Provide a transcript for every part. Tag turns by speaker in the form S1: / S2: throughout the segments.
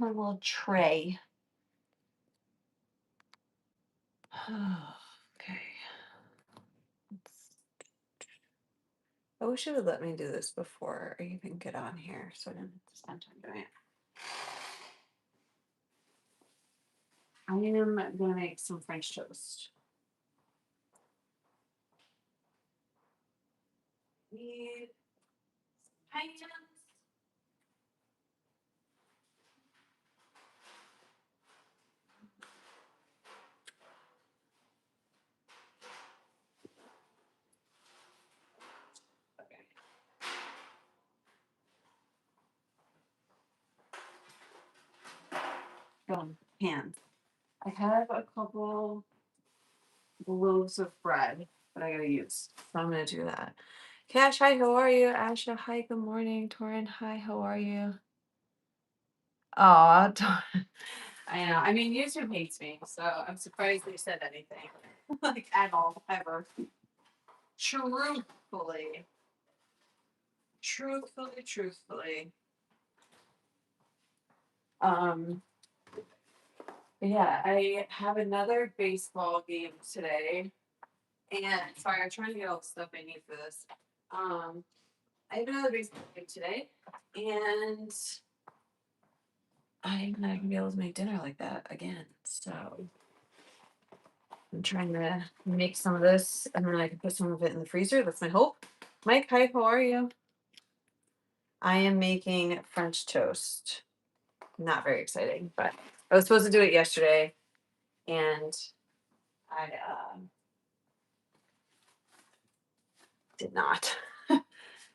S1: my little tray. Okay. I wish it would let me do this before I even get on here, so I didn't have to spend time doing it. I am gonna make some French toast. Need pans. Okay. Pans. I have a couple loaves of bread that I gotta use, so I'm gonna do that. Cash, hi, how are you? Asha, hi, good morning. Torin, hi, how are you? Oh, I know. I mean, YouTube hates me, so I'm surprised they said anything. Like, at all, ever. Truthfully. Truthfully. Um, yeah, I have another baseball game today. And sorry, I'm trying to get all the stuff I need for this. I have another baseball game today, and I'm not gonna be able to make dinner like that again. So I'm trying to make some of this, and then I can put some of it in the freezer. That's my hope. Mike, hi, how are you? I am making French toast. Not very exciting, but I was supposed to do it yesterday, and I did not.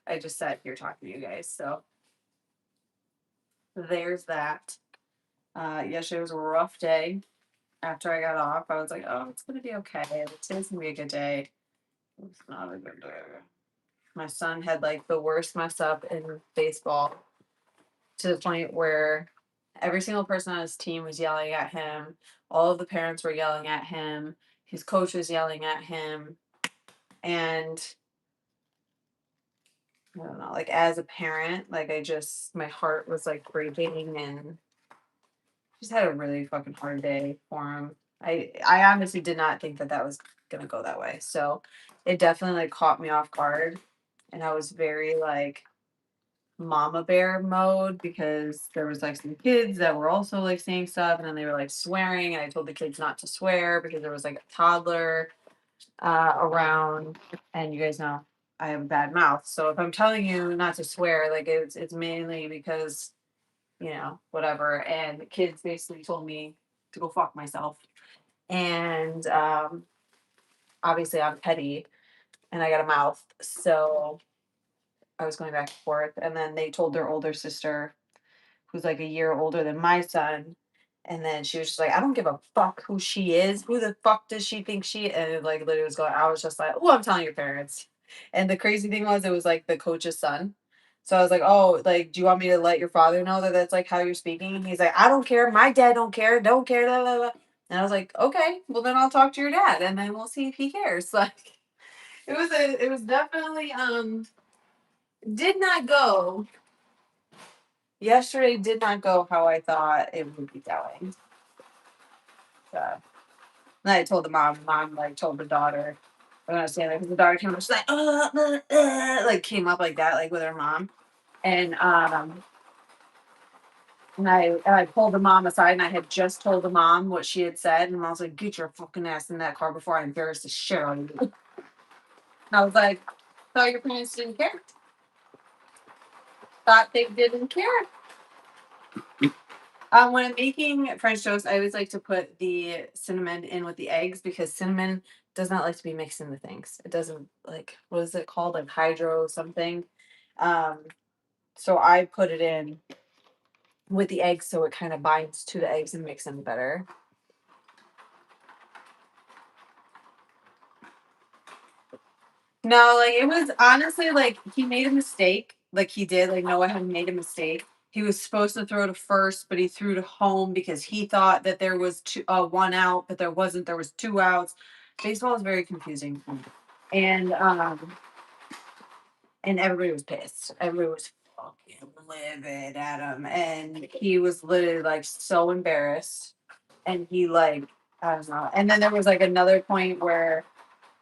S1: I just sat here talking to you guys, so there's that. Yesterday was a rough day. After I got off, I was like, "Oh, it's gonna be okay. Today's gonna be a good day." It's not a good day. My son had like the worst mess up in baseball to the point where every single person on his team was yelling at him. All of the parents were yelling at him. His coach was yelling at him. And I don't know, like as a parent, like my heart was like breaking and just had a really fucking hard day for him. I honestly did not think that was gonna go that way. So it definitely like caught me off guard, and I was very like mama bear mode because there was like some kids that were also like saying stuff, and then they were like swearing, and I told the kids not to swear because there was like a toddler around, and you guys know I have a bad mouth. So if I'm telling you not to swear, like it's mainly because whatever. And the kids basically told me to go fuck myself. And obviously I'm petty and I got a mouth. So I was going back and forth. And then they told their older sister, who's like a year older than my son. And then she was just like, I don't give a fuck who she is. Who the fuck does she think she is? And it, like literally was going, I was just like, oh, I'm telling your parents. And the crazy thing was, it was like the coach's son. So I was like, oh, like, do you want me to let your father know that that's like how you're speaking? And he's like, I don't care. My dad don't care. Don't care. Blah, blah, blah. And I was like, okay, well then I'll talk to your dad and then we'll see if he cares. Like it was definitely did not go yesterday did not go how I thought it would be going. So then I told the mom like told the daughter. I don't understand that because the daughter came up, she's like, like came up like that, like with her mom. And I pulled the mom aside and I had just told the mom what she had said, and I was like, get your fucking ass in that car before I embarrass the shit out of you. And I was like, thought your parents didn't care. Thought they didn't care. When I'm making French toast, I always like to put the cinnamon in with the eggs because cinnamon does not like to be mixed into things. It doesn't like what is it called? Like hydro something. Um, so I put it in with the eggs so it kind of binds to the eggs and makes them better. No, like it was honestly like he made a mistake. Like he did, like Noah had made a mistake. He was supposed to throw to first, but he threw to home because he thought that there was one out, but there wasn't. There was two outs. Baseball is very confusing, and everybody was pissed. Everybody was fucking livid at him. And he was literally like so embarrassed. And he like, I don't know. And then there was like another point where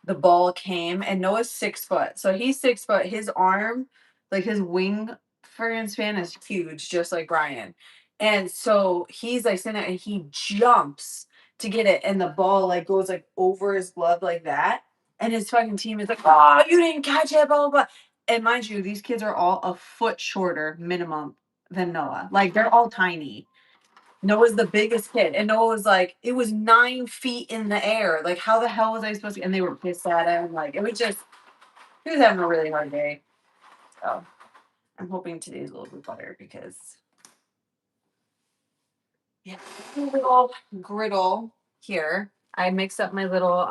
S1: the ball came and Noah's 6 foot. So he's 6 foot. His arm, like his wing friggin' span is huge, just like Brian. And so he's like sitting there and he jumps to get it. And the ball like goes like over his glove like that. And his fucking team is like, oh, you didn't catch it, blah, blah, blah. And mind you, these kids are all a foot shorter minimum than Noah. Like they're all tiny. Noah's the biggest kid. And Noah was like, it was 9 feet in the air. Like, how the hell was I supposed to? And they were pissed at him. Like, it was just, he was having a really hard day. So I'm hoping today's a little bit better because, yeah, a little griddle here. I mixed up my little,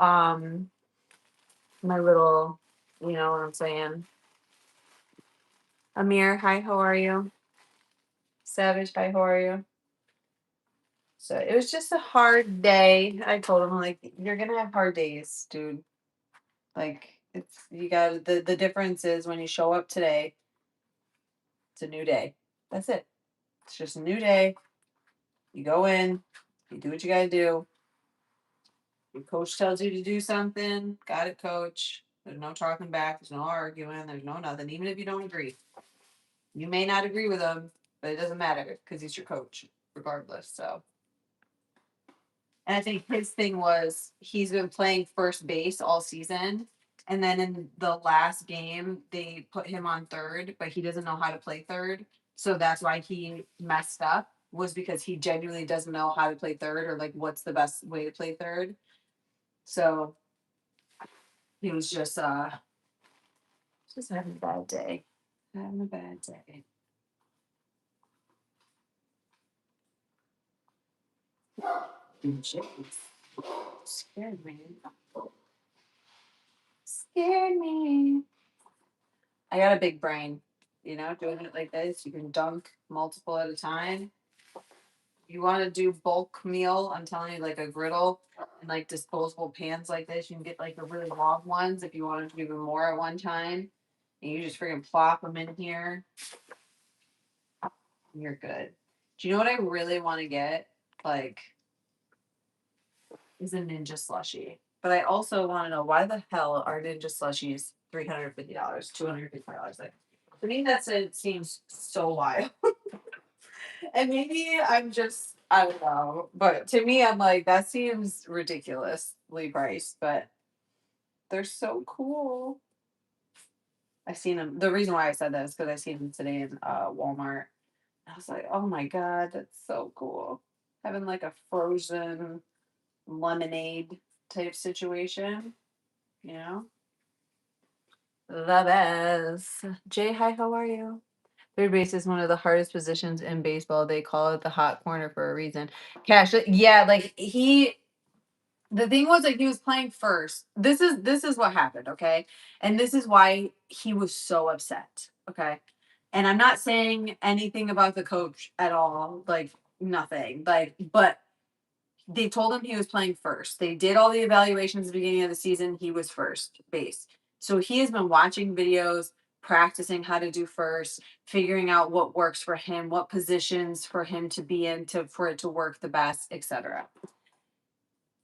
S1: you know what I'm saying. Amir, hi, how are you? Savage, hi, how are you? So it was just a hard day. I told him, like, you're gonna have hard days, dude. Like it's you got the difference is when you show up today, it's a new day. That's it. It's just a new day. You go in, you do what you gotta do. Your coach tells you to do something, got it, coach. There's no talking back, there's no arguing, there's no nothing, even if you don't agree. You may not agree with him, but it doesn't matter because he's your coach, regardless. So and I think his thing was he's been playing first base all season. And then in the last game, they put him on third, but he doesn't know how to play third. So that's why he messed up, was because he genuinely doesn't know how to play third or like what's the best way to play third. So he was just having a bad day. Having a bad day. Jeez. Scared me. Scared me. I got a big brain, doing it like this. You can dunk multiple at a time. You want to do bulk meal, I'm telling you, like a griddle and like disposable pans like this. You can get like the really long ones if you want to do even more at one time. And you just freaking plop them in here. And you're good. Do you know what I really want to get? Like, is a ninja slushie. But I also want to know why the hell are ninja slushies $350, $250? Like, to me, it seems so wild. And maybe I don't know. But to me, I'm like, that seems ridiculously priced, but they're so cool. I seen them. The reason why I said that is because I seen them today in Walmart. I was like, oh my God, that's so cool. Having like a frozen lemonade type situation, you know? The best. Jay, hi, how are you? Third base is one of the hardest positions in baseball. They call it the hot corner for a reason. Cash, yeah, like the thing was like he was playing first. This is what happened, okay? And this is why he was so upset, okay? And I'm not saying anything about the coach at all, like nothing. Like, but they told him he was playing first. They did all the evaluations at the beginning of the season. He was first base. So he has been watching videos, practicing how to do first, figuring out what works for him, what positions for him to be in for it to work the best, etc.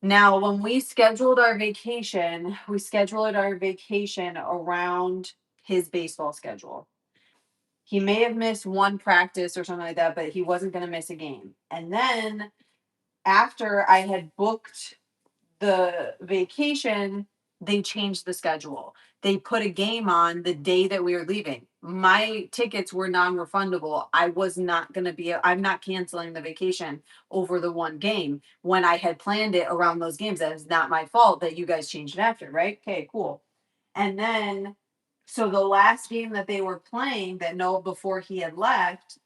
S1: Now, when we scheduled our vacation around his baseball schedule. He may have missed one practice or something like that, but he wasn't going to miss a game. And then after I had booked the vacation, they changed the schedule. They put a game on the day that we were leaving. My tickets were non-refundable. I'm not canceling the vacation over the one game when I had planned it around those games. That is not my fault that you guys changed it after, right? Okay, cool. And then, so the last game that they were playing that Noah before he had left,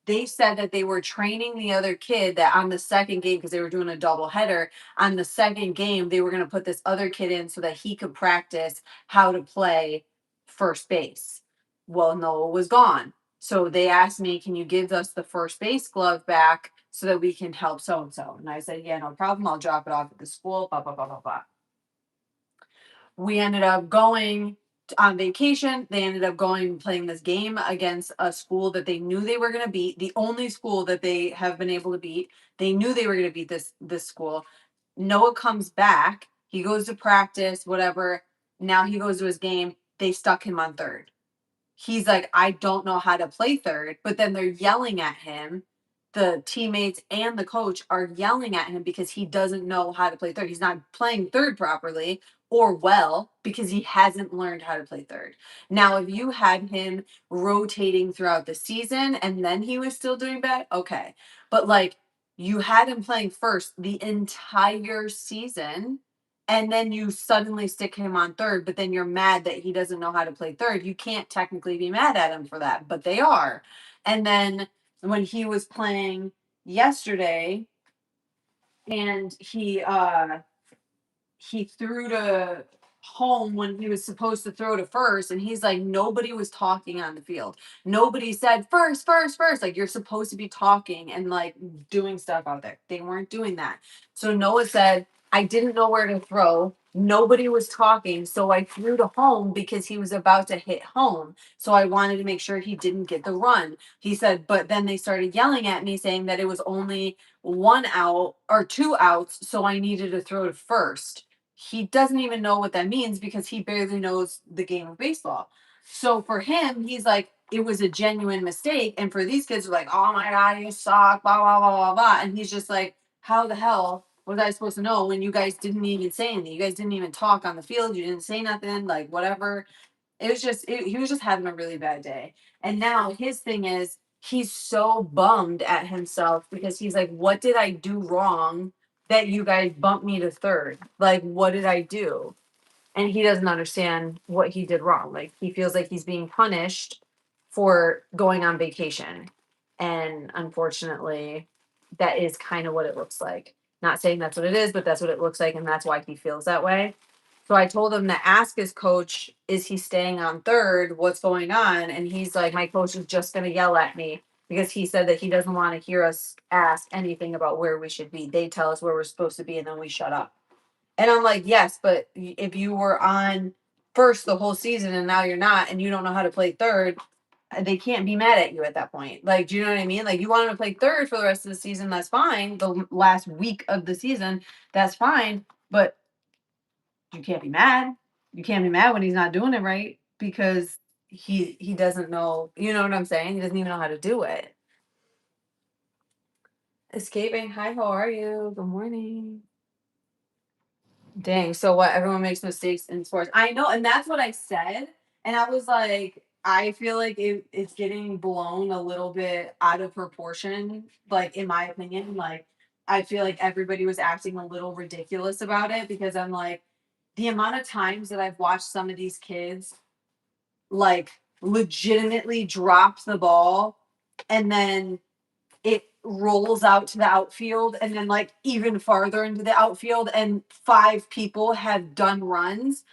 S1: they said that they were training the other kid that on the second game, because they were doing a double header, on the second game, they were going to put this other kid in so that he could practice how to play first base. Well, Noah was gone. So they asked me, can you give us the first base glove back so that we can help so and so? And I said, yeah, no problem. I'll drop it off at the school, blah, blah, blah, blah, blah. We ended up going on vacation. They ended up going and playing this game against a school that they knew they were going to beat, the only school that they have been able to beat. They knew they were going to beat this school. Noah comes back, he goes to practice, whatever. Now he goes to his game. They stuck him on third. He's like, I don't know how to play third, but then they're yelling at him. The teammates and the coach are yelling at him because he doesn't know how to play third. He's not playing third properly or well because he hasn't learned how to play third. Now, if you had him rotating throughout the season and then he was still doing bad, okay. But like, you had him playing first the entire season, and then you suddenly stick him on third, but then you're mad that he doesn't know how to play third. You can't technically be mad at him for that, but they are. And then when he was playing yesterday, and he threw to home when he was supposed to throw to first, and he's like, nobody was talking on the field. Nobody said first, first, first. Like, you're supposed to be talking and like doing stuff out there. They weren't doing that. So Noah said, I didn't know where to throw. Nobody was talking, so I threw to home because he was about to hit home. So I wanted to make sure he didn't get the run. He said, but then they started yelling at me saying that it was only one out or two outs, so I needed to throw to first. He doesn't even know what that means because he barely knows the game of baseball. So for him, he's like, it was a genuine mistake. And for these kids, are like, oh my God, you suck, blah, blah, blah, blah, blah. And he's just like, how the hell was I supposed to know when you guys didn't even say anything? You guys didn't even talk on the field. You didn't say nothing, like whatever. It was just, he was just having a really bad day. And now his thing is, he's so bummed at himself because he's like, what did I do wrong that you guys bumped me to third? Like, what did I do? And he doesn't understand what he did wrong. Like, he feels like he's being punished for going on vacation. And unfortunately, that is kind of what it looks like. Not saying that's what it is, but that's what it looks like. And that's why he feels that way. So I told him to ask his coach, is he staying on third? What's going on? And he's like, my coach is just going to yell at me because he said that he doesn't want to hear us ask anything about where we should be. They tell us where we're supposed to be and then we shut up. And I'm like, yes, but if you were on first the whole season and now you're not and you don't know how to play third, they can't be mad at you at that point. Like, do you know what I mean? Like, you want him to play third for the rest of the season, that's fine. The last week of the season, that's fine. But you can't be mad. You can't be mad when he's not doing it right because he doesn't know, you know what I'm saying? He doesn't even know how to do it. Escaping. Hi, how are you? Good morning. Dang. So what? Everyone makes mistakes in sports. I know, and that's what I said. And I was like, I feel like it's getting blown a little bit out of proportion, like in my opinion. Like, I feel like everybody was acting a little ridiculous about it because I'm like, the amount of times that I've watched some of these kids like legitimately drop the ball and then it rolls out to the outfield and then like even farther into the outfield and five people have done runs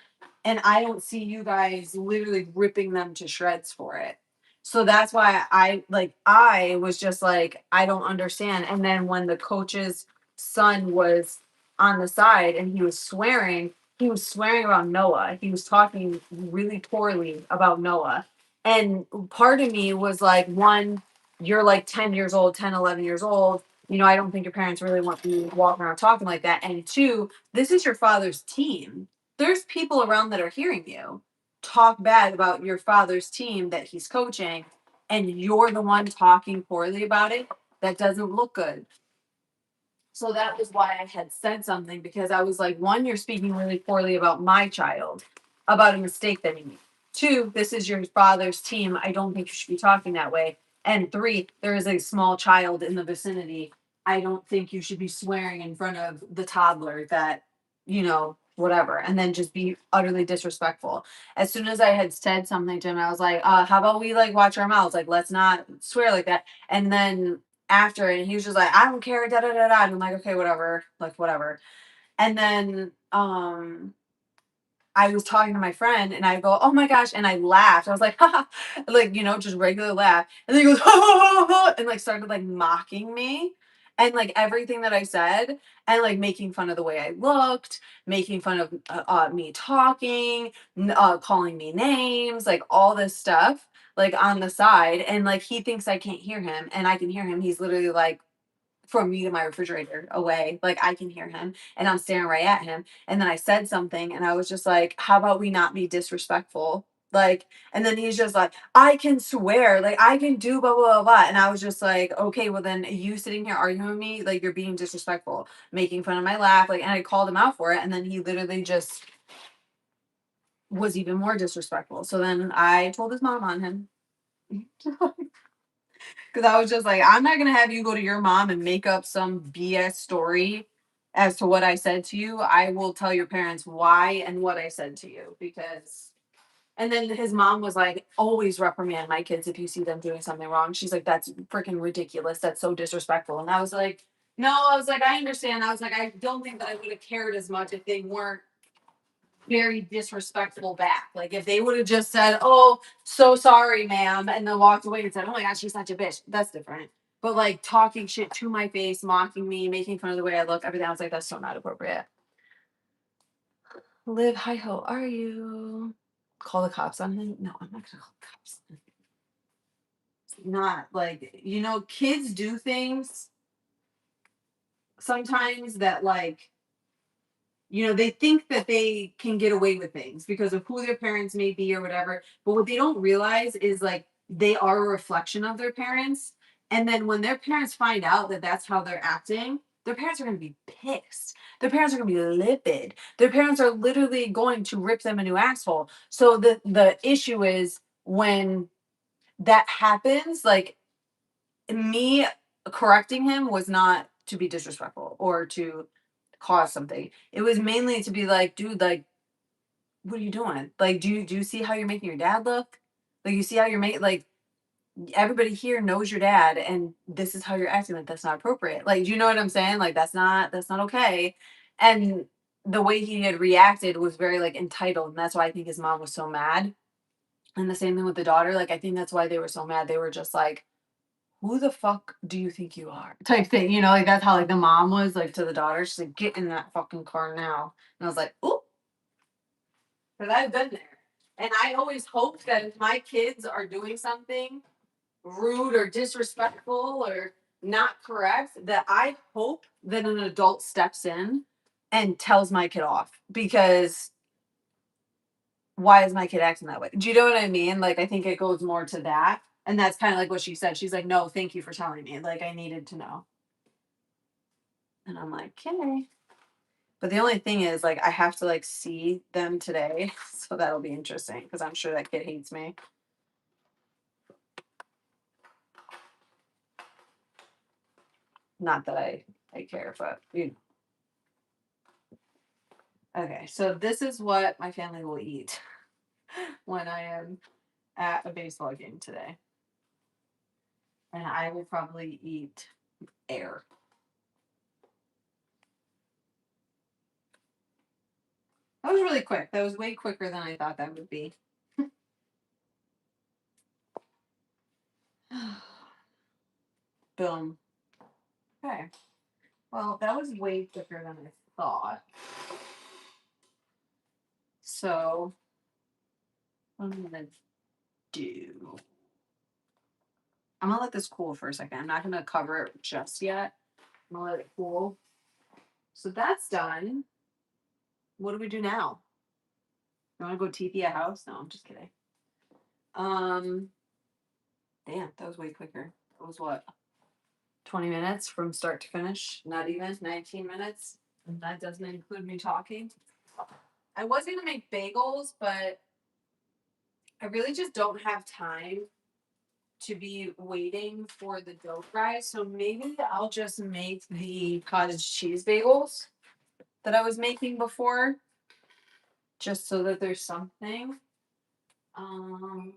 S1: and I don't see you guys literally ripping them to shreds for it. So that's why I was just like, I don't understand. And then when the coach's son was on the side and he was swearing about Noah. He was talking really poorly about Noah. And part of me was like, one, you're like 10 years old, 10, 11 years old. You know, I don't think your parents really want you walking around talking like that. And two, this is your father's team. There's people around that are hearing you talk bad about your father's team that he's coaching, and you're the one talking poorly about it. That doesn't look good. So that was why I had said something because I was like, one, you're speaking really poorly about my child, about a mistake that he made. Two, this is your father's team. I don't think you should be talking that way. And three, there is a small child in the vicinity. I don't think you should be swearing in front of the toddler that, whatever, and then just be utterly disrespectful. As soon as I had said something to him, I was like, how about we like watch our mouths? Like, let's not swear like that. And then after and he was just like, I don't care, da da da da. And I'm like, okay, whatever, like whatever. And then I was talking to my friend and I go, oh my gosh, and I laughed. I was like, haha, like, just regular laugh. And then he goes, ha ha ha ha, and like started like mocking me. and like everything that I said, and like making fun of the way I looked, making fun of me talking, calling me names, like all this stuff, like on the side. And like he thinks I can't hear him, and I can hear him. He's literally like from me to my refrigerator away. Like I can hear him and I'm staring right at him. And then I said something and I was just like, how about we not be disrespectful? Like, and then he's just like, I can swear, like I can do blah, blah, blah, blah. And I was just like, okay, well then you sitting here arguing with me, like you're being disrespectful, making fun of my laugh. Like, and I called him out for it. And then he literally just was even more disrespectful. So then I told his mom on him. Because I was just like, I'm not gonna have you go to your mom and make up some BS story as to what I said to you. I will tell your parents why and what I said to you. Because and then his mom was like, always reprimand my kids if you see them doing something wrong. She's like, that's freaking ridiculous. That's so disrespectful. And I was like, no, I was like, I understand. I was like, I don't think that I would have cared as much if they weren't very disrespectful back. Like if they would have just said, "Oh, so sorry, ma'am," and then walked away and said, "Oh my gosh, she's such a bitch," that's different. But like talking shit to my face, mocking me, making fun of the way I look, everything, I was like, that's so not appropriate. Liv, hi ho, are you? Call the cops on him? No, I'm not gonna call the cops. It's not like kids do things sometimes that like they think that they can get away with things because of who their parents may be or whatever. But what they don't realize is like they are a reflection of their parents. And then when their parents find out that that's how they're acting, their parents are going to be pissed. Their parents are going to be livid. Their parents are literally going to rip them a new asshole. So the issue is when that happens, like me correcting him was not to be disrespectful or to cause something. It was mainly to be like, dude, like, what are you doing? Like, do you see how you're making your dad look? Like, you see how you're making like everybody here knows your dad, and this is how you're acting. Like, that's not appropriate. Like, do you know what I'm saying? Like, that's not okay. And the way he had reacted was very like entitled, and that's why I think his mom was so mad. And the same thing with the daughter. Like, I think that's why they were so mad. They were just like, who the fuck do you think you are? Type thing, like that's how like the mom was like to the daughter. She's like, get in that fucking car now. And I was like, oop, because I've been there. And I always hope that if my kids are doing something rude or disrespectful or not correct, that I hope that an adult steps in and tells my kid off. Because why is my kid acting that way? Do you know what I mean? Like, I think it goes more to that. And that's kind of like what she said. She's like, no, thank you for telling me. Like, I needed to know. And I'm like, okay. But the only thing is, like, I have to like see them today. So that'll be interesting because I'm sure that kid hates me. Not that I care, but Okay, so this is what my family will eat when I am at a baseball game today. And I will probably eat air. That was really quick. That was way quicker than I thought that would be. Boom. Okay. Well, that was way quicker than I thought. So, what I'm gonna do. I'm gonna let this cool for a second. I'm not gonna cover it just yet. I'm gonna let it cool. So that's done. What do we do now? You wanna go TP a house? No, I'm just kidding. Um Damn, that was way quicker. It was what? 20 minutes from start to finish? Not even 19 minutes. And that doesn't include me talking. I was gonna make bagels, but I really just don't have time to be waiting for the dough fry. So maybe I'll just make the cottage cheese bagels that I was making before, just so that there's something. I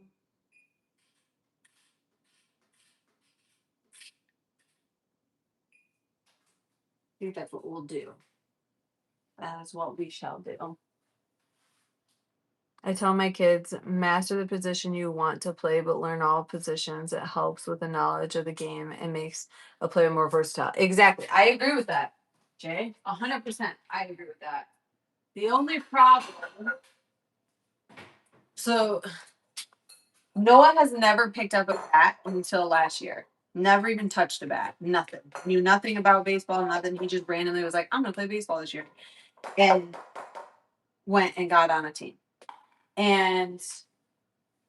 S1: think that's what we'll do. That is what we shall do. I tell my kids, master the position you want to play, but learn all positions. It helps with the knowledge of the game and makes a player more versatile. Exactly. I agree with that, Jay. 100%. I agree with that. The only problem. So Noah has never picked up a bat until last year. Never even touched a bat. Nothing. Knew nothing about baseball, nothing. He just randomly was like, I'm going to play baseball this year. And went and got on a team. And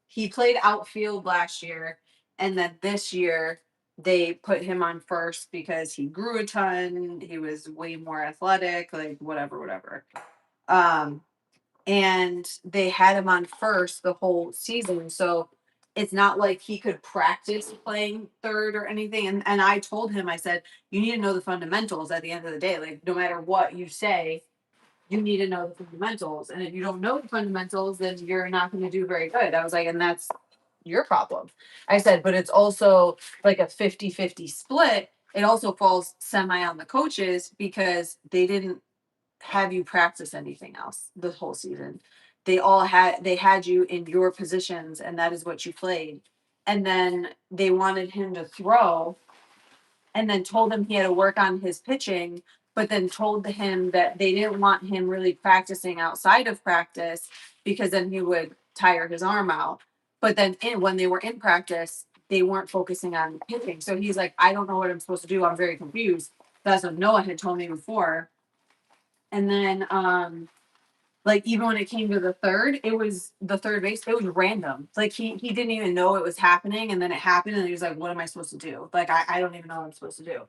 S1: he played outfield last year. And then this year, they put him on first because he grew a ton. He was way more athletic, like whatever. Um, and they had him on first the whole season. So it's not like he could practice playing third or anything. And I told him, I said, you need to know the fundamentals at the end of the day. Like, no matter what you say, you need to know the fundamentals. And if you don't know the fundamentals, then you're not going to do very good. I was like, and that's your problem. I said, but it's also like a 50-50 split. It also falls semi on the coaches because they didn't have you practice anything else the whole season. They had you in your positions and that is what you played. And then they wanted him to throw and then told him he had to work on his pitching, but then told him that they didn't want him really practicing outside of practice because then he would tire his arm out. But then when they were in practice, they weren't focusing on pitching. So he's like, I don't know what I'm supposed to do. I'm very confused. That's what Noah had told me before. And then like even when it came to the third, it was the third base, it was random. Like he didn't even know it was happening, and then it happened, and he was like, what am I supposed to do? Like I don't even know what I'm supposed to do.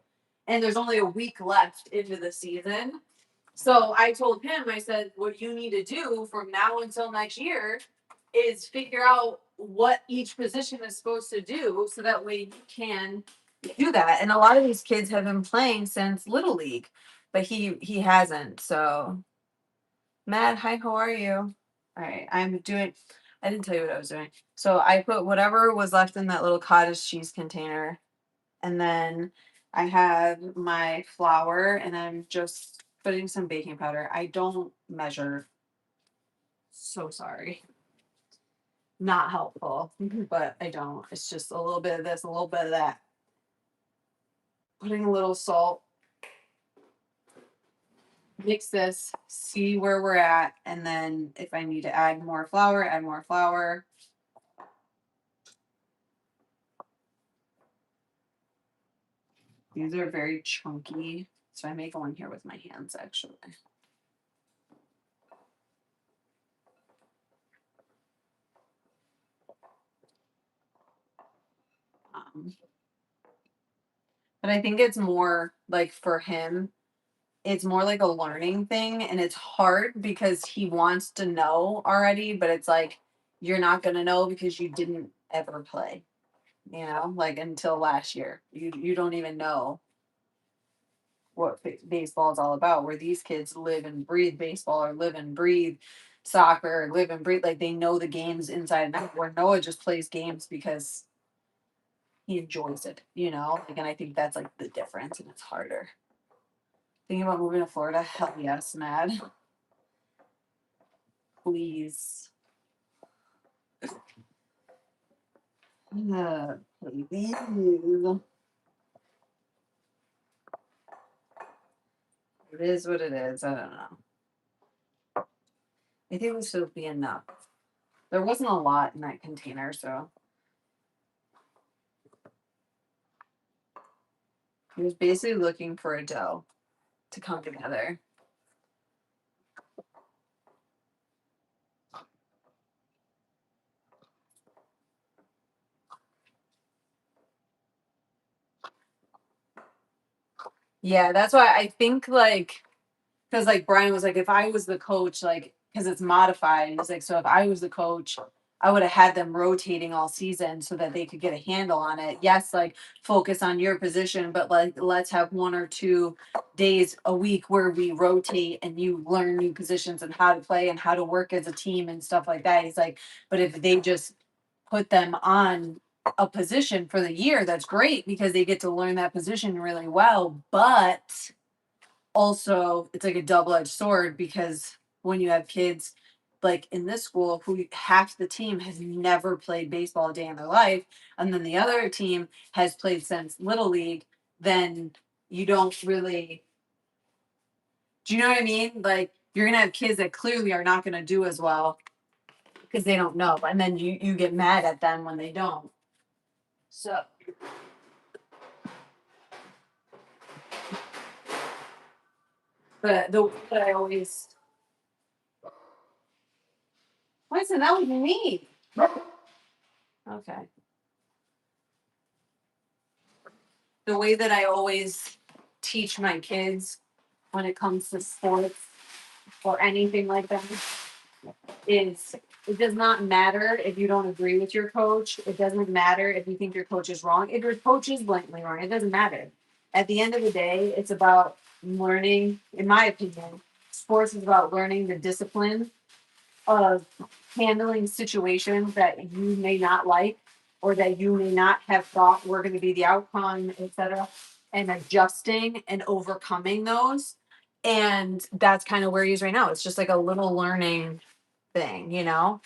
S1: And there's only a week left into the season. So I told him, I said, what you need to do from now until next year is figure out what each position is supposed to do so that way you can do that. And a lot of these kids have been playing since Little League, but he hasn't. So Matt, hi, how are you? All right, I didn't tell you what I was doing. So I put whatever was left in that little cottage cheese container, and then I have my flour, and I'm just putting some baking powder. I don't measure. So sorry. Not helpful, but I don't. It's just a little bit of this, a little bit of that. Putting a little salt, mix this, see where we're at, and then if I need to add more flour, add more flour. These are very chunky, so I may go in here with my hands actually. Um, but I think it's more like for him, it's more like a learning thing, and it's hard because he wants to know already, but it's like you're not gonna know because you didn't ever play, like until last year. You don't even know what baseball is all about. Where these kids live and breathe baseball, or live and breathe soccer, or live and breathe, like they know the games inside and out. Where Noah just plays games because he enjoys it, Like, and I think that's like the difference, and it's harder. Thinking about moving to Florida? Hell yes, Mad. Please. Please. It is what it is. I don't know. I think this will be enough. There wasn't a lot in that container, so he was basically looking for a dough to come together. Yeah, that's why I think like because like Brian was like, if I was the coach, like because it's modified, he's like, so if I was the coach, I would have had them rotating all season so that they could get a handle on it. Yes, like focus on your position, but like let's have 1 or 2 days a week where we rotate and you learn new positions and how to play and how to work as a team and stuff like that. He's like, but if they just put them on a position for the year, that's great because they get to learn that position really well. But also, it's like a double-edged sword because when you have kids like in this school who half the team has never played baseball a day in their life, and then the other team has played since little league, then you don't really, do you know what I mean? Like you're gonna have kids that clearly are not gonna do as well because they don't know, and then you get mad at them when they don't. So, but the way that I always, listen, that was me. Okay. The way that I always teach my kids when it comes to sports or anything like that is it does not matter if you don't agree with your coach. It doesn't matter if you think your coach is wrong. If your coach is blatantly wrong, it doesn't matter. At the end of the day, it's about learning, in my opinion, sports is about learning the discipline of handling situations that you may not like or that you may not have thought were going to be the outcome, etc., and adjusting and overcoming those. And that's kind of where he is right now. It's just like a little learning thing, you know?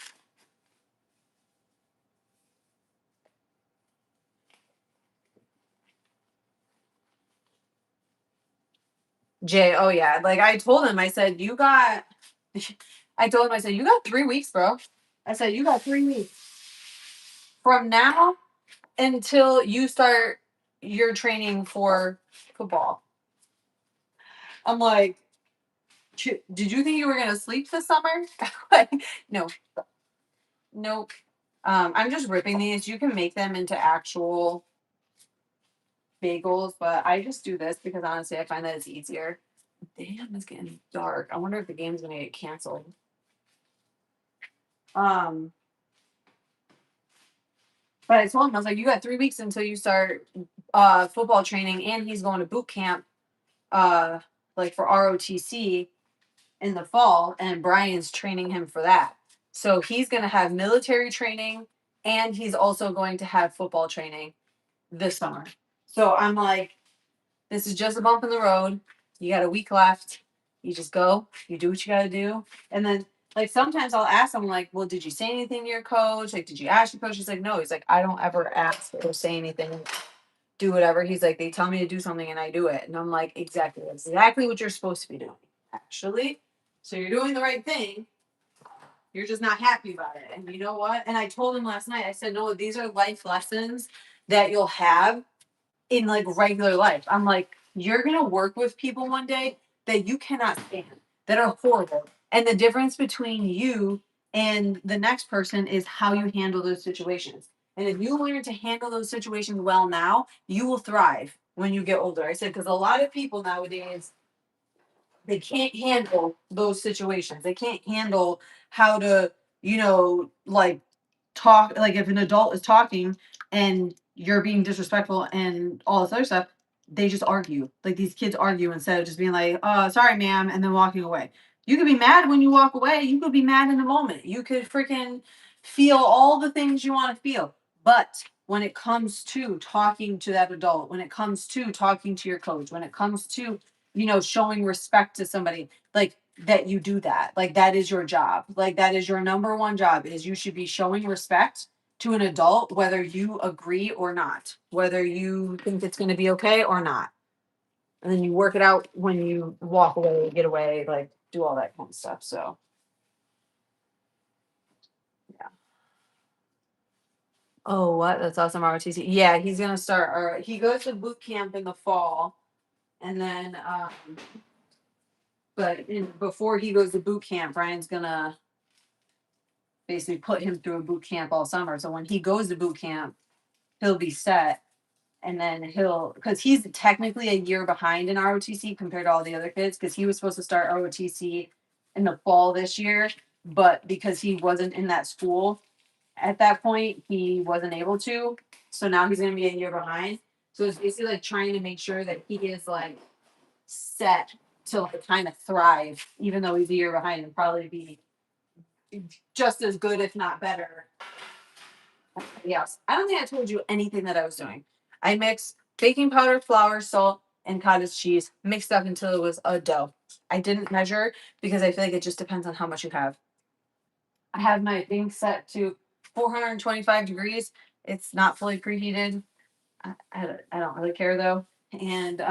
S1: Jay, oh yeah. Like I told him, I said, you got, I told him, I said, you got 3 weeks, bro. I said, you got 3 weeks from now until you start your training for football. I'm like, did you think you were gonna sleep this summer? Like, no, nope. I'm just ripping these. You can make them into actual bagels, but I just do this because honestly, I find that it's easier. Damn, it's getting dark. I wonder if the game's gonna get canceled. Um, but I told him, I was like, you got 3 weeks until you start football training, and he's going to boot camp, uh, like for ROTC in the fall, and Brian's training him for that. So he's going to have military training, and he's also going to have football training this summer. So I'm like, this is just a bump in the road. You got a week left. You just go, you do what you got to do. And then, like, sometimes I'll ask him, like, well, did you say anything to your coach? Like, did you ask your coach? He's like, no. He's like, I don't ever ask or say anything, do whatever. He's like, they tell me to do something and I do it. And I'm like, exactly. That's exactly what you're supposed to be doing, actually. So you're doing the right thing. You're just not happy about it. And you know what? And I told him last night, I said, no, these are life lessons that you'll have in like regular life. I'm like, you're gonna work with people one day that you cannot stand, that are horrible. And the difference between you and the next person is how you handle those situations. And if you learn to handle those situations well now, you will thrive when you get older. I said, because a lot of people nowadays, they can't handle those situations. They can't handle how to, like talk, like if an adult is talking and you're being disrespectful and all this other stuff, they just argue. Like these kids argue instead of just being like, "Oh, sorry, ma'am," and then walking away. You could be mad when you walk away. You could be mad in the moment. You could freaking feel all the things you want to feel. But when it comes to talking to that adult, when it comes to talking to your coach, when it comes to, showing respect to somebody, like that you do that. Like that is your job. Like that is your number one job is you should be showing respect to an adult, whether you agree or not, whether you think it's going to be okay or not. And then you work it out when you walk away, get away, like do all that kind of stuff. So, yeah. Oh, what? That's awesome. ROTC. Yeah, he's going to start, or he goes to boot camp in the fall. And then, before he goes to boot camp, Brian's going to basically put him through a boot camp all summer. So when he goes to boot camp, he'll be set. And then because he's technically a year behind in ROTC compared to all the other kids, because he was supposed to start ROTC in the fall this year, but because he wasn't in that school at that point, he wasn't able to. So now he's going to be a year behind. So it's basically like trying to make sure that he is like set to like kind of thrive, even though he's a year behind and probably be just as good, if not better. Yes. I don't think I told you anything that I was doing. I mixed baking powder, flour, salt, and cottage cheese, mixed up until it was a dough. I didn't measure because I feel like it just depends on how much you have. I have my thing set to 425 degrees. It's not fully preheated. I don't really care though. And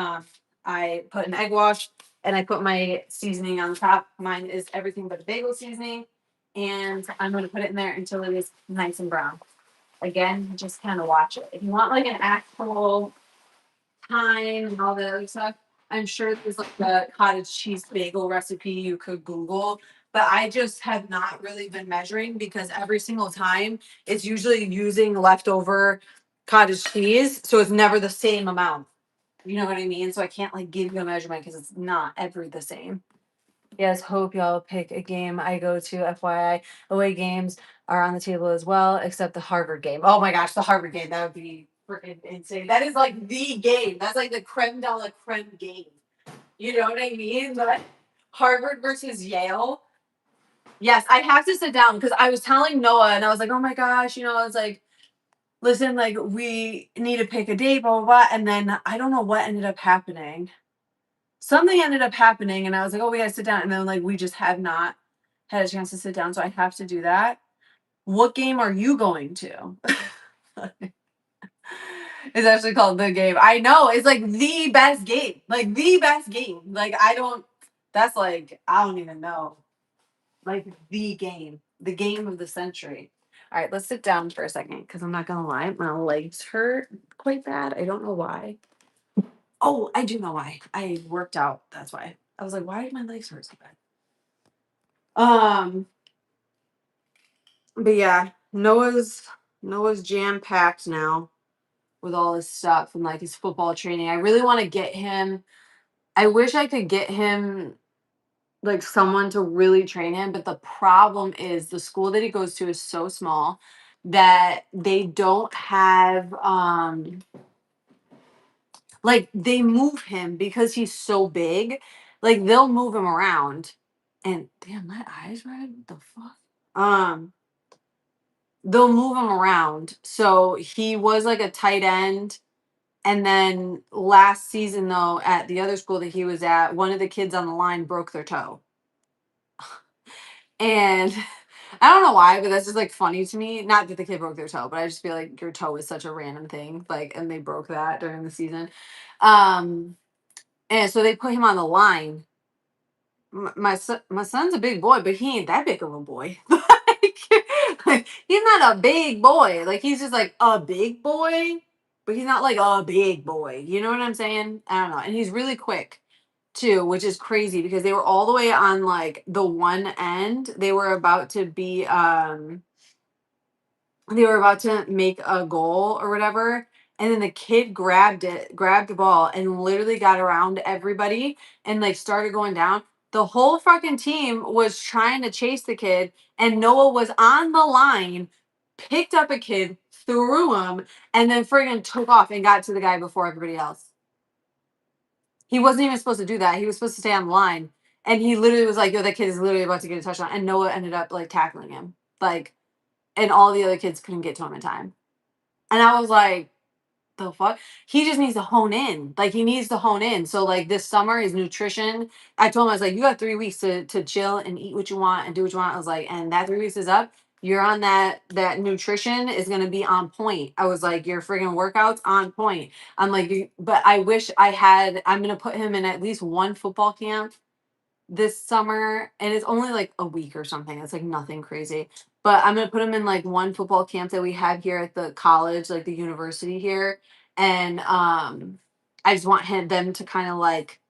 S1: I put an egg wash and I put my seasoning on top. Mine is everything but bagel seasoning. And I'm going to put it in there until it is nice and brown. Again, just kind of watch it. If you want like an actual time and all the other stuff, I'm sure there's like a cottage cheese bagel recipe you could Google. But I just have not really been measuring because every single time it's usually using leftover cottage cheese. So it's never the same amount. You know what I mean? So I can't like give you a measurement because it's not ever the same. Yes, hope y'all pick a game I go to. FYI, away games are on the table as well, except the Harvard game. Oh my gosh, the Harvard game. That would be freaking insane. That is like the game. That's like the creme de la creme game. You know what I mean? But Harvard versus Yale. Yes, I have to sit down because I was telling Noah and I was like, oh my gosh, I was like, listen, like we need to pick a date, blah, blah, blah. And then I don't know what ended up happening. Something ended up happening and I was like, oh, we gotta sit down. And then like we just have not had a chance to sit down. So I have to do that. What game are you going to? It's actually called The Game. I know. It's like the best game. Like the best game. Like that's like, I don't even know. Like the game. The game of the century. All right, let's sit down for a second because I'm not gonna lie, my legs hurt quite bad. I don't know why. Oh, I do know why. I worked out. That's why. I was like, why did my legs hurt so bad? But yeah, Noah's jam packed now with all his stuff and like his football training. I really want to get him. I wish I could get him like someone to really train him, but the problem is the school that he goes to is so small that they don't have like they move him because he's so big. Like they'll move him around. And damn, my eyes red. What the fuck? They'll move him around. So he was like a tight end. And then last season, though, at the other school that he was at, one of the kids on the line broke their toe. And I don't know why, but that's just like funny to me. Not that the kid broke their toe, but I just feel like your toe is such a random thing. Like, and they broke that during the season. Um, and so they put him on the line. My son's a big boy, but he ain't that big of a boy. like, he's not a big boy. Like he's just like a big boy, but he's not like a big boy. You know what I'm saying? I don't know. And he's really quick too, which is crazy because they were all the way on like the one end. They were about to make a goal or whatever. And then the kid grabbed the ball and literally got around everybody and like started going down. The whole fucking team was trying to chase the kid, and Noah was on the line, picked up a kid, threw him, and then friggin' took off and got to the guy before everybody else. He wasn't even supposed to do that. He was supposed to stay on the line. And he literally was like, yo, that kid is literally about to get a touchdown. And Noah ended up like tackling him. Like, and all the other kids couldn't get to him in time. And I was like, the fuck? He just needs to hone in. Like he needs to hone in. So like this summer his nutrition. I told him I was like, you got 3 weeks to chill and eat what you want and do what you want. I was like, and that 3 weeks is up. You're on that nutrition is gonna be on point. I was like, your friggin' workouts on point. I'm like, but I wish I'm gonna put him in at least one football camp this summer, and it's only like a week or something. It's like nothing crazy. But I'm gonna put him in like one football camp that we have here at the college, like the university here. And I just want them to kind of like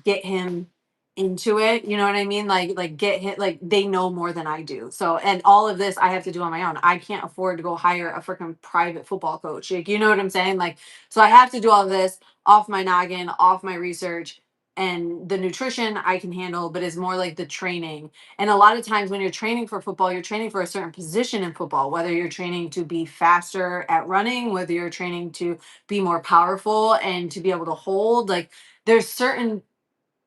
S1: get him into it. You know what I mean? Like get him like they know more than I do. So and all of this I have to do on my own. I can't afford to go hire a freaking private football coach. Like you know what I'm saying? Like so I have to do all of this off my noggin, off my research. And the nutrition I can handle, but it's more like the training. And a lot of times when you're training for football, you're training for a certain position in football, whether you're training to be faster at running, whether you're training to be more powerful and to be able to hold. Like there's certain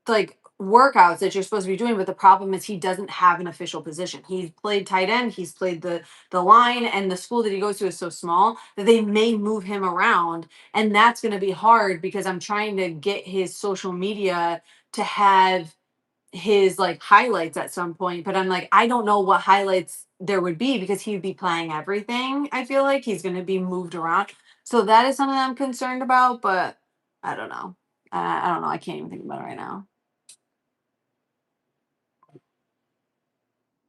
S1: like workouts that you're supposed to be doing, but the problem is he doesn't have an official position. He's played tight end, he's played the line, and the school that he goes to is so small that they may move him around, and that's going to be hard because I'm trying to get his social media to have his like highlights at some point, but I'm like, I don't know what highlights there would be because he would be playing everything. I feel like he's going to be moved around. So that is something I'm concerned about, but I don't know. I don't know. I can't even think about it right now.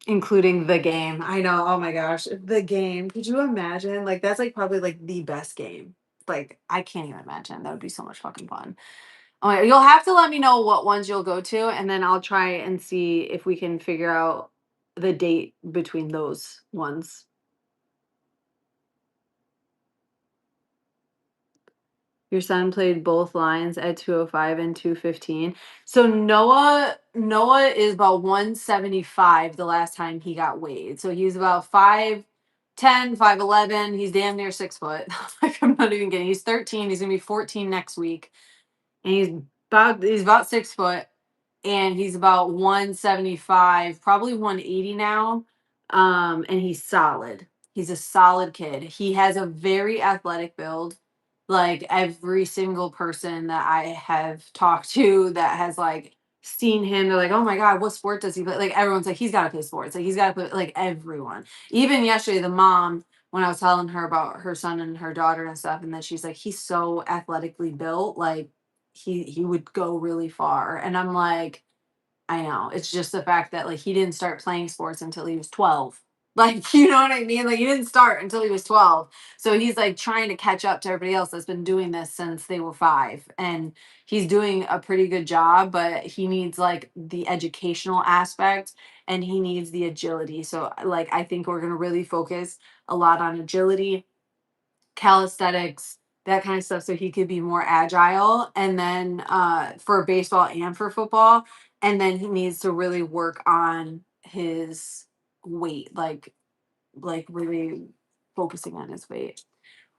S1: Including the game. I know. Oh my gosh. The game. Could you imagine? Like that's like probably like the best game. Like I can't even imagine. That would be so much fucking fun. Oh, yeah, you'll have to let me know what ones you'll go to, and then I'll try and see if we can figure out the date between those ones. Your son played both lines at 205 and 215. So Noah is about 175 the last time he got weighed. So he's about 5'10, 5'11. He's damn near 6 foot. Like I'm not even kidding. He's 13. He's gonna be 14 next week. And he's about 6 foot, and he's about 175, probably 180 now. And he's solid. He's a solid kid. He has a very athletic build. Like every single person that I have talked to that has like seen him, they're like, "Oh my god, what sport does he play?" Like everyone's like, "He's got to play sports." Like he's got to play. Like everyone. Even yesterday, the mom, when I was telling her about her son and her daughter and stuff, and then she's like, "He's so athletically built. Like he would go really far." And I'm like, I know. It's just the fact that like he didn't start playing sports until he was 12. Like, you know what I mean? Like he didn't start until he was 12. So he's like trying to catch up to everybody else that's been doing this since they were 5. And he's doing a pretty good job, but he needs like the educational aspect and he needs the agility. So like I think we're going to really focus a lot on agility, calisthenics, that kind of stuff, so he could be more agile. And then for baseball and for football, and then he needs to really work on his weight, like really focusing on his weight.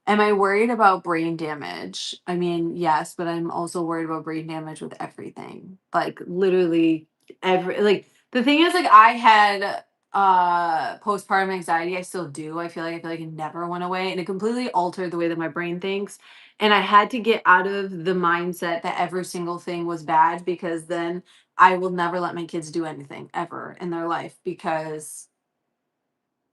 S1: Am I worried about brain damage? I mean, yes, but I'm also worried about brain damage with everything. Like literally like the thing is like I had postpartum anxiety. I still do. I feel like it never went away and it completely altered the way that my brain thinks. And I had to get out of the mindset that every single thing was bad because then I will never let my kids do anything ever in their life because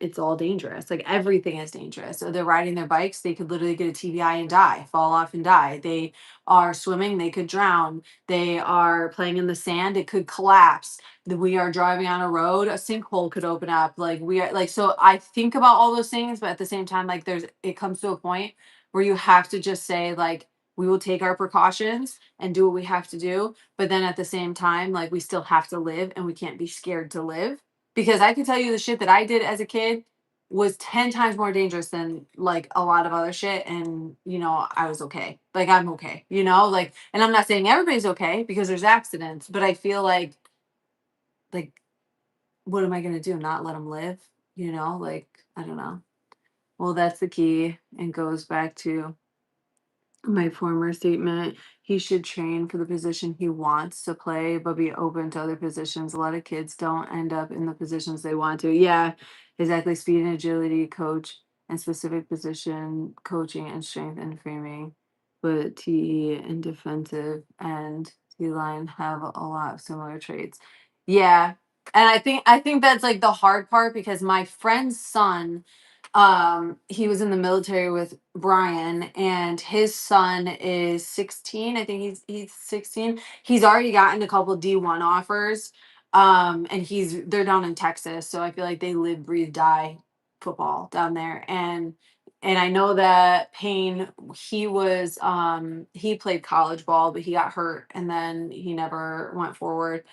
S1: it's all dangerous. Like everything is dangerous. So they're riding their bikes, they could literally get a TBI and die, fall off and die. They are swimming, they could drown. They are playing in the sand, it could collapse. We are driving on a road, a sinkhole could open up. Like we are like, so I think about all those things, but at the same time, like it comes to a point where you have to just say like we will take our precautions and do what we have to do. But then at the same time, like we still have to live and we can't be scared to live because I can tell you the shit that I did as a kid was 10 times more dangerous than like a lot of other shit. And, I was okay. Like, I'm okay, like, and I'm not saying everybody's okay because there's accidents, but I feel like, what am I going to do? Not let them live? Like, I don't know. Well, that's the key and goes back to my former statement. He should train for the position he wants to play, but be open to other positions. A lot of kids don't end up in the positions they want to. Yeah, exactly. Speed and agility, coach, and specific position coaching and strength and framing. But TE and defensive and T line have a lot of similar traits. Yeah. And I think that's like the hard part because my friend's son, he was in the military with Brian and his son is 16. I think he's 16. He's already gotten a couple D1 offers. And they're down in Texas, so I feel like they live, breathe, die football down there. And I know that Payne, he played college ball, but he got hurt and then he never went forward.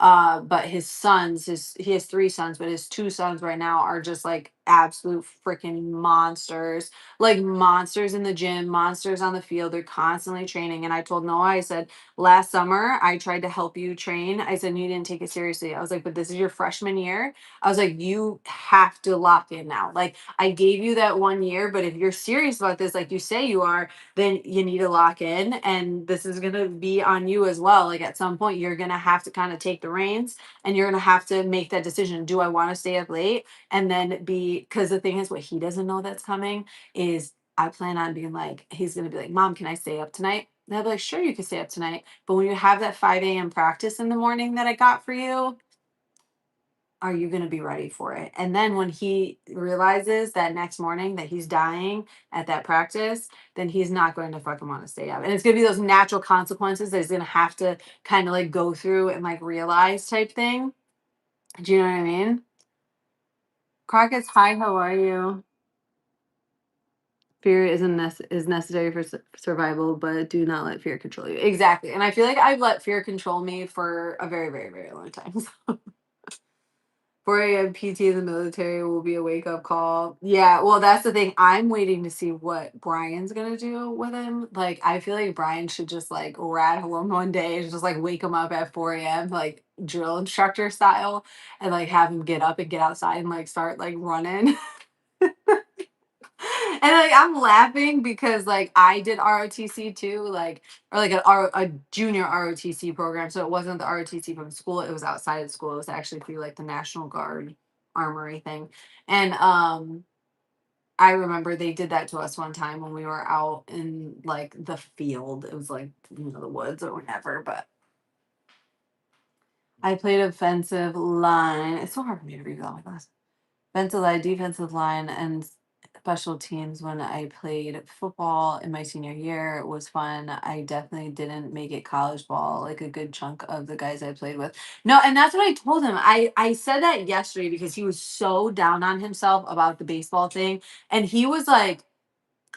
S1: But he has 3 sons, but his 2 sons right now are just like absolute freaking monsters, like monsters in the gym, monsters on the field. They're constantly training. And I told Noah, I said, last summer I tried to help you train. I said, you didn't take it seriously. I was like, but this is your freshman year. I was like, you have to lock in now. Like, I gave you that 1 year, but if you're serious about this, like you say you are, then you need to lock in. And this is going to be on you as well. Like, at some point, you're going to have to kind of take the reins and you're going to have to make that decision. Do I want to stay up late? And then because the thing is, what he doesn't know that's coming is I plan on being like, he's going to be like, Mom, can I stay up tonight? And I'd be like, sure, you can stay up tonight. But when you have that 5 a.m. practice in the morning that I got for you, are you going to be ready for it? And then when he realizes that next morning that he's dying at that practice, then he's not going to fucking want to stay up. And it's going to be those natural consequences that he's going to have to kind of like go through and like realize type thing. Do you know what I mean? Crockett's, hi, how are you? Fear is necessary for survival, but do not let fear control you. Exactly. And I feel like I've let fear control me for a very, very, very long time. 4 a.m. PT in the military will be a wake up call. Yeah, well, that's the thing. I'm waiting to see what Brian's gonna do with him. Like, I feel like Brian should just like rattle him one day and just like wake him up at 4 a.m., like drill instructor style, and like have him get up and get outside and like start like running. And like I'm laughing because like I did ROTC too, like or like a junior ROTC program. So it wasn't the ROTC from school; it was outside of school. It was actually through like the National Guard armory thing. And I remember they did that to us one time when we were out in like the field. It was like the woods or whatever. But I played offensive line. It's so hard for me to read without my glasses. Offensive line, defensive line, and special teams when I played football in my senior year. It was fun. I definitely didn't make it college ball like a good chunk of the guys I played with. No, and that's what I told him. I said that yesterday because he was so down on himself about the baseball thing. And he was like,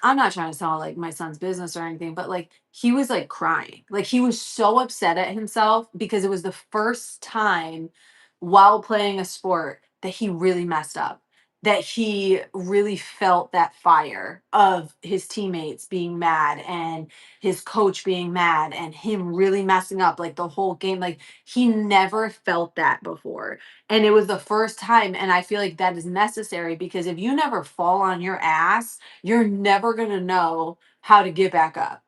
S1: I'm not trying to sound like my son's business or anything, but like he was like crying. Like he was so upset at himself because it was the first time while playing a sport that he really messed up. That he really felt that fire of his teammates being mad and his coach being mad and him really messing up like the whole game. Like he never felt that before. And it was the first time. And I feel like that is necessary because if you never fall on your ass, you're never going to know how to get back up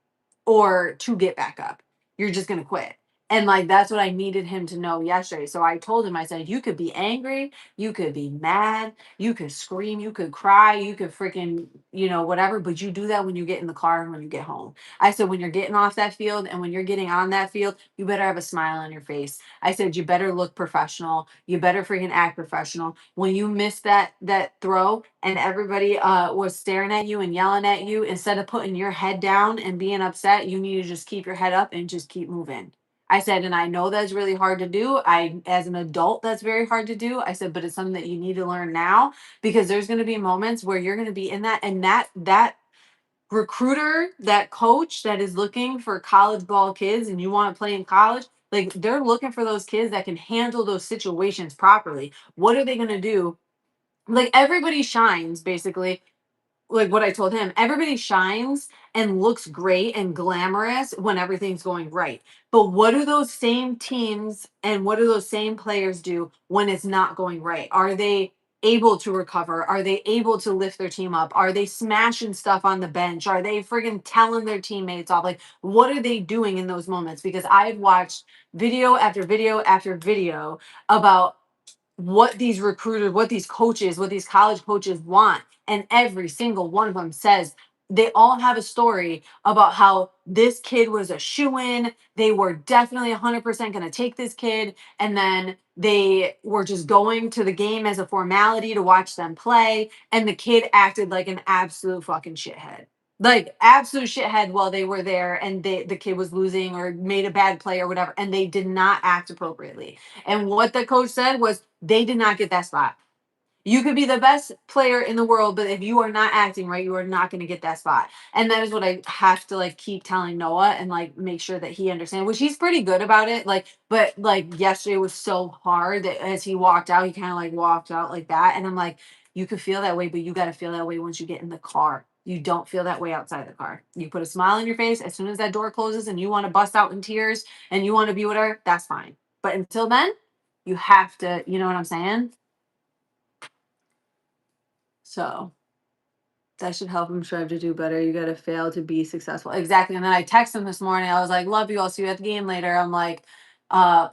S1: or to get back up. You're just going to quit. And like that's what I needed him to know yesterday. So I told him, I said, you could be angry, you could be mad, you could scream, you could cry, you could freaking, whatever, but you do that when you get in the car and when you get home. I said, when you're getting off that field and when you're getting on that field, you better have a smile on your face. I said, you better look professional. You better freaking act professional. When you miss that throw and everybody was staring at you and yelling at you, instead of putting your head down and being upset, you need to just keep your head up and just keep moving. I said, and I know that's really hard to do. As an adult, that's very hard to do. I said, but it's something that you need to learn now because there's going to be moments where you're going to be in that and that recruiter, that coach that is looking for college ball kids and you want to play in college, like they're looking for those kids that can handle those situations properly. What are they going to do? Like everybody shines basically like what I told him, everybody shines and looks great and glamorous when everything's going right. But what do those same teams and what do those same players do when it's not going right? Are they able to recover? Are they able to lift their team up? Are they smashing stuff on the bench? Are they friggin' telling their teammates off? Like, what are they doing in those moments? Because I've watched video after video after video about what these recruiters, what these coaches, what these college coaches want. And every single one of them says they all have a story about how this kid was a shoe-in. They were definitely 100% going to take this kid. And then they were just going to the game as a formality to watch them play. And the kid acted like an absolute fucking shithead. Like absolute shithead while they were there and the kid was losing or made a bad play or whatever. And they did not act appropriately. And what the coach said was they did not get that spot. You could be the best player in the world, but if you are not acting right, you are not going to get that spot. And that is what I have to like keep telling Noah and like make sure that he understands, which he's pretty good about it. Like, but like yesterday was so hard that as he walked out, he kind of like walked out like that. And I'm like, you could feel that way, but you got to feel that way once you get in the car. You don't feel that way outside the car. You put a smile on your face as soon as that door closes and you want to bust out in tears and you want to be whatever, that's fine. But until then, you have to, you know what I'm saying? So that should help him strive to do better. You got to fail to be successful. Exactly. And then I texted him this morning. I was like, love you. I'll see you at the game later. I'm like,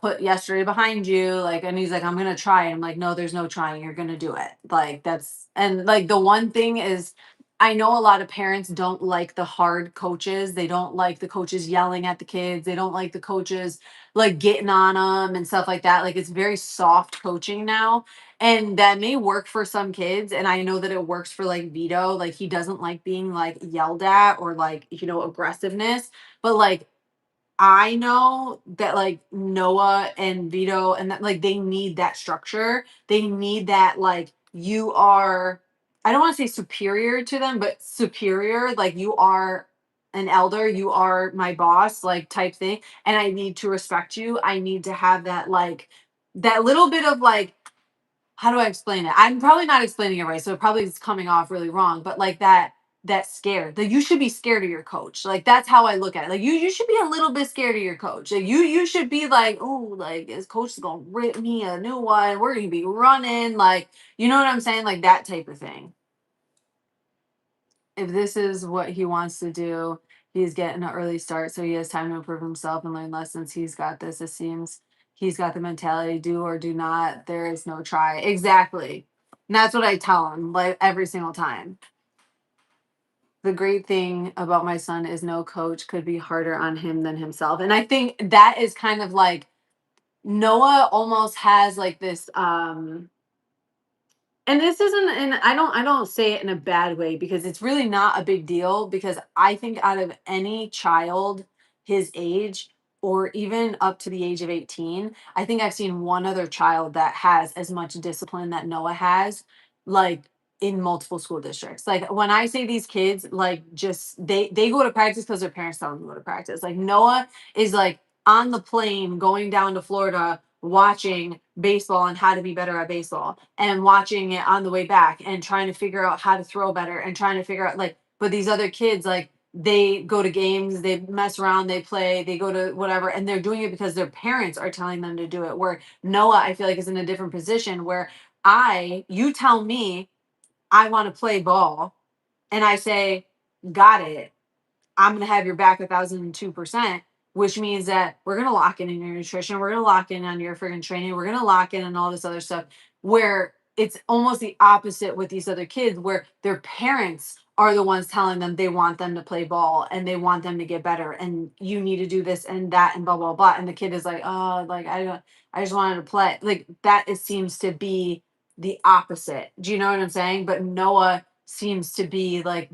S1: put yesterday behind you. Like, and he's like, I'm going to try. And I'm like, no, there's no trying. You're going to do it. Like, that's, and like the one thing is I know a lot of parents don't like the hard coaches. They don't like the coaches yelling at the kids. They don't like the coaches like getting on them and stuff like that. Like it's very soft coaching now. And that may work for some kids. And I know that it works for like Vito. Like he doesn't like being like yelled at or like, aggressiveness. But like I know that like Noah and Vito and that like they need that structure. They need that like you are I don't want to say superior to them, but superior, like you are an elder, you are my boss, like type thing. And I need to respect you. I need to have that like that little bit of like how do I explain it? I'm probably not explaining it right, so it probably is coming off really wrong. But like that scared. That you should be scared of your coach. Like that's how I look at it. Like you should be a little bit scared of your coach. Like you should be like, oh, like this coach is gonna rip me a new one. We're gonna be running. Like, you know what I'm saying? Like that type of thing. If this is what he wants to do, he's getting an early start so he has time to improve himself and learn lessons. He's got this. It seems he's got the mentality do or do not. There is no try. Exactly. And that's what I tell him like every single time. The great thing about my son is no coach could be harder on him than himself. And I think that is kind of like Noah almost has like this and this isn't and I don't say it in a bad way because it's really not a big deal because I think out of any child his age or even up to the age of 18, I think I've seen one other child that has as much discipline that Noah has, like in multiple school districts. Like when I say these kids, like just they go to practice because their parents tell them to go to practice. Like Noah is like on the plane going down to Florida watching baseball and how to be better at baseball and watching it on the way back and trying to figure out how to throw better and trying to figure out like but these other kids like they go to games, they mess around, they play, they go to whatever and they're doing it because their parents are telling them to do it. Where Noah I feel like is in a different position where you tell me I want to play ball and I say got it, I'm going to have your back 1,002%, which means that we're going to lock in your nutrition. We're going to lock in on your friggin' training. We're going to lock in on all this other stuff where it's almost the opposite with these other kids where their parents are the ones telling them they want them to play ball and they want them to get better and you need to do this and that and blah blah blah and the kid is like oh like I just wanted to play like that it seems to be the opposite. Do you know what I'm saying? But Noah seems to be like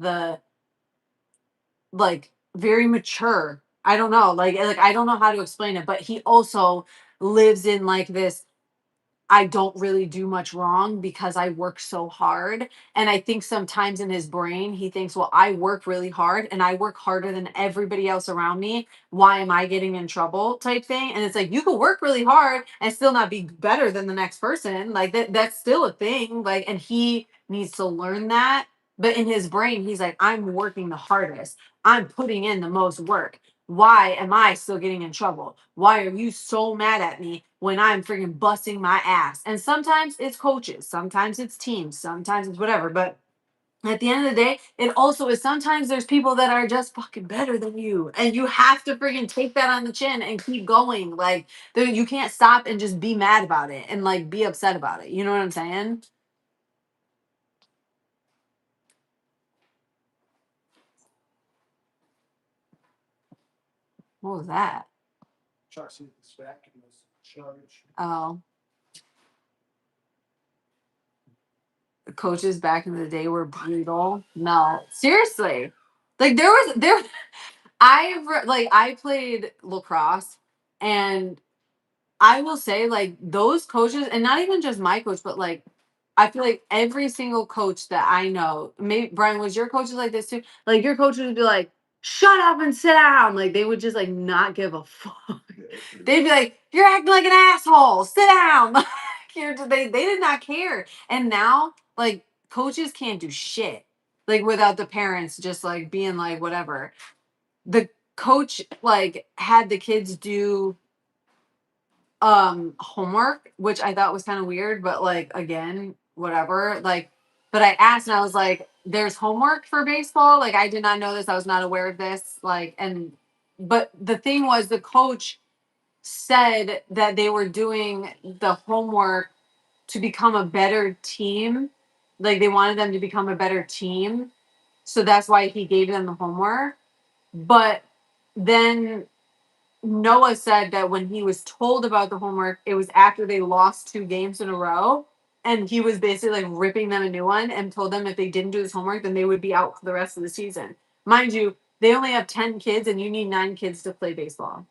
S1: very mature. I don't know. Like I don't know how to explain it, but he also lives in like this I don't really do much wrong because I work so hard. And I think sometimes in his brain, he thinks, well, I work really hard and I work harder than everybody else around me. Why am I getting in trouble type thing? And it's like, you could work really hard and still not be better than the next person. Like that's still a thing. Like, and he needs to learn that. But in his brain, he's like, I'm working the hardest. I'm putting in the most work. Why am I still getting in trouble? Why are you so mad at me when I'm freaking busting my ass? And sometimes it's coaches, sometimes it's teams, sometimes it's whatever. But at the end of the day, it also is sometimes there's people that are just fucking better than you. And you have to freaking take that on the chin and keep going. Like, you can't stop and just be mad about it and like be upset about it. You know what I'm saying? What was that? Oh. Coaches back in the day were brutal. No, seriously. Like there I played lacrosse and I will say like those coaches and not even just my coach but like I feel like every single coach that I know, maybe Brian was your coaches like this too? Like your coaches would be like, "Shut up and sit down." Like they would just like not give a fuck. They'd be like, "You're acting like an asshole. Sit down." Like they did not care. And now like coaches can't do shit like without the parents just like being like whatever. The coach like had the kids do homework, which I thought was kind of weird, but like again, whatever. Like, but I asked and I was like, "There's homework for baseball." Like, I did not know this. I was not aware of this. Like, and but the thing was, the coach said that they were doing the homework to become a better team. Like, they wanted them to become a better team So that's why he gave them the homework. But then Noah said that when he was told about the homework, it was after they lost 2 games in a row. And he was basically like ripping them a new one and told them if they didn't do this homework, then they would be out for the rest of the season. Mind you, they only have 10 kids and you need 9 kids to play baseball.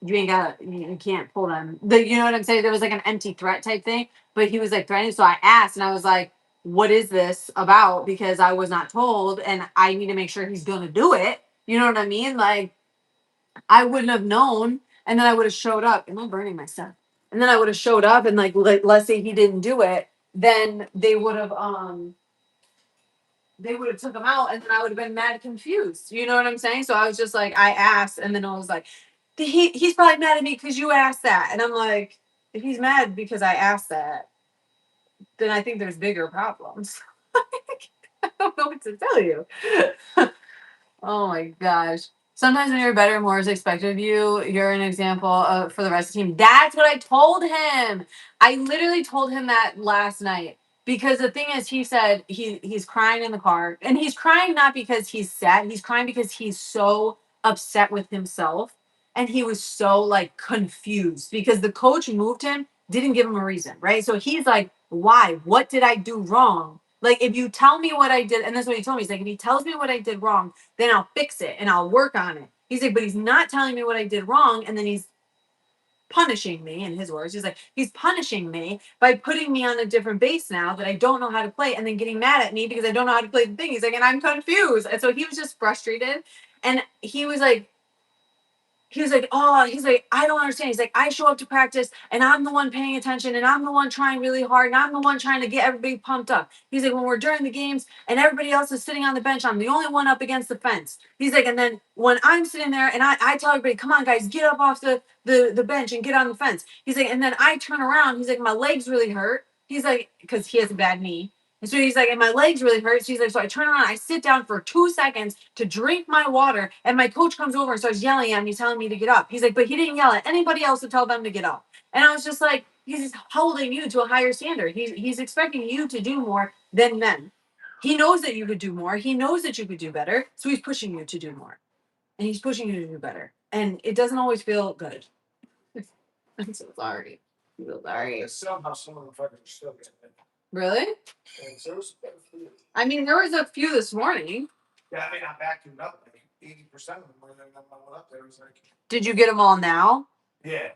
S1: You ain't got you can't pull them. You know what I'm saying? There was like an empty threat type thing, but he was like threatening. So I asked and I was like, what is this about? Because I was not told and I need to make sure he's gonna do it. You know what I mean? Like I wouldn't have known, and then I would have showed up. Am I burning my stuff? And then I would have showed up, and like let's say he didn't do it, then they would have took him out, and then I would have been mad confused. You know what I'm saying? So I was just like, I asked, and then I was like, he's probably mad at me because you asked that, and I'm like, if he's mad because I asked that, then I think there's bigger problems. I don't know what to tell you. Oh my gosh. Sometimes when you're better, more is expected of you. You're an example for the rest of the team. That's what I told him. I literally told him that last night. Because the thing is, he said he's crying in the car. And he's crying not because he's sad. He's crying because he's so upset with himself. And he was so like confused because the coach moved him, didn't give him a reason, right? So he's like, why? What did I do wrong? Like, if you tell me what I did, and that's what he told me. He's like, if he tells me what I did wrong, then I'll fix it and I'll work on it. He's like, but he's not telling me what I did wrong. And then he's punishing me, in his words. He's like, he's punishing me by putting me on a different base now that I don't know how to play and then getting mad at me because I don't know how to play the thing. He's like, and I'm confused. And so he was just frustrated. And he's like, I don't understand. He's like, I show up to practice and I'm the one paying attention and I'm the one trying really hard and I'm the one trying to get everybody pumped up. He's like, when we're during the games and everybody else is sitting on the bench, I'm the only one up against the fence. He's like, and then when I'm sitting there and I tell everybody, come on guys, get up off the bench and get on the fence. He's like, and then I turn around, he's like, my legs really hurt. He's like, because he has a bad knee. And so he's like, and my legs really hurt. So he's like, so I turn around, I sit down for 2 seconds to drink my water, and my coach comes over and starts yelling at me, telling me to get up. He's like, but he didn't yell at anybody else to tell them to get up. And I was just like, he's holding you to a higher standard. He's expecting you to do more than them. He knows that you could do more. He knows that you could do better. So he's pushing you to do more. And he's pushing you to do better. And it doesn't always feel good. I'm so sorry. I'm so sorry. Somehow some of the fucking still get it. Really? I mean, there was a few this morning. Yeah, I mean, I'm backing up like 80% of them. When I went up there, it was like. Did you get them all now? Yeah.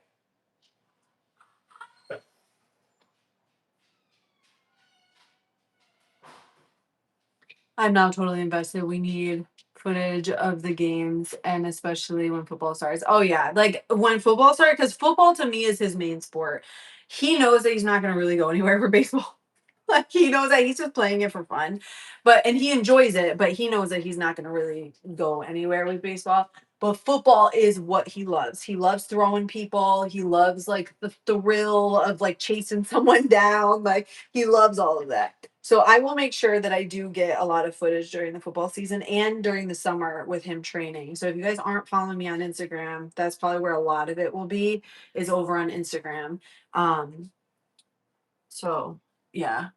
S1: I'm now totally invested. We need footage of the games and especially when football starts. Oh yeah, like when football starts, because football to me is his main sport. He knows that he's not going to really go anywhere for baseball. Like he knows that he's just playing it for fun, and he enjoys it. But he knows that he's not going to really go anywhere with baseball. But football is what he loves. He loves throwing people. He loves like the thrill of like chasing someone down. Like he loves all of that. So I will make sure that I do get a lot of footage during the football season and during the summer with him training. So if you guys aren't following me on Instagram, that's probably where a lot of it will be, is over on Instagram. So yeah.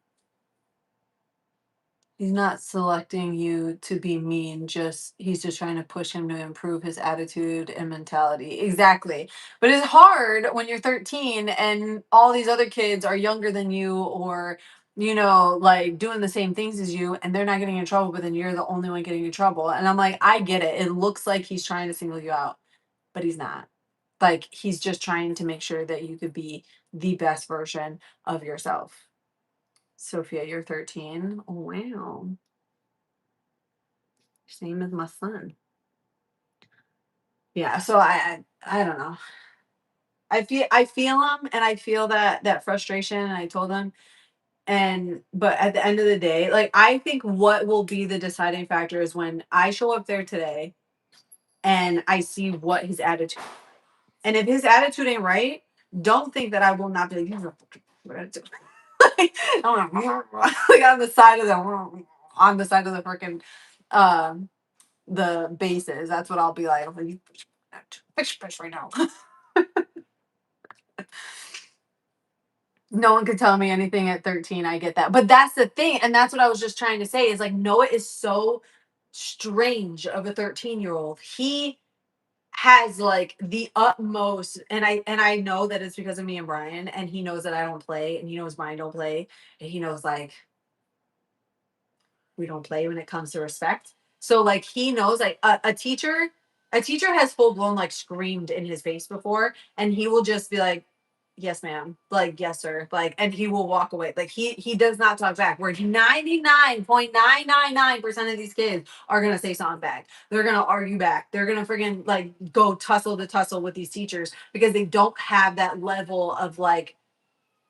S1: He's not selecting you to be mean, just he's just trying to push him to improve his attitude and mentality. Exactly. But it's hard when you're 13 and all these other kids are younger than you or like doing the same things as you and they're not getting in trouble, but then you're the only one getting in trouble. And I'm like, I get it. It looks like he's trying to single you out, but he's not. Like he's just trying to make sure that you could be the best version of yourself. Sophia, you're 13. Oh, wow. Same as my son. Yeah, so I don't know. I feel him and I feel that frustration and I told him but at the end of the day, like I think what will be the deciding factor is when I show up there today and I see what his attitude. And if his attitude ain't right, don't think that I will not be like, he's a fucking attitude. Like, like on the side of the freaking the bases. That's what I'll be like. I'm like, fish right now. No one could tell me anything at 13. I get that. But that's the thing. And that's what I was just trying to say is like Noah is so strange of a 13-year-old. He has like the utmost and I know that it's because of me and Brian, and he knows that I don't play, and he knows Brian don't play, and he knows like we don't play when it comes to respect. So like he knows like a teacher has full blown like screamed in his face before, and he will just be like, yes ma'am, like yes sir, like, and he will walk away. Like he does not talk back, where 99.999% of these kids are gonna say something back. They're gonna argue back. They're gonna friggin' like go tussle to tussle with these teachers because they don't have that level of like,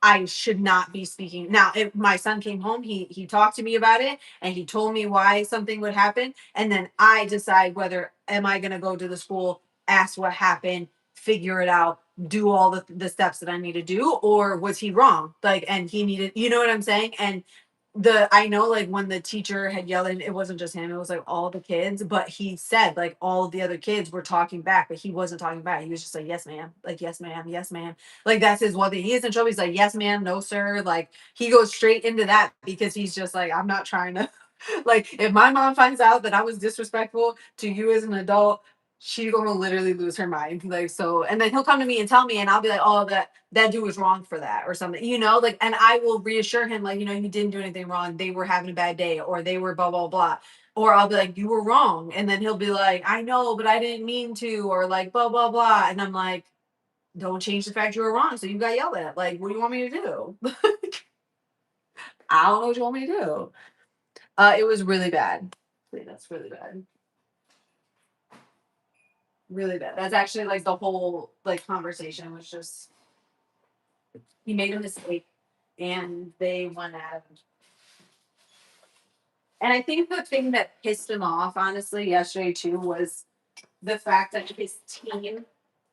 S1: I should not be speaking. Now, if my son came home, he talked to me about it, and he told me why something would happen, and then I decide whether am I going to go to the school, ask what happened, figure it out, do all the steps that I need to do, or was he wrong? Like, and he needed, you know what I'm saying? And I know like when the teacher had yelled, and it wasn't just him, it was like all the kids, but he said like all of the other kids were talking back, but he wasn't talking back. He was just like, yes ma'am, like yes ma'am, yes ma'am. Like that's his one thing. He isn't trouble. He's like, yes ma'am, no sir. Like he goes straight into that because he's just like, I'm not trying to like, if my mom finds out that I was disrespectful to you as an adult, she's gonna literally lose her mind. Like, so, and then he'll come to me and tell me, and I'll be like, oh, that dude was wrong for that or something, like, and I will reassure him, like, you didn't do anything wrong. They were having a bad day, or they were blah blah blah. Or I'll be like, you were wrong. And then he'll be like, I know, but I didn't mean to, or like blah blah blah. And I'm like, don't change the fact you were wrong. So you got yelled at. Like, what do you want me to do? I don't know what you want me to do. It was really bad. That's really bad. Really bad. That's actually like the whole like conversation was just he made a mistake and they went at him. And I think the thing that pissed him off, honestly, yesterday too, was the fact that his team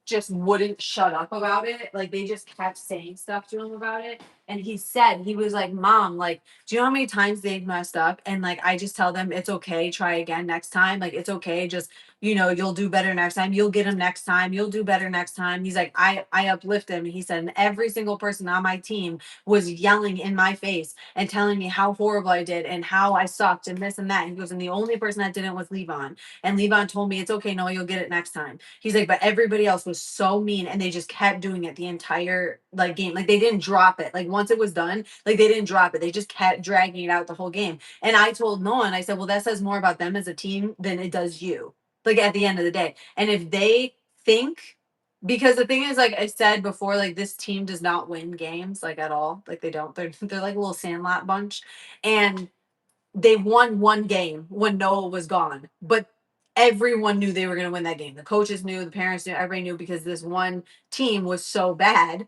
S1: just wouldn't shut up about it. Like they just kept saying stuff to him about it. And he was like, Mom, like, do you know how many times they've messed up? And like I just tell them it's okay, try again next time. Like it's okay, just you'll do better next time. You'll get him next time. You'll do better next time. He's like, I uplift him. And he said, and every single person on my team was yelling in my face and telling me how horrible I did and how I sucked and this and that. And he goes, and the only person that didn't was Levon. And Levon told me it's okay, no, you'll get it next time. He's like, but everybody else was so mean and they just kept doing it the entire like game. Like they didn't drop it. Like once it was done, like they didn't drop it. They just kept dragging it out the whole game. And I told Noah, and I said, well, that says more about them as a team than it does you. Like at the end of the day. And if they think, because the thing is, like I said before, like this team does not win games like at all. Like they don't. They're like a little sandlot bunch. And they won one game when Noah was gone, but everyone knew they were going to win that game. The coaches knew, the parents knew, everybody knew because this one team was so bad,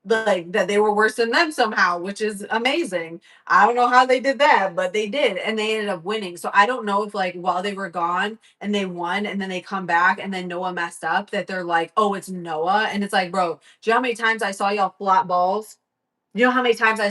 S1: like that they were worse than them somehow, which is amazing. I don't know how they did that, but they did, and they ended up winning. So I don't know if like while they were gone and they won, and then they come back and then Noah messed up, that they're like, oh, it's Noah, and it's like, bro, do you know how many times I saw y'all flop balls? You know how many times I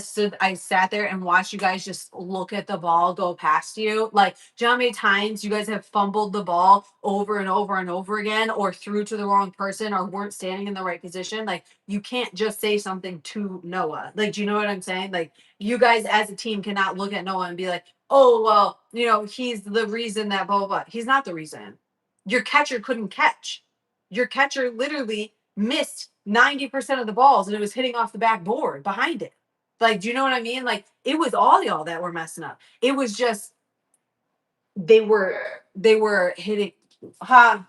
S1: sat there and watched you guys just look at the ball go past you? Like, do you know how many times you guys have fumbled the ball over and over and over again, or threw to the wrong person, or weren't standing in the right position? Like, you can't just say something to Noah. Like, do you know what I'm saying? Like, you guys as a team cannot look at Noah and be like, oh, well, he's the reason that blah, blah, blah. He's not the reason. Your catcher couldn't catch. Your catcher literally missed 90% of the balls and it was hitting off the backboard behind it. Like, do you know what I mean? Like, it was all y'all that were messing up. It was just they were hitting. Huh?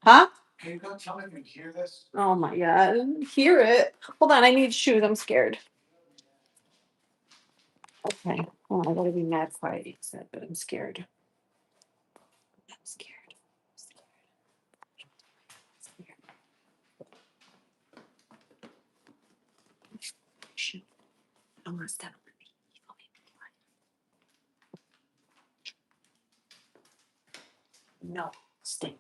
S1: Huh? Can you go tell me if you hear this? Oh my god. Hear it. Hold on, I need shoes. I'm scared. Okay. Oh, I gotta be mad quiet, he said, but I'm scared. I'm scared. Scared. Shoot. I want to step on me. No, stay.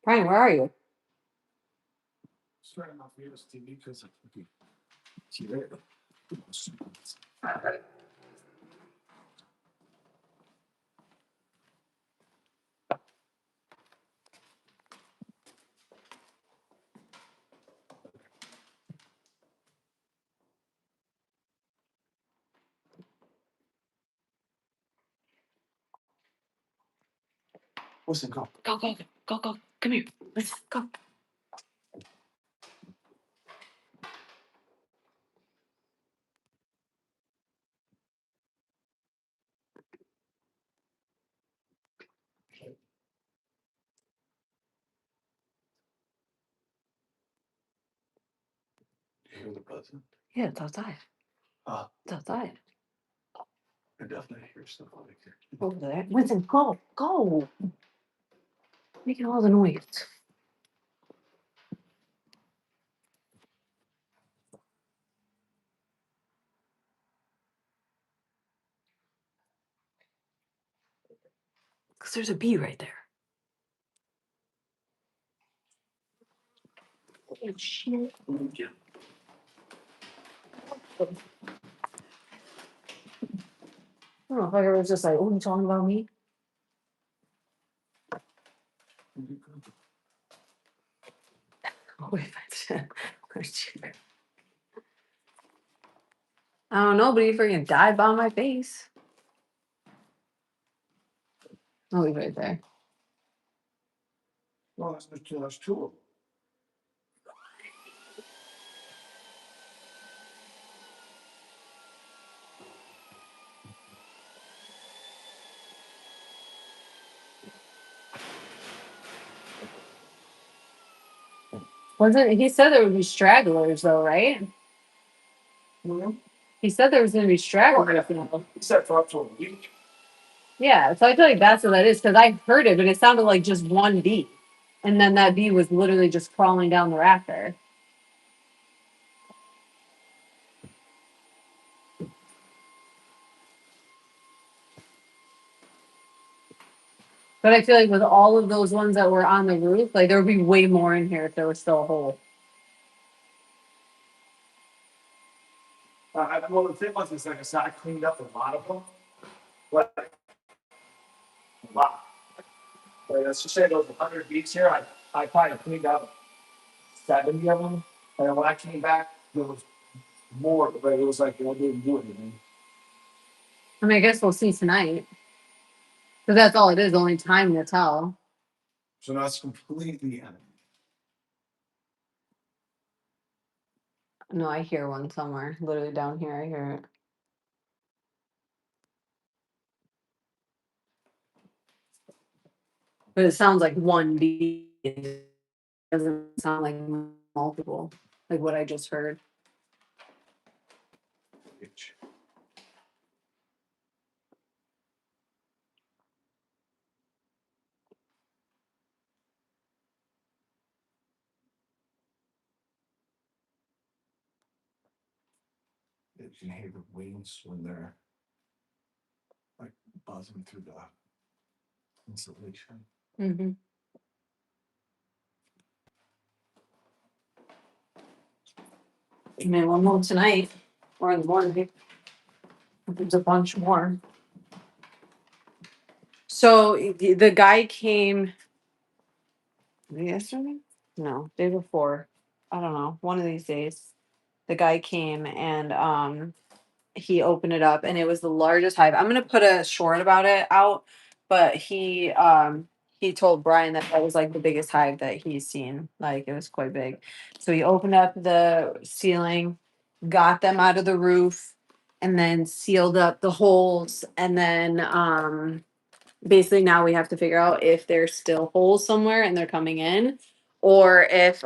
S1: Brian, where are you? Listen, go. Go, go, go, go. Come here. Let's go.
S2: You hear the buzzing?
S1: Yeah, it's outside. It's outside.
S2: I definitely hear stuff like it.
S1: Over there. Winston, go. Go. Making all the noise. Because there's a bee right there. Oh, shit.
S2: Yeah.
S1: I don't know if I was just like, oh, you talking about me? Oh, wait, I don't know, but he freaking died by my face. Oh, he's right there.
S2: Well, there's two of them.
S1: Wasn't he said there would be stragglers though, right?
S2: Mm-hmm.
S1: He said there was gonna be stragglers.
S2: He said for up to a week.
S1: Yeah, so I feel like that's what that is because I heard it, but it sounded like just one bee, and then that bee was literally just crawling down the rafter. But I feel like with all of those ones that were on the roof, like there would be way more in here if there was still a hole.
S2: Well, the thing was, is like I said, I cleaned up a lot of them. Like, a lot. Like, let's just say there was 100 beats here. I probably cleaned up 70 of them. And then when I came back, there was more, but it was like, I didn't do anything.
S1: I mean, I guess we'll see tonight. Because that's all it is, only time to tell.
S2: So now it's completely empty.
S1: No, I hear one somewhere. Literally down here, I hear it. But it sounds like one bee. It doesn't sound like multiple, like what I just heard.
S2: You can hear the wings when they're like buzzing through the insulation.
S1: Mm-hmm. And then one more tonight, or in the morning. There's a bunch more. So the guy came yesterday? No, day before. I don't know. One of these days, the guy came and he opened it up and it was the largest hive. I'm gonna put a short about it out, but he told Brian that that was like the biggest hive that he's seen. Like it was quite big. So he opened up the ceiling, got them out of the roof, and then sealed up the holes. And then basically now we have to figure out if there's still holes somewhere and they're coming in, or if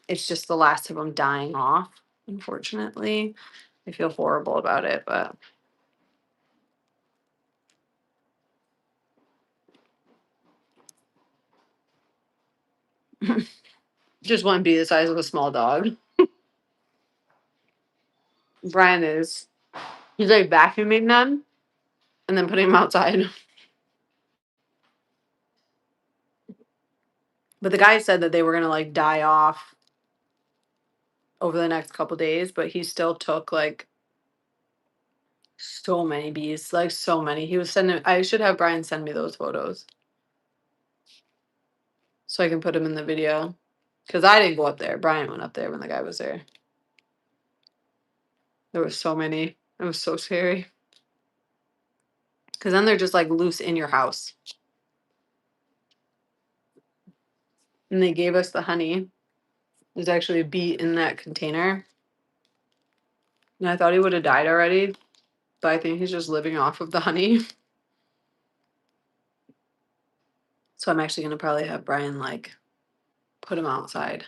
S1: it's just the last of them dying off. Unfortunately, I feel horrible about it, but just wouldn't be the size of a small dog. Brian is, he's like vacuuming them and then putting them outside. But the guy said that they were gonna like die off over the next couple days, but he still took like so many bees, like so many. He was sending. I should have Brian send me those photos so I can put them in the video. Because I didn't go up there. Brian went up there when the guy was there. There was so many. It was so scary. Because then they're just like loose in your house. And they gave us the honey. There's actually a bee in that container. And I thought he would have died already. But I think he's just living off of the honey. So I'm actually going to probably have Brian like put him outside.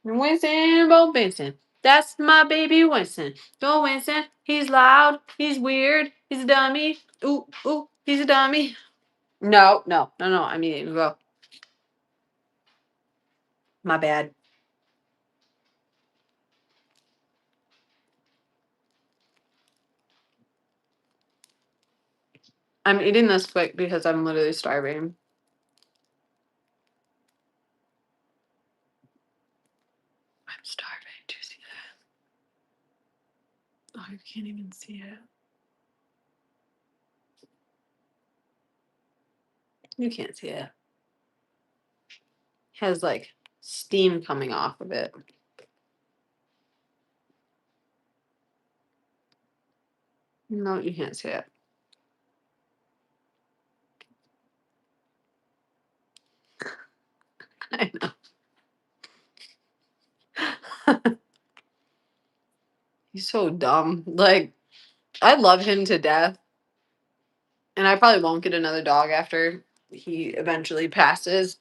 S1: Winston, Bo Benson. That's my baby Winston. Go Winston. He's loud. He's weird. He's a dummy. Ooh, ooh, he's a dummy. No. I mean, go. My bad. I'm eating this quick because I'm literally starving. I'm starving. Do you see that? Oh, you can't even see it. You can't see it. Has like steam coming off of it. No, you can't see it. I know. He's so dumb. Like, I love him to death. And I probably won't get another dog after he eventually passes.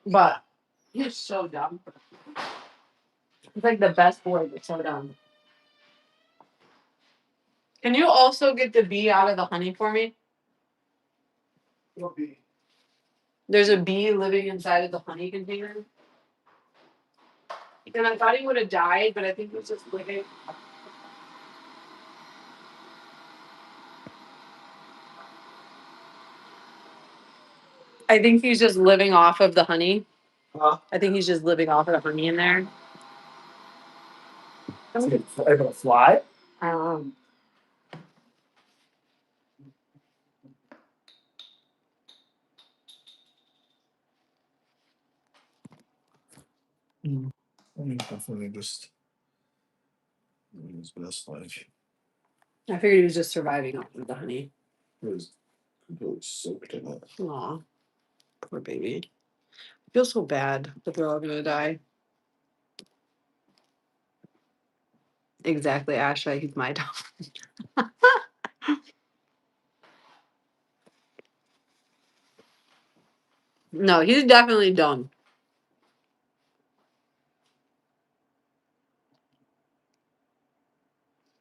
S1: But he's so dumb. He's like the best boy, but so dumb. Can you also get the bee out of the honey for me?
S2: What bee?
S1: There's a bee living inside of the honey container. And I thought he would have died, but I think he was just living. I think he's just living off of the honey.
S2: Huh?
S1: I think he's just living off of the honey in there.
S2: Is it able to fly?
S1: I don't know.
S2: I mean, definitely just living his best life.
S1: I figured he was just surviving off of the honey.
S2: He was completely soaked in it.
S1: Aw, poor baby. I feel so bad that they're all gonna die. Exactly, Asha. He's my dog. No, he's definitely dumb.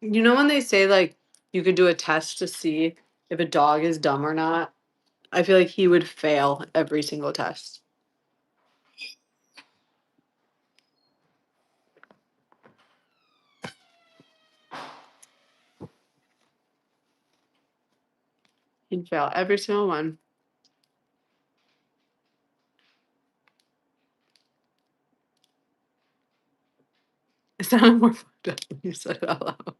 S1: You know when they say like you could do a test to see if a dog is dumb or not? I feel like he would fail every single test. He'd fail every single one. It sounded more fucked up when you said it out loud.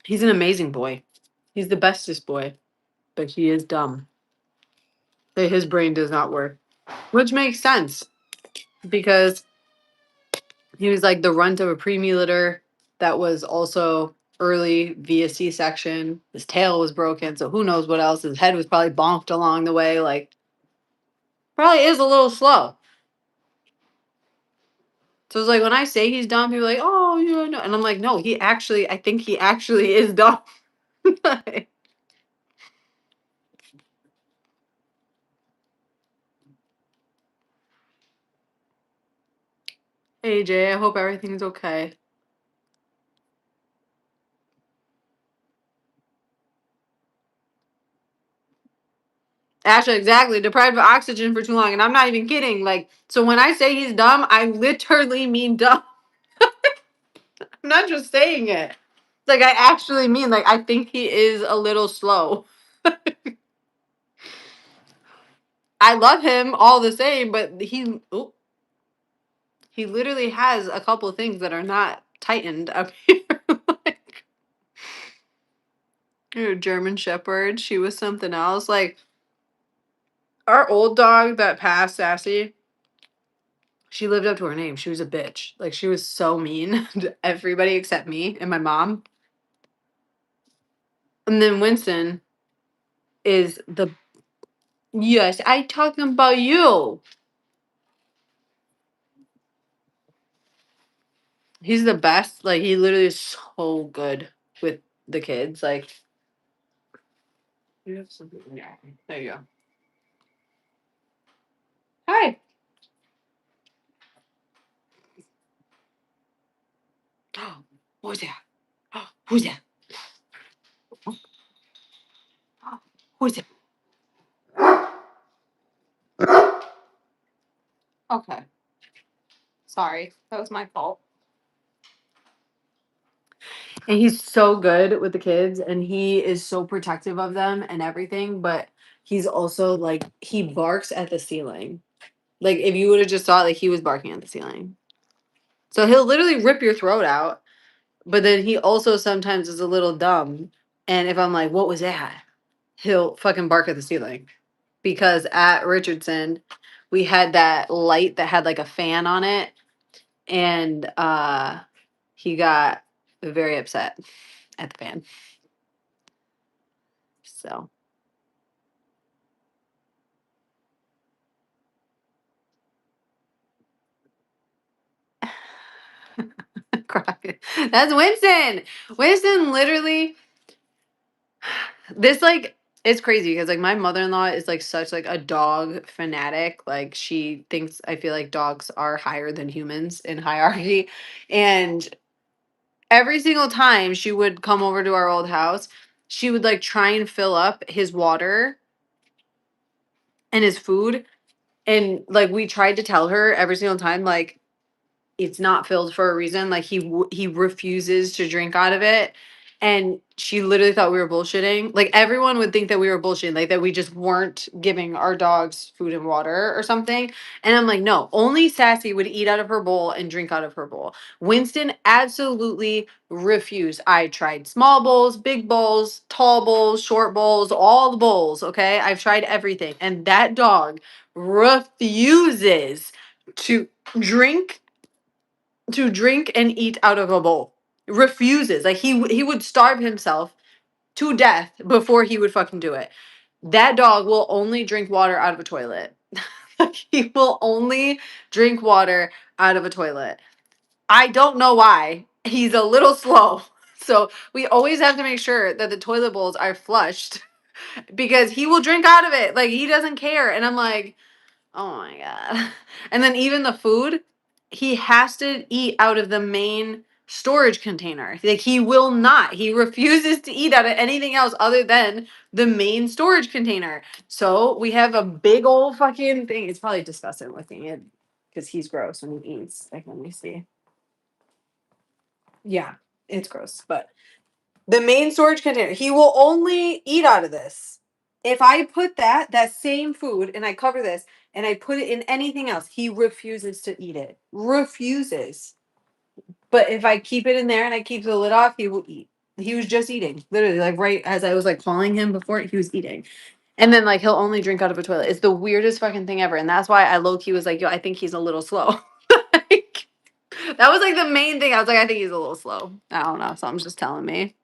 S1: He's an amazing boy. He's the bestest boy, but he is dumb. That his brain does not work, which makes sense because he was like the runt of a preemie litter that was also early via C-section. His tail was broken, so who knows what else. His head was probably bonked along the way. Like, probably is a little slow. So it's like when I say he's dumb, people are like, "Oh, yeah, no," and I'm like, "No, I think he actually is dumb." Hey Jay, I hope everything's okay. Asha, exactly. Deprived of oxygen for too long. And I'm not even kidding. Like, so when I say he's dumb, I literally mean dumb. I'm not just saying it. Like I actually mean like I think he is a little slow. I love him all the same, but he literally has a couple things that are not tightened up here. Like, German Shepherd, she was something else. Like our old dog that passed, Sassy, she lived up to her name. She was a bitch. Like she was so mean to everybody except me and my mom. And then Winston is the yes, I talking about you. He's the best. Like he literally is so good with the kids. Like you have something. Yeah, there you go. Hi. Who's that? Who's that? Who's it? Okay. Sorry. That was my fault. And he's so good with the kids and he is so protective of them and everything, but he's also like he barks at the ceiling. Like if you would have just saw it, like he was barking at the ceiling. So he'll literally rip your throat out, but then he also sometimes is a little dumb. And if I'm like, what was that? He'll fucking bark at the ceiling. Because at Richardson, we had that light that had like a fan on it. And he got very upset at the fan. So that's Winston. Winston literally this like it's crazy because like my mother-in-law is like such like a dog fanatic. Like she thinks I feel like dogs are higher than humans in hierarchy. And every single time she would come over to our old house, she would like try and fill up his water and his food. And like we tried to tell her every single time, like it's not filled for a reason. Like he refuses to drink out of it, and she literally thought we were bullshitting. Like everyone would think that we were bullshitting, like that we just weren't giving our dogs food and water or something. And I'm like, no, only Sassy would eat out of her bowl and drink out of her bowl. Winston absolutely refused. I tried small bowls, big bowls, tall bowls, short bowls, all the bowls. Okay, I've tried everything, and that dog refuses to drink and eat out of a bowl. Refuses. Like he would starve himself to death before he would fucking do it. That dog will only drink water out of a toilet. Like he will only drink water out of a toilet. I don't know why. He's a little slow. So we always have to make sure that the toilet bowls are flushed because he will drink out of it. Like he doesn't care. And I'm like, oh my god. And then even the food, he has to eat out of the main storage container. Like he will not. He refuses to eat out of anything else other than the main storage container. So we have a big old fucking thing. It's probably disgusting looking at because he's gross when he eats. Like let me see. Yeah, it's gross. But the main storage container, he will only eat out of this. If I put that same food and I cover this and I put it in anything else, he refuses to eat it. Refuses. But if I keep it in there and I keep the lid off, he will eat. He was just eating. Literally, like right as I was like calling him before, he was eating. And then like he'll only drink out of a toilet. It's the weirdest fucking thing ever. And that's why I low key was like, yo, I think he's a little slow. Like, that was like the main thing. I was like, I think he's a little slow. I don't know. Something's just telling me.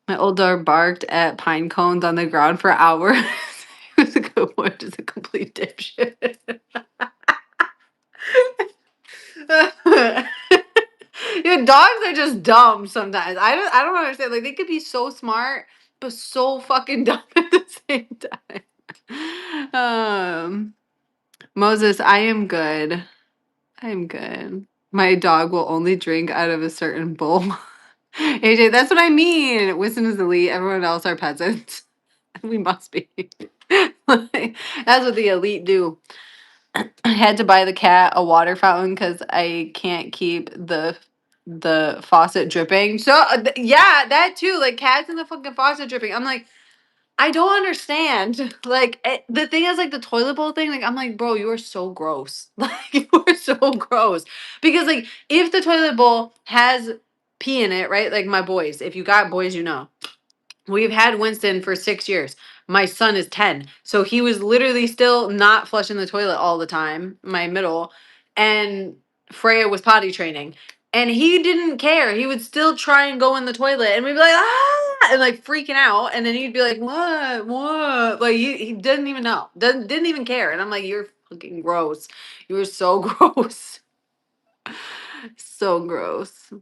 S1: My old dog barked at pine cones on the ground for hours. He was a good boy, just a complete dipshit. Yeah, dogs are just dumb sometimes. I don't understand. Like they could be so smart, but so fucking dumb at the same time. Moses, I am good. I am good. My dog will only drink out of a certain bowl. AJ, that's what I mean. Winston is elite. Everyone else are peasants. We must be. Like, that's what the elite do. I had to buy the cat a water fountain because I can't keep the faucet dripping. So yeah, that too. Like cats in the fucking faucet dripping. I'm like, I don't understand. Like the thing is, like the toilet bowl thing. Like I'm like, bro, you are so gross. Like you are so gross. Because like if the toilet bowl has pee in it, right? Like my boys. If you got boys, you know. We've had Winston for 6 years. My son is 10. So he was literally still not flushing the toilet all the time, my middle. And Freya was potty training. And he didn't care. He would still try and go in the toilet. And we'd be like, ah, and like freaking out. And then he'd be like, what? What? Like he didn't even know. Didn't even care. And I'm like, you're fucking gross. You were so gross. So gross.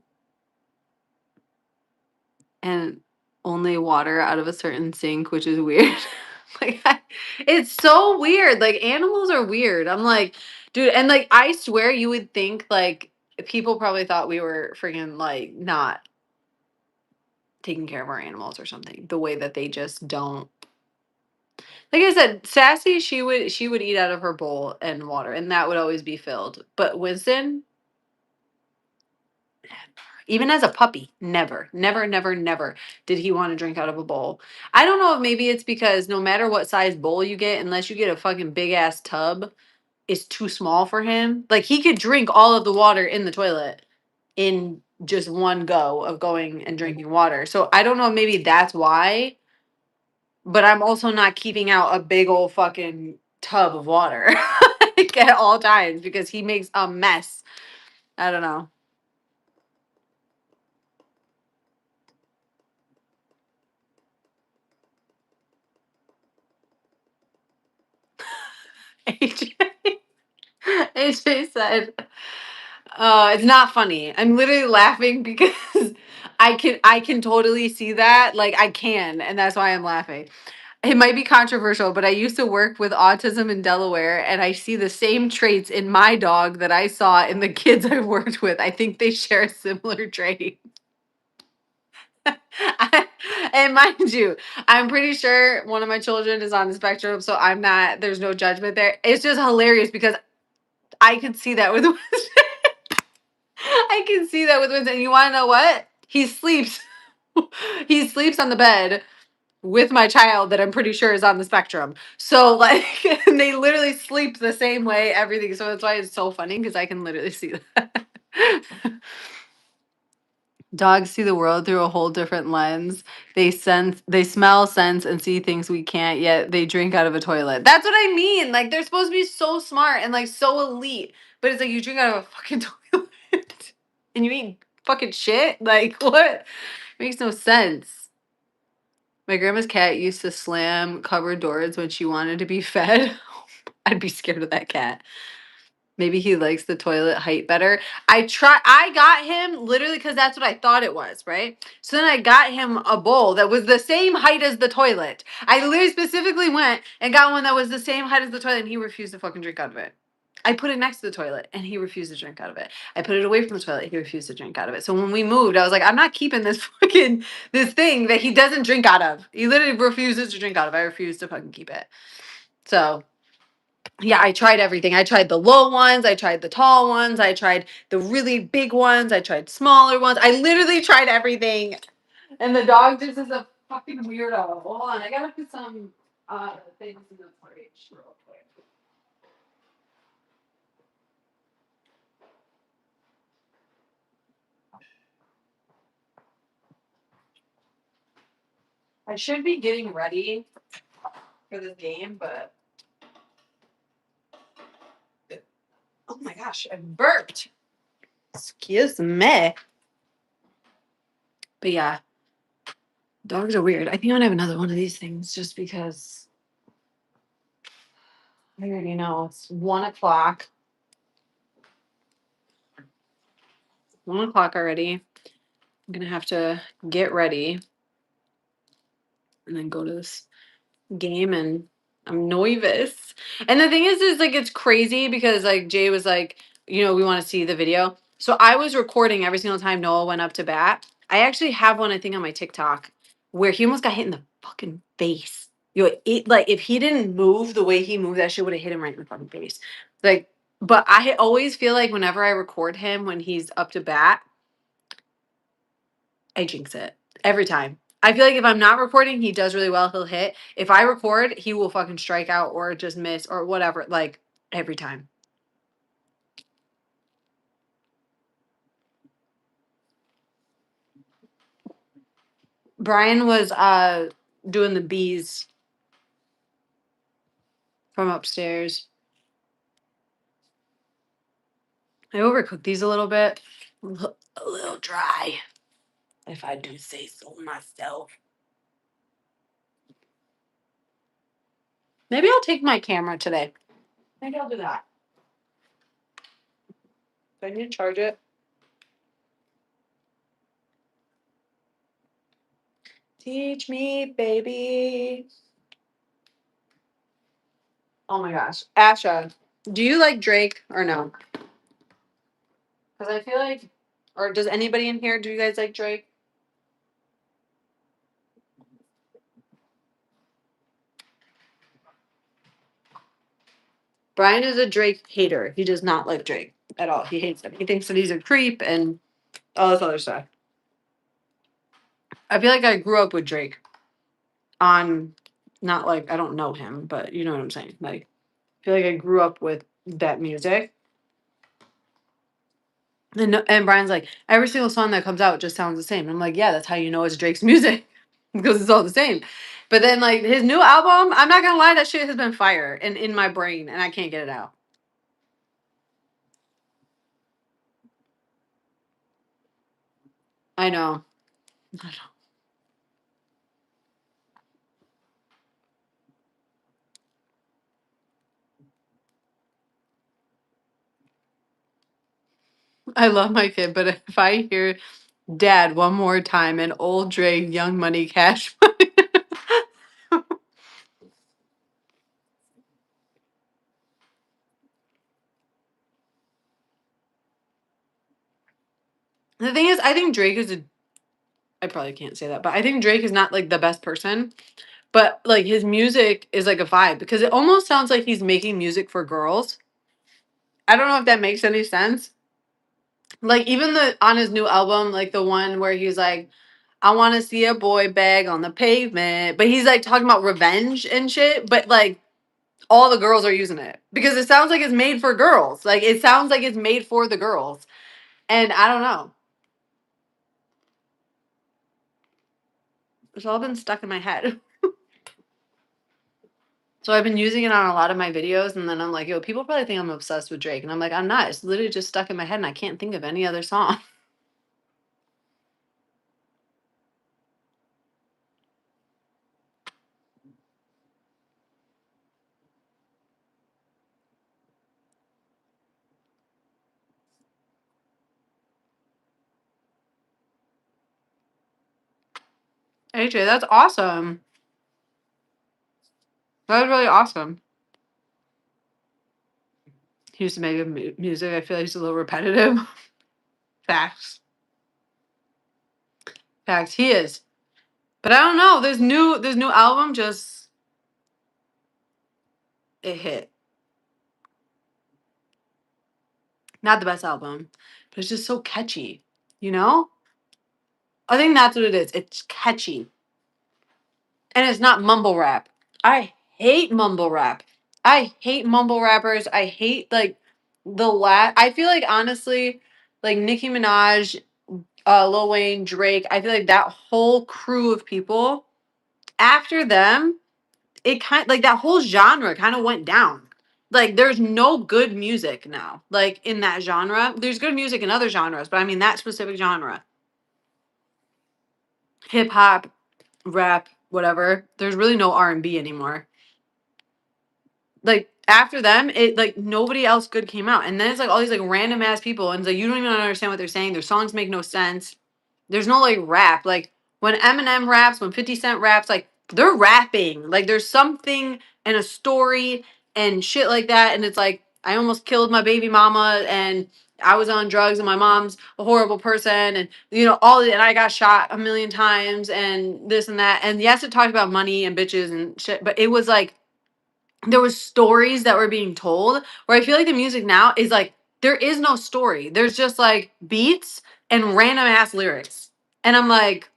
S1: And only water out of a certain sink, which is weird. Like it's so weird. Like animals are weird. I'm like, dude, and like I swear you would think like people probably thought we were freaking like not taking care of our animals or something. The way that they just don't. Like I said, Sassy, she would eat out of her bowl and water, and that would always be filled. But Winston, even as a puppy, never, never, never, never did he want to drink out of a bowl. I don't know if maybe it's because no matter what size bowl you get, unless you get a fucking big ass tub, it's too small for him. Like he could drink all of the water in the toilet in just one go of going and drinking water. So I don't know, maybe that's why, but I'm also not keeping out a big old fucking tub of water like, at all times because he makes a mess. I don't know. AJ, AJ said, it's not funny. I'm literally laughing because I can totally see that. Like I can, and that's why I'm laughing. It might be controversial, but I used to work with autism in Delaware, and I see the same traits in my dog that I saw in the kids I worked with. I think they share a similar trait. And mind you, I'm pretty sure one of my children is on the spectrum, so I'm not, there's no judgment there. It's just hilarious because I could see that with I can see that with Winston. You want to know what? He sleeps. He sleeps on the bed with my child that I'm pretty sure is on the spectrum. So like and they literally sleep the same way, everything. So that's why it's so funny because I can literally see that. Dogs see the world through a whole different lens. They smell, sense, and see things we can't, yet they drink out of a toilet. That's what I mean. Like they're supposed to be so smart and like so elite. But it's like you drink out of a fucking toilet and you eat fucking shit. Like what? Makes no sense. My grandma's cat used to slam cupboard doors when she wanted to be fed. I'd be scared of that cat. Maybe he likes the toilet height better. I got him literally because that's what I thought it was, right? So then I got him a bowl that was the same height as the toilet. I literally specifically went and got one that was the same height as the toilet, and he refused to fucking drink out of it. I put it next to the toilet and he refused to drink out of it. I put it away from the toilet, he refused to drink out of it. So when we moved, I was like, I'm not keeping this fucking this thing that he doesn't drink out of. He literally refuses to drink out of. I refuse to fucking keep it. So yeah, I tried everything. I tried the low ones, I tried the tall ones, I tried the really big ones, I tried smaller ones. I literally tried everything. And the dog just is a fucking weirdo. Hold on, I gotta put some things in the fridge real quick. I should be getting ready for this game, but oh my gosh, I burped. Excuse me. But yeah, dogs are weird. I think I'm gonna have another one of these things just because I already know it's 1 o'clock. 1 o'clock already. I'm gonna have to get ready and then go to this game and I'm nervous. And the thing is like it's crazy because like Jay was like, we want to see the video. So I was recording every single time Noah went up to bat. I actually have one I think on my TikTok where he almost got hit in the fucking face. Like if he didn't move the way he moved, that shit would have hit him right in the fucking face. Like, but I always feel like whenever I record him when he's up to bat, I jinx it every time. I feel like if I'm not recording, he does really well. He'll hit. If I record, he will fucking strike out or just miss or whatever. Like every time. Brian was doing the bees from upstairs. I overcooked these a little bit. A little dry, if I do say so myself. Maybe I'll take my camera today. Maybe I'll do that. Do I need to charge it? Teach me, baby. Oh my gosh. Asha, do you like Drake or no? Because I feel like, or does anybody in here, do you guys like Drake? Brian is a Drake hater. He does not like Drake at all. He hates him. He thinks that he's a creep and all this other stuff. I feel like I grew up with Drake on, not like, I don't know him, but you know what I'm saying. Like, I feel like I grew up with that music. And Brian's like, every single song that comes out just sounds the same. I'm like, yeah, that's how you know it's Drake's music because it's all the same. But then, like, his new album, I'm not gonna lie, that shit has been fire and in my brain, and I can't get it out. I know. I love my kid, but if I hear Dad one more time and old Drake, Young Money, Cash Money. The thing is, I think Drake is I probably can't say that, but I think Drake is not like the best person. But like his music is like a vibe because it almost sounds like he's making music for girls. I don't know if that makes any sense. Like even the on his new album, like the one where he's like, I want to see a boy beg on the pavement, but he's like talking about revenge and shit. But like all the girls are using it because it sounds like it's made for girls. Like it sounds like it's made for the girls, and I don't know. It's all been stuck in my head. So I've been using it on a lot of my videos, and then I'm like, yo, people probably think I'm obsessed with Drake, and I'm like, I'm not. It's literally just stuck in my head, and I can't think of any other song. AJ, that's awesome. That was really awesome. He used to make music. I feel like he's a little repetitive. Facts. Facts. He is. But I don't know. This new album just it hit. Not the best album, but it's just so catchy. You know? I think that's what it is. It's catchy. And it's not mumble rap. I hate mumble rap. I hate mumble rappers. I hate like I feel like honestly, like Nicki Minaj, Lil Wayne, Drake, I feel like that whole crew of people, after them, it kind like that whole genre kind of went down. Like there's no good music now. Like in that genre. There's good music in other genres, but I mean that specific genre. Hip hop, rap, whatever. There's really no R&B anymore. Like after them, it like nobody else good came out. And then it's like all these like random ass people and it's like you don't even understand what they're saying. Their songs make no sense. There's no like rap. Like when Eminem raps, when 50 Cent raps, like they're rapping. Like there's something and a story and shit like that. And it's like I almost killed my baby mama and I was on drugs and my mom's a horrible person and all and I got shot a million times and this and that. And yes, it talked about money and bitches and shit, but it was like there was stories that were being told where I feel like the music now is like there is no story. There's just like beats and random ass lyrics. And I'm like,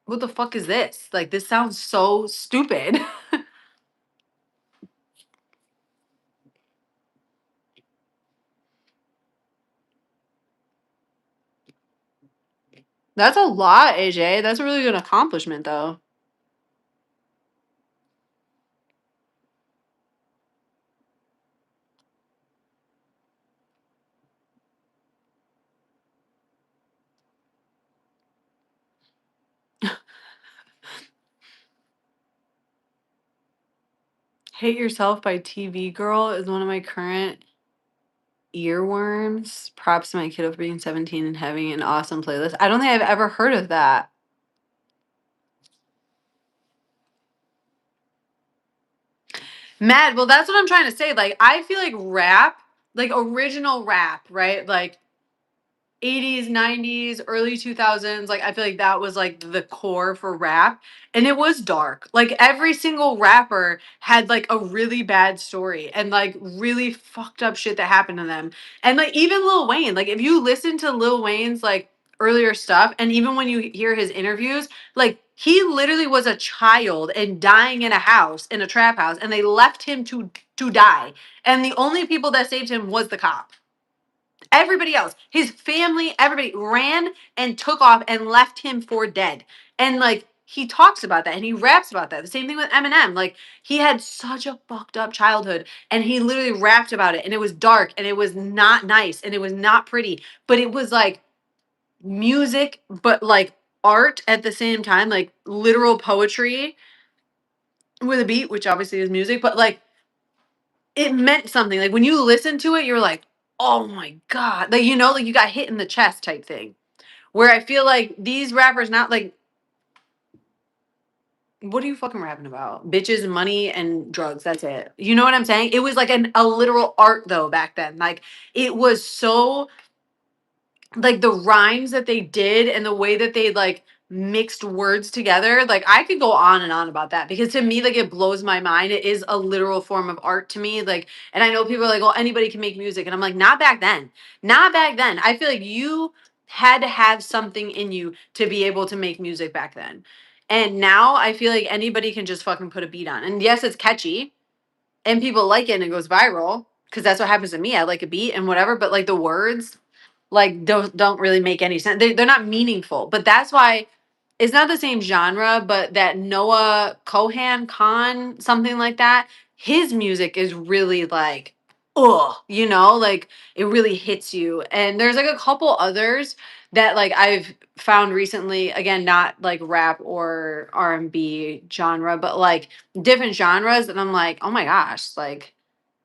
S1: what the fuck is this? Like this sounds so stupid. That's a lot, AJ. That's a really good accomplishment though. Hate Yourself by TV Girl is one of my current earworms. Props to my kiddo for being 17 and having an awesome playlist. I don't think I've ever heard of that. Mad. Well, that's what I'm trying to say. Like, I feel like rap, like original rap, right? Like 80s, 90s, early 2000s. Like, I feel like that was like the core for rap. And it was dark. Like, every single rapper had like a really bad story and like really fucked up shit that happened to them. And like, even Lil Wayne, like, if you listen to Lil Wayne's like earlier stuff, and even when you hear his interviews, like, he literally was a child and dying in a house, in a trap house, and they left him to die. And the only people that saved him was the cop. Everybody else, his family, everybody ran and took off and left him for dead. And like he talks about that and he raps about that. The same thing with Eminem. Like he had such a fucked up childhood and he literally rapped about it and it was dark and it was not nice and it was not pretty, but it was like music, but like art at the same time, like literal poetry with a beat, which obviously is music, but like it meant something. Like when you listen to it, you're like, oh my God. Like, like you got hit in the chest type thing. Where I feel like these rappers not like, what are you fucking rapping about? Bitches and money and drugs. That's it. You know what I'm saying? It was like a literal art though back then. Like it was so like the rhymes that they did and the way that they like mixed words together, like I could go on and on about that because to me like it blows my mind. It is a literal form of art to me, like, and I know people are like, well, anybody can make music, and I'm like, not back then. Not back then. I feel like you had to have something in you to be able to make music back then, and now I feel like anybody can just fucking put a beat on, and yes, it's catchy and people like it and it goes viral because that's what happens to me. I like a beat and whatever, but like the words like don't really make any sense. They're not meaningful. But that's why it's not the same genre, but that Noah Khan, something like that, his music is really like, like it really hits you. And there's like a couple others that like I've found recently, again, not like rap or R&B genre, but like different genres. And I'm like, oh my gosh, like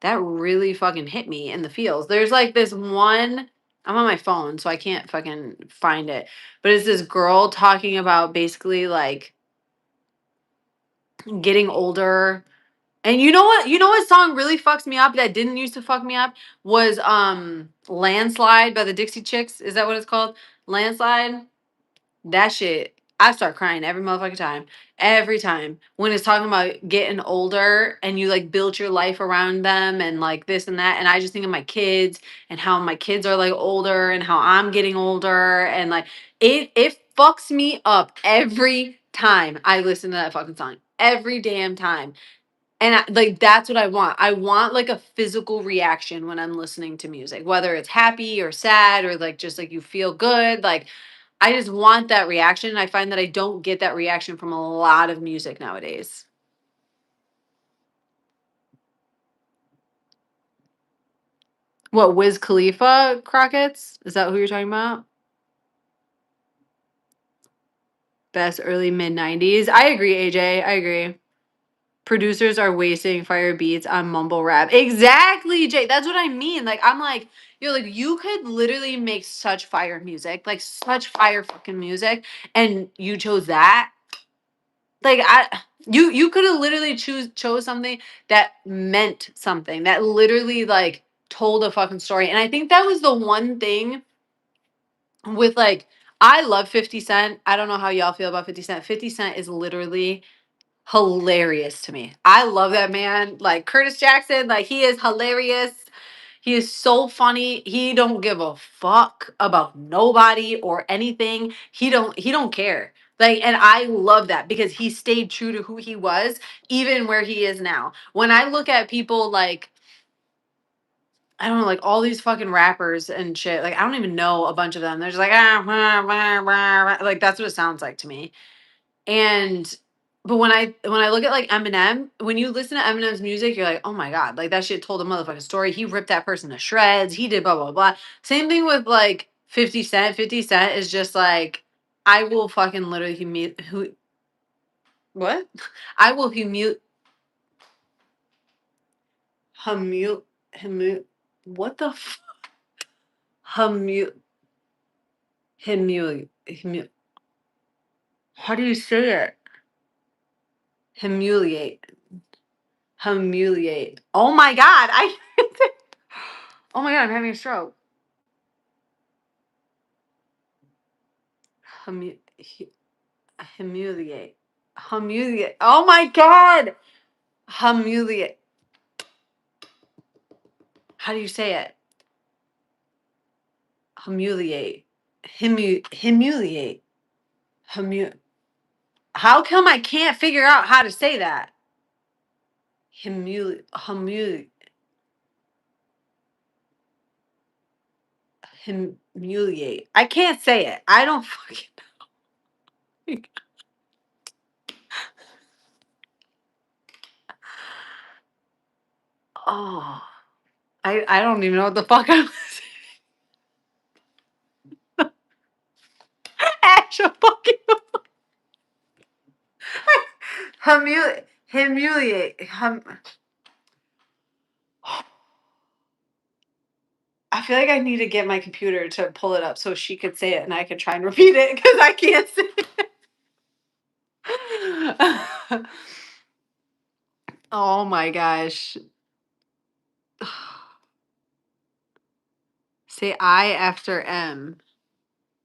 S1: that really fucking hit me in the feels. There's like this one, I'm on my phone, so I can't fucking find it. But it's this girl talking about basically like getting older. And you know what? You know what song really fucks me up that didn't used to fuck me up was Landslide by the Dixie Chicks. Is that what it's called? Landslide? That shit, I start crying every motherfucking time. Every time. When it's talking about getting older and you like build your life around them and like this and that. And I just think of my kids and how my kids are like older and how I'm getting older. And like it fucks me up every time I listen to that fucking song. Every damn time. And like that's what I want. I want like a physical reaction when I'm listening to music, whether it's happy or sad or like just like you feel good. Like I just want that reaction. And I find that I don't get that reaction from a lot of music nowadays. What, Wiz Khalifa Crockett's? Is that who you're talking about? Best early mid 90s. I agree, AJ. I agree. Producers are wasting fire beats on mumble rap. Exactly, Jay. That's what I mean. Like, I'm like, you're like, you could literally make such fire music, like such fire fucking music, and you chose that. Like you could have literally chose something that meant something that literally like told a fucking story. And I think that was the one thing with like, I love 50 Cent. I don't know how y'all feel about 50 Cent. 50 Cent is literally hilarious to me. I love that man. Like Curtis Jackson, like he is hilarious. He is so funny. He don't give a fuck about nobody or anything. He don't care. Like, and I love that because he stayed true to who he was, even where he is now. When I look at people like, I don't know, like all these fucking rappers and shit, like I don't even know a bunch of them. They're just like, like that's what it sounds like to me. And but when I look at like Eminem, when you listen to Eminem's music, you're like, oh my god, like that shit told a motherfucking story. He ripped that person to shreds. He did blah blah blah. Same thing with like 50 Cent. 50 Cent is just like, I will fucking literally what? I will humute humute what the humute humiliate. How do you say it? Humiliate. Humiliate. Oh my god, I oh my god, I'm having a stroke. Humu- hu- Humiliate. Humiliate. Oh my god. Humiliate. How do you say it? Humiliate. Humiliate. Humu- How come I can't figure out how to say that? Humiliate. Humiliate. I can't say it. I don't fucking. Oh, I don't even know what the fuck I'm actual fucking humiliate. I feel like I need to get my computer to pull it up so she could say it and I could try and repeat it because I can't say it. Oh my gosh. Say I after M.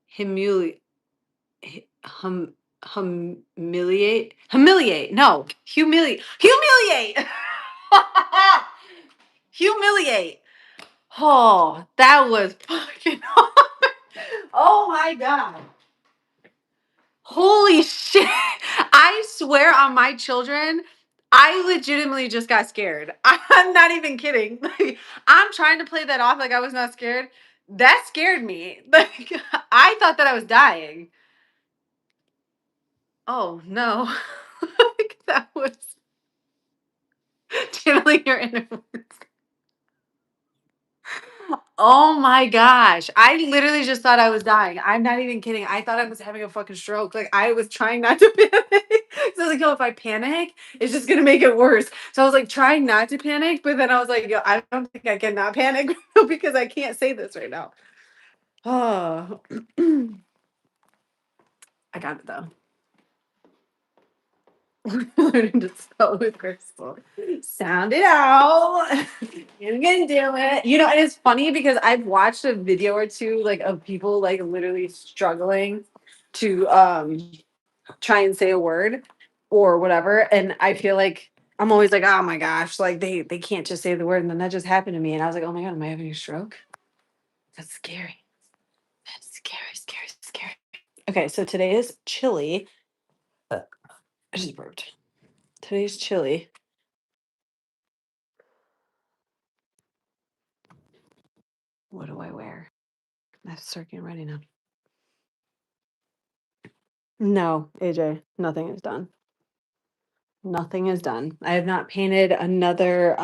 S1: Humiliate. Humiliate. Humiliate. No. Humiliate. Humiliate. Humiliate. Oh, that was fucking oh my god. Holy shit. I swear on my children, I legitimately just got scared. I'm not even kidding. Like, I'm trying to play that off like I was not scared. That scared me. Like I thought that I was dying. Oh no. Like, that was channeling your inner voice. Oh my gosh. I literally just thought I was dying. I'm not even kidding. I thought I was having a fucking stroke. Like I was trying not to panic. So I was like, yo, if I panic, it's just gonna make it worse. So I was like trying not to panic, but then I was like, yo, I don't think I can not panic because I can't say this right now. Oh, I got it though. Learning to spell with Crystal. Sound it out. You can do it. You know, and it's funny because I've watched a video or two like of people like literally struggling to try and say a word or whatever. And I feel like I'm always like, oh my gosh, like they can't just say the word. And then that just happened to me. And I was like, oh my God, am I having a stroke? That's scary. That's scary, scary, scary. Okay, so today is chilly. I just burped. Today's chilly. What do I wear? I have to start getting ready now. No, AJ, nothing is done. Nothing is done. I have not painted another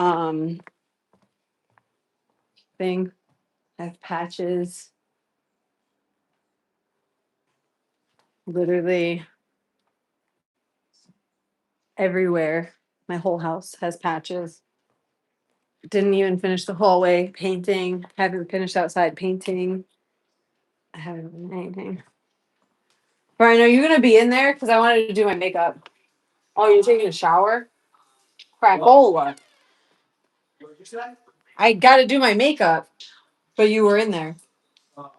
S1: thing. I have patches literally everywhere. My whole house has patches. Didn't even finish the hallway painting. Haven't finished outside painting. I haven't done anything. Brian, are you gonna be in there? Because I wanted to do my makeup. Oh, you're taking a shower? Crapola.
S2: What did you say?
S1: I got to do my makeup, but you were in there.
S2: Uh,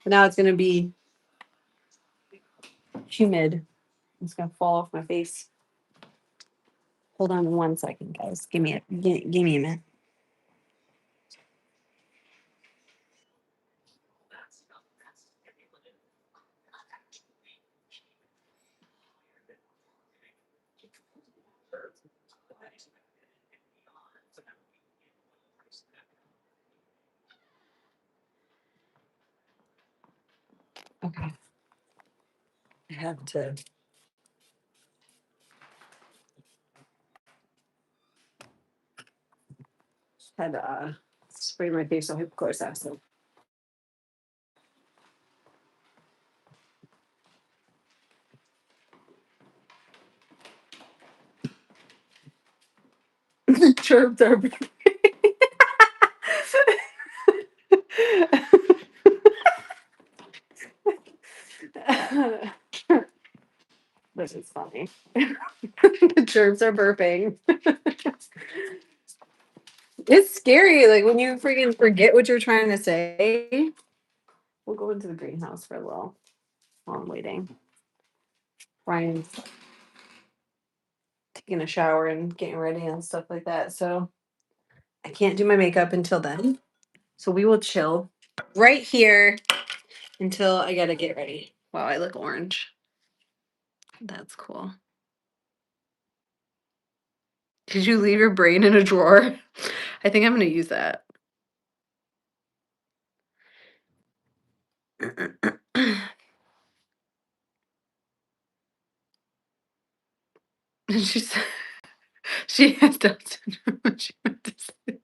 S1: But now it's gonna be humid. It's gonna fall off my face. Hold on 1 second, guys. Give me a minute. Okay. I have to. Had sprayed my face on hypochlorous acid. Germs are. This is funny. The germs are burping. It's scary, like when you freaking forget what you're trying to say. We'll go into the greenhouse for a little while I'm waiting. Brian's taking a shower and getting ready and stuff like that. So I can't do my makeup until then. So we will chill right here until I gotta get ready. Wow, I look orange. That's cool. Did you leave your brain in a drawer? I think I'm gonna use that. She said she has Down syndrome when she went to sleep.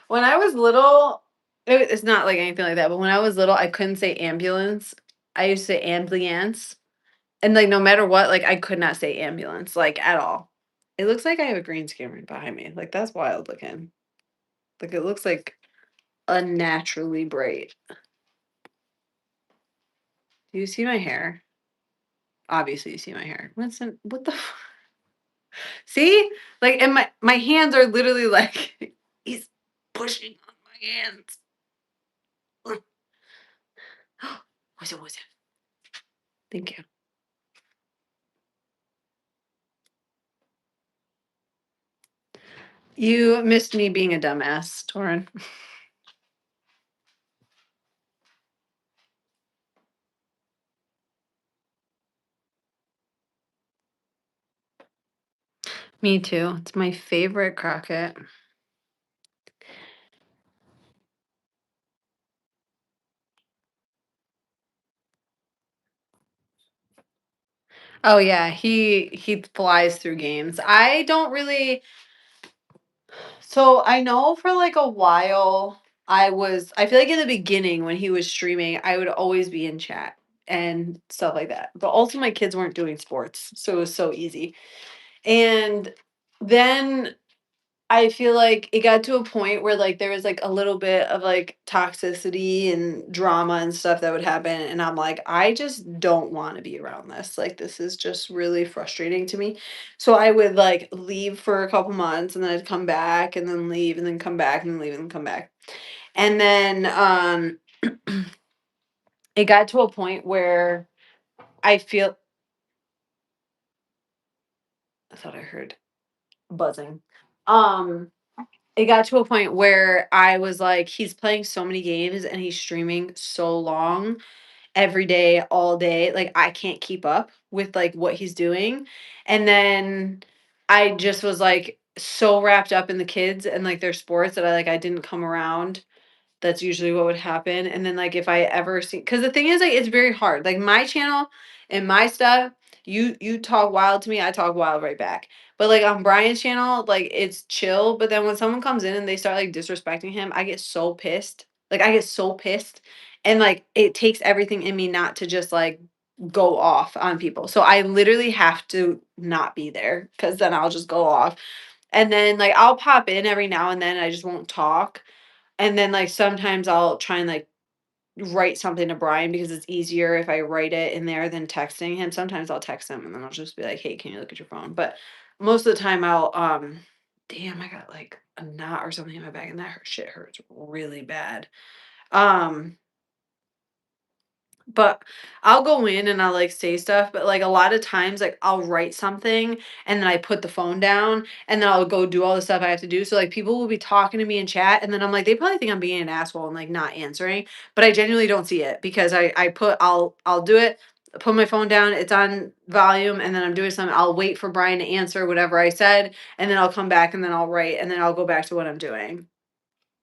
S1: When I was little, it's not like anything like that, but when I was little, I couldn't say ambulance. I used to say ambulance. And like no matter what, like I could not say ambulance, like at all. It looks like I have a green screen behind me. Like that's wild looking. Like it looks like unnaturally bright. Do you see my hair? Obviously you see my hair. What the see? Like and my hands are literally like he's pushing on my hands. What's it? Thank you. You missed me being a dumbass, Torin. Me too. It's my favorite Crockett. Oh yeah, he flies through games. I don't really so I know for like a while I feel like in the beginning when he was streaming, I would always be in chat and stuff like that. But also my kids weren't doing sports, so it was so easy. And then I feel like it got to a point where like there was like a little bit of like toxicity and drama and stuff that would happen and I'm like I just don't want to be around this. Like this is just really frustrating to me. So I would like leave for a couple months and then I'd come back and then leave and then come back and then leave and then come back. And then it got to a point where I feel I thought I heard buzzing. Um it got to a point where I was like, he's playing so many games and he's streaming so long every day, all day. Like, I can't keep up with like what he's doing. And then I just was like so wrapped up in the kids and like their sports that I didn't come around. That's usually what would happen. And then like if I ever see because the thing is like it's very hard. Like my channel and my stuff, you talk wild to me, I talk wild right back. But like on Brian's channel, like it's chill. But then when someone comes in and they start like disrespecting him, I get so pissed. Like I get so pissed. And like it takes everything in me not to just like go off on people. So I literally have to not be there because then I'll just go off. And then like I'll pop in every now and then. I just won't talk and then, like, sometimes I'll try and, like, write something to Brian because it's easier if I write it in there than texting him. Sometimes I'll text him and then I'll just be like, "Hey, can you look at your phone?" But most of the time I'll damn, I got like a knot or something in my back and shit hurts really bad. Um but I'll go in and I'll, like, say stuff, but, like, a lot of times, like, I'll write something and then I put the phone down and then I'll go do all the stuff I have to do. So, like, people will be talking to me in chat and then I'm like, they probably think I'm being an asshole and, like, not answering, but I genuinely don't see it because I'll do it, put my phone down, it's on volume, and then I'm doing something. I'll wait for Brian to answer whatever I said, and then I'll come back and then I'll write and then I'll go back to what I'm doing.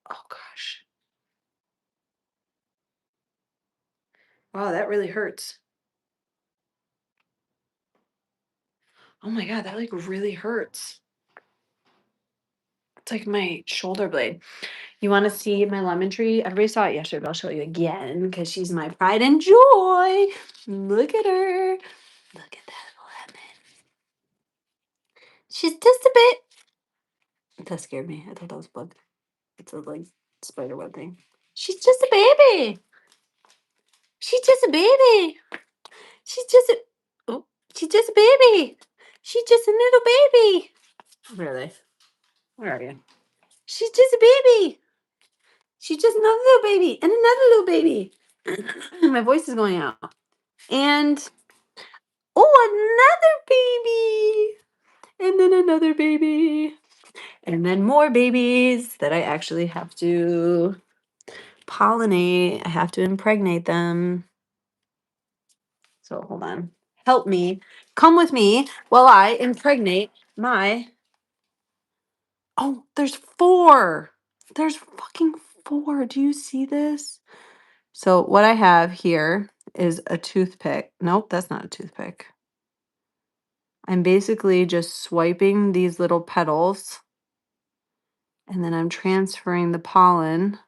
S1: Oh gosh. Wow, that really hurts. Oh my god, that, like, really hurts. It's like my shoulder blade. You wanna see my lemon tree? Everybody saw it yesterday, but I'll show you again because she's my pride and joy. Look at her. Look at that lemon. She's just a bit. That scared me. I thought that was a bug. It's a like spider web thing. She's just a baby. She's just a baby. She's just a oh, she's just a baby. She's just a little baby. Where are they? Where are you? She's just a baby. She's just another little baby and another little baby. My voice is going out. And oh, another baby. And then another baby. And then more babies that I actually have to pollinate. I have to impregnate them. So hold on. Help me. Come with me while I impregnate my. Oh, there's four. There's fucking four. Do you see this? So what I have here is a toothpick. Nope, that's not a toothpick. I'm basically just swiping these little petals and then I'm transferring the pollen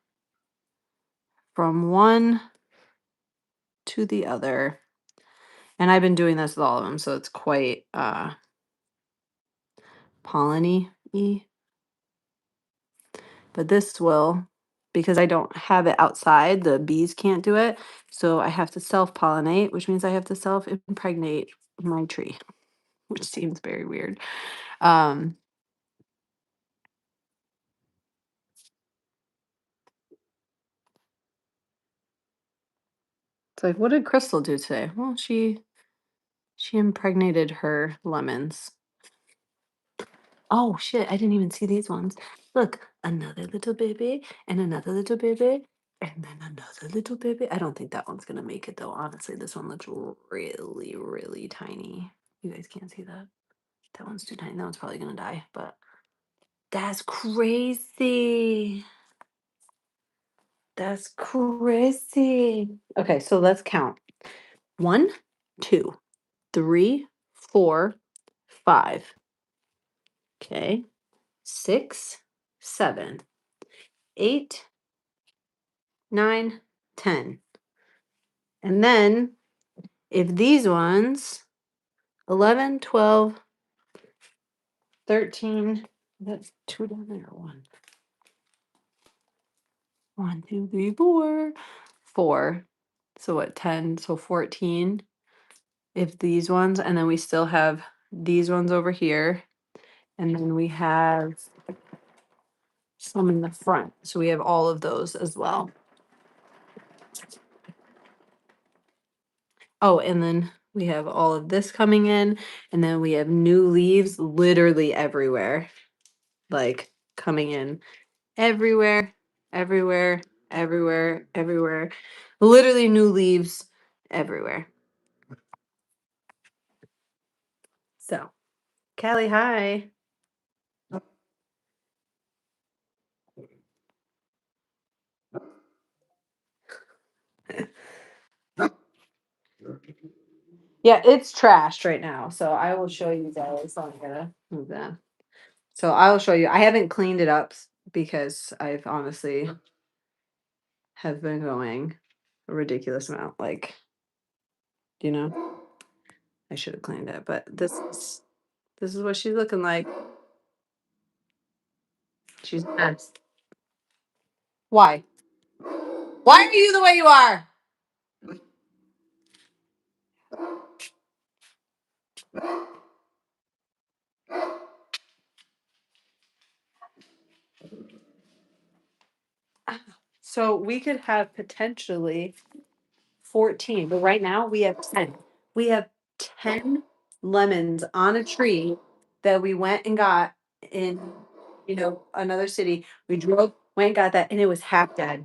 S1: from one to the other. And I've been doing this with all of them, so it's quite pollen-y. But this will, because I don't have it outside, the bees can't do it. So I have to self-pollinate, which means I have to self-impregnate my tree, which seems very weird. Um, it's like, what did Crystal do today? Well, she impregnated her lemons. Oh shit, I didn't even see these ones. Look, another little baby and another little baby and then another little baby. I don't think that one's gonna make it though. Honestly, this one looks really, really tiny. You guys can't see that. That one's too tiny. That one's probably gonna die, but that's crazy. That's crazy. Okay, so let's count. 1, 2, 3, 4, 5. Okay. 6, 7, 8, 9, 10. And then if these ones 11, 12, 13, that's two down there. 1, 2, 3, 4, 4. So what, 10? So 14. If these ones, and then we still have these ones over here. And then we have some in the front. So we have all of those as well. Oh, and then we have all of this coming in, and then we have new leaves literally everywhere, like coming in everywhere, everywhere, everywhere, everywhere. Literally new leaves everywhere. So, Callie, hi. Yeah, it's trashed right now. So I will show you guys. So I'm gonna move that. So I will show you. I haven't cleaned it up because I've honestly have been going a ridiculous amount. Like, you know, I should have cleaned it, but this is what she's looking like. She's a mess. Why? Why are you the way you are? So we could have potentially 14, but right now we have 10. We have 10 lemons on a tree that we went and got in, another city. We drove, went and got that, and it was half dead.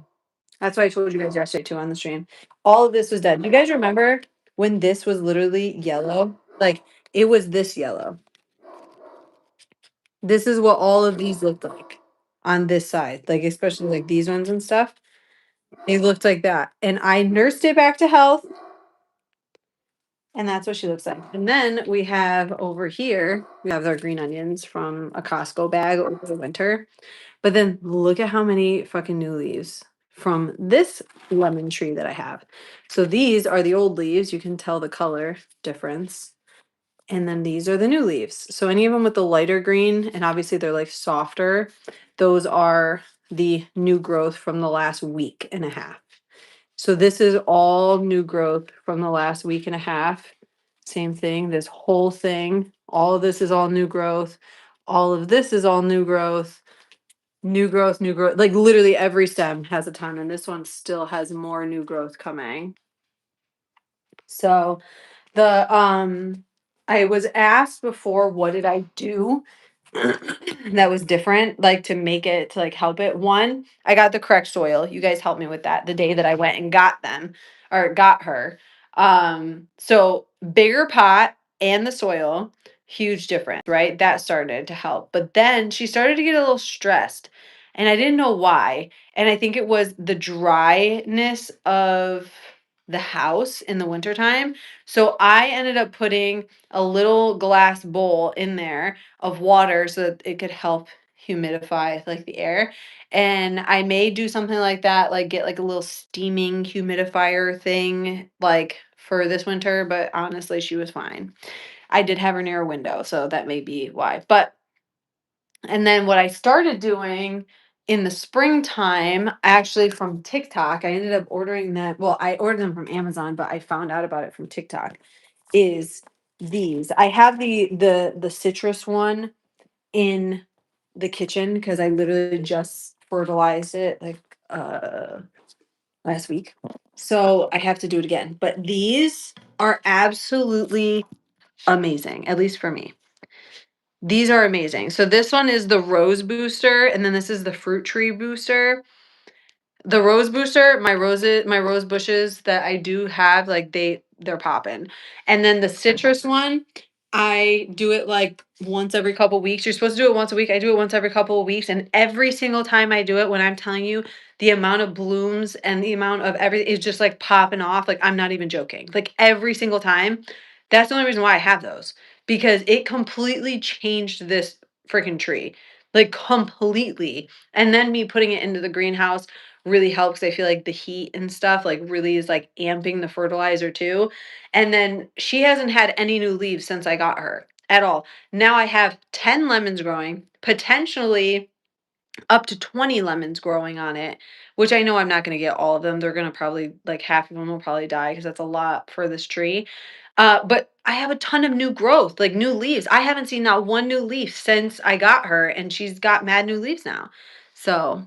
S1: That's why I told you guys yesterday too on the stream. All of this was dead. You guys remember when this was literally yellow? Like it was this yellow. This is what all of these looked like on this side, like especially like these ones and stuff. They looked like that. And I nursed it back to health. And that's what she looks like. And then we have over here, we have our green onions from a Costco bag over the winter. But then look at how many fucking new leaves from this lemon tree that I have. So these are the old leaves. You can tell the color difference. And then these are the new leaves. So any of them with the lighter green, and obviously they're like softer, those are the new growth from the last week and a half. So this is all new growth from the last week and a half. Same thing, this whole thing, all of this is all new growth. All of this is all new growth. New growth, new growth. Like literally every stem has a ton, and this one still has more new growth coming. So the I was asked before, what did I do that was different, like to make it to like help it. One, I got the correct soil. You guys helped me with that the day that I went and got them or got her. So bigger pot and the soil, huge difference, right? That started to help. But then she started to get a little stressed and I didn't know why. And I think it was the dryness of the house in the wintertime. So I ended up putting a little glass bowl in there of water so that it could help humidify like the air. And I may do something like that, like get like a little steaming humidifier thing like for this winter, but honestly she was fine. I did have her near a window, so that may be why. But and then what I started doing in the springtime, actually from TikTok, I ended up ordering that. Well, I ordered them from Amazon, but I found out about it from TikTok. Is these? I have the citrus one in the kitchen because I literally just fertilized it like last week. So I have to do it again. But these are absolutely amazing, at least for me. These are amazing. So this one is the rose booster, and then this is the fruit tree booster. The rose booster, my rose bushes that I do have, like they're popping. And then the citrus one, I do it like once every couple weeks. You're supposed to do it once a week. I do it once every couple of weeks. And every single time I do it, when I'm telling you the amount of blooms and the amount of everything is just like popping off. Like I'm not even joking. Like every single time. That's the only reason why I have those. Because it completely changed this freaking tree. Like completely. And then me putting it into the greenhouse really helps. I feel like the heat and stuff like really is like amping the fertilizer too. And then she hasn't had any new leaves since I got her at all. Now I have 10 lemons growing, potentially up to 20 lemons growing on it, which I know I'm not going to get all of them. They're going to probably like half of them will probably die because that's a lot for this tree. But I have a ton of new growth, like new leaves. I haven't seen not one new leaf since I got her, and she's got mad new leaves now. So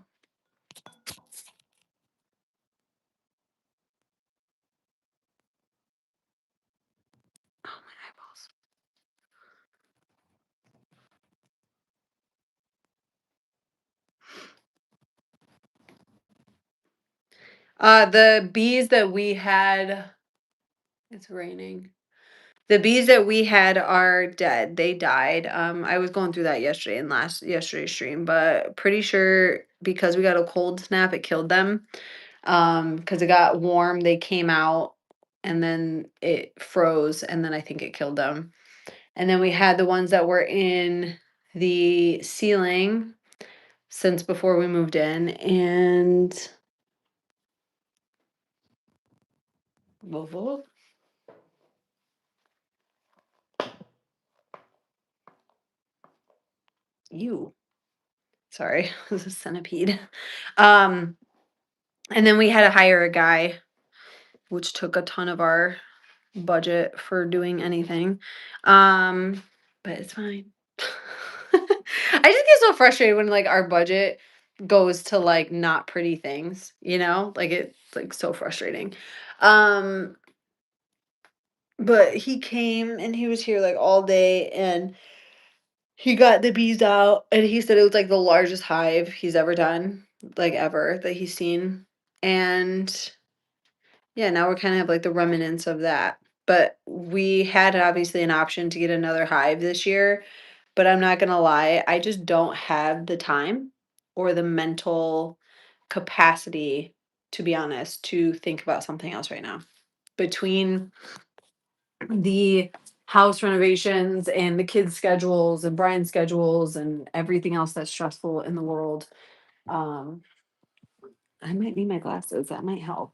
S1: the bees that we had, it's raining. The bees that we had are dead. They died. I was going through that yesterday in last yesterday's stream, but pretty sure because we got a cold snap, it killed them. Because it got warm, they came out and then it froze, and then I think it killed them. And then we had the ones that were in the ceiling since before we moved in, and you. Sorry, it was a centipede. Um, And then we had to hire a guy, which took a ton of our budget for doing anything. But it's fine. I just get so frustrated when like our budget goes to like not pretty things, you know? Like it's like so frustrating. Um but he came and he was here like all day and he got the bees out and he said it was like the largest hive he's ever done, like ever that he's seen. And yeah, now we're kind of have like the remnants of that. But we had obviously an option to get another hive this year. But I'm not gonna lie, I just don't have the time or the mental capacity, to be honest, to think about something else right now. Between the house renovations and the kids' schedules and Brian's schedules and everything else that's stressful in the world, um, I might need my glasses. That might help.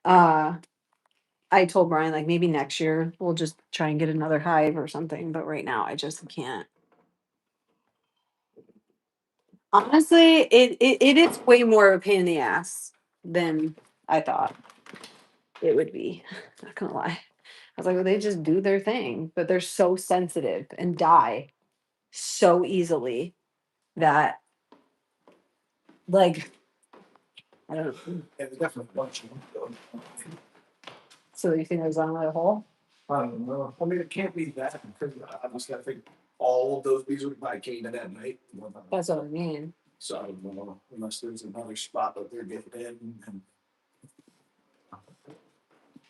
S1: Uh, I told Brian like maybe next year we'll just try and get another hive or something, but right now I just can't. Honestly, it is way more of a pain in the ass than I thought it would be. Not gonna lie. I was like, well, they just do their thing, but they're so sensitive and die so easily that like I don't know.
S2: Yeah, there's definitely a bunch of them.
S1: So you think there's another hole?
S2: I don't know. I mean, it can't be that because obviously I think all of those bees would probably came in at night.
S1: That's what I mean.
S2: So I don't know unless there's another spot that they're getting in. And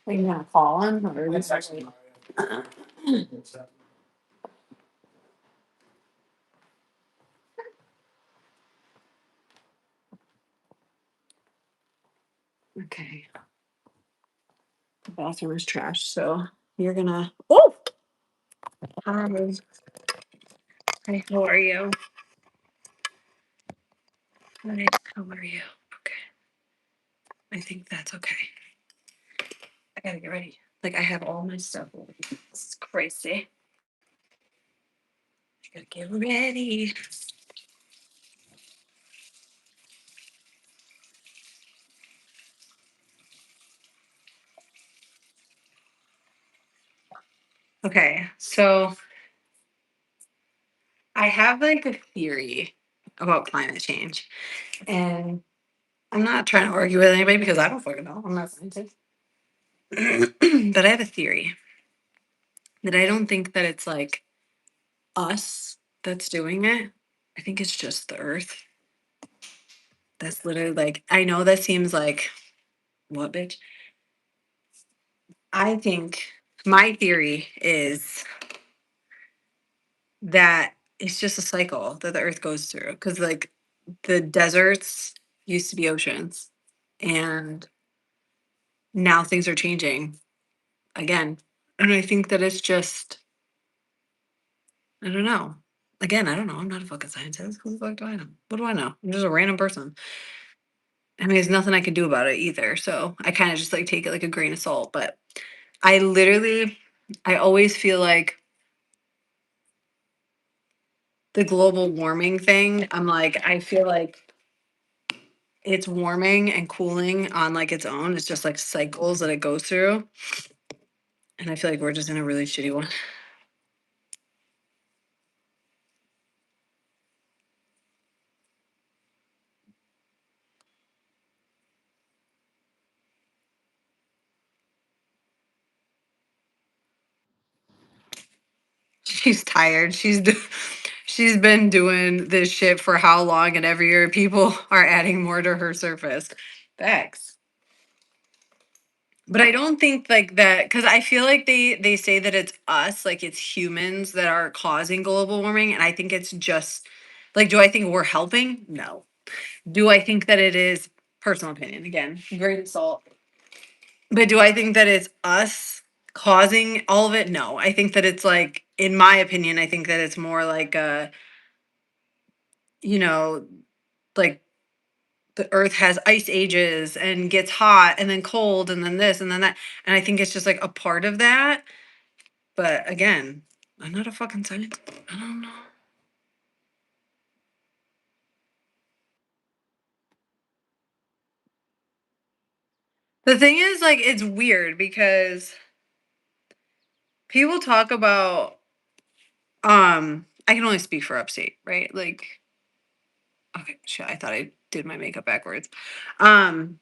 S1: Are you gonna call him or
S2: it's actually
S1: okay. The bathroom is trash, so you're gonna oh hi. Hi, how are you? Hi, how are you? Okay. I think that's okay. I gotta get ready. Like I have all my stuff. It's crazy. I gotta get ready. Okay, so I have like a theory about climate change, and I'm not trying to argue with anybody because I don't fucking know. I'm not a scientist. But I have a theory that I don't think that it's like us that's doing it. I think it's just the earth. That's literally like, I know that seems like, what, bitch? I think my theory is that it's just a cycle that the earth goes through. Cause like the deserts used to be oceans and now things are changing again. And I think that it's just, I don't know. Again, I don't know. I'm not a fucking scientist. Who the fuck do I know? What do I know? I'm just a random person. I mean, there's nothing I can do about it either. So I kind of just like take it like a grain of salt. But I literally, I always feel like the global warming thing, I'm like, I feel like it's warming and cooling on like its own. It's just like cycles that it goes through. And I feel like we're just in a really shitty one. She's tired. She's been doing this shit for how long, and every year people are adding more to her surface. Thanks. But I don't think like that because I feel like they say that it's us, like it's humans that are causing global warming, and I think it's just like, do I think we're helping? No. Do I think that it is personal opinion again, grain of salt? But do I think that it's us causing all of it? No. I think that it's like, in my opinion, I think that it's more like you know, like the earth has ice ages and gets hot and then cold and then this and then that. And I think it's just like a part of that. But again, I'm not a fucking scientist. I don't know. The thing is, like, it's weird because people talk about I can only speak for upstate, right? Like, okay, shit, I thought I did my makeup backwards. Um,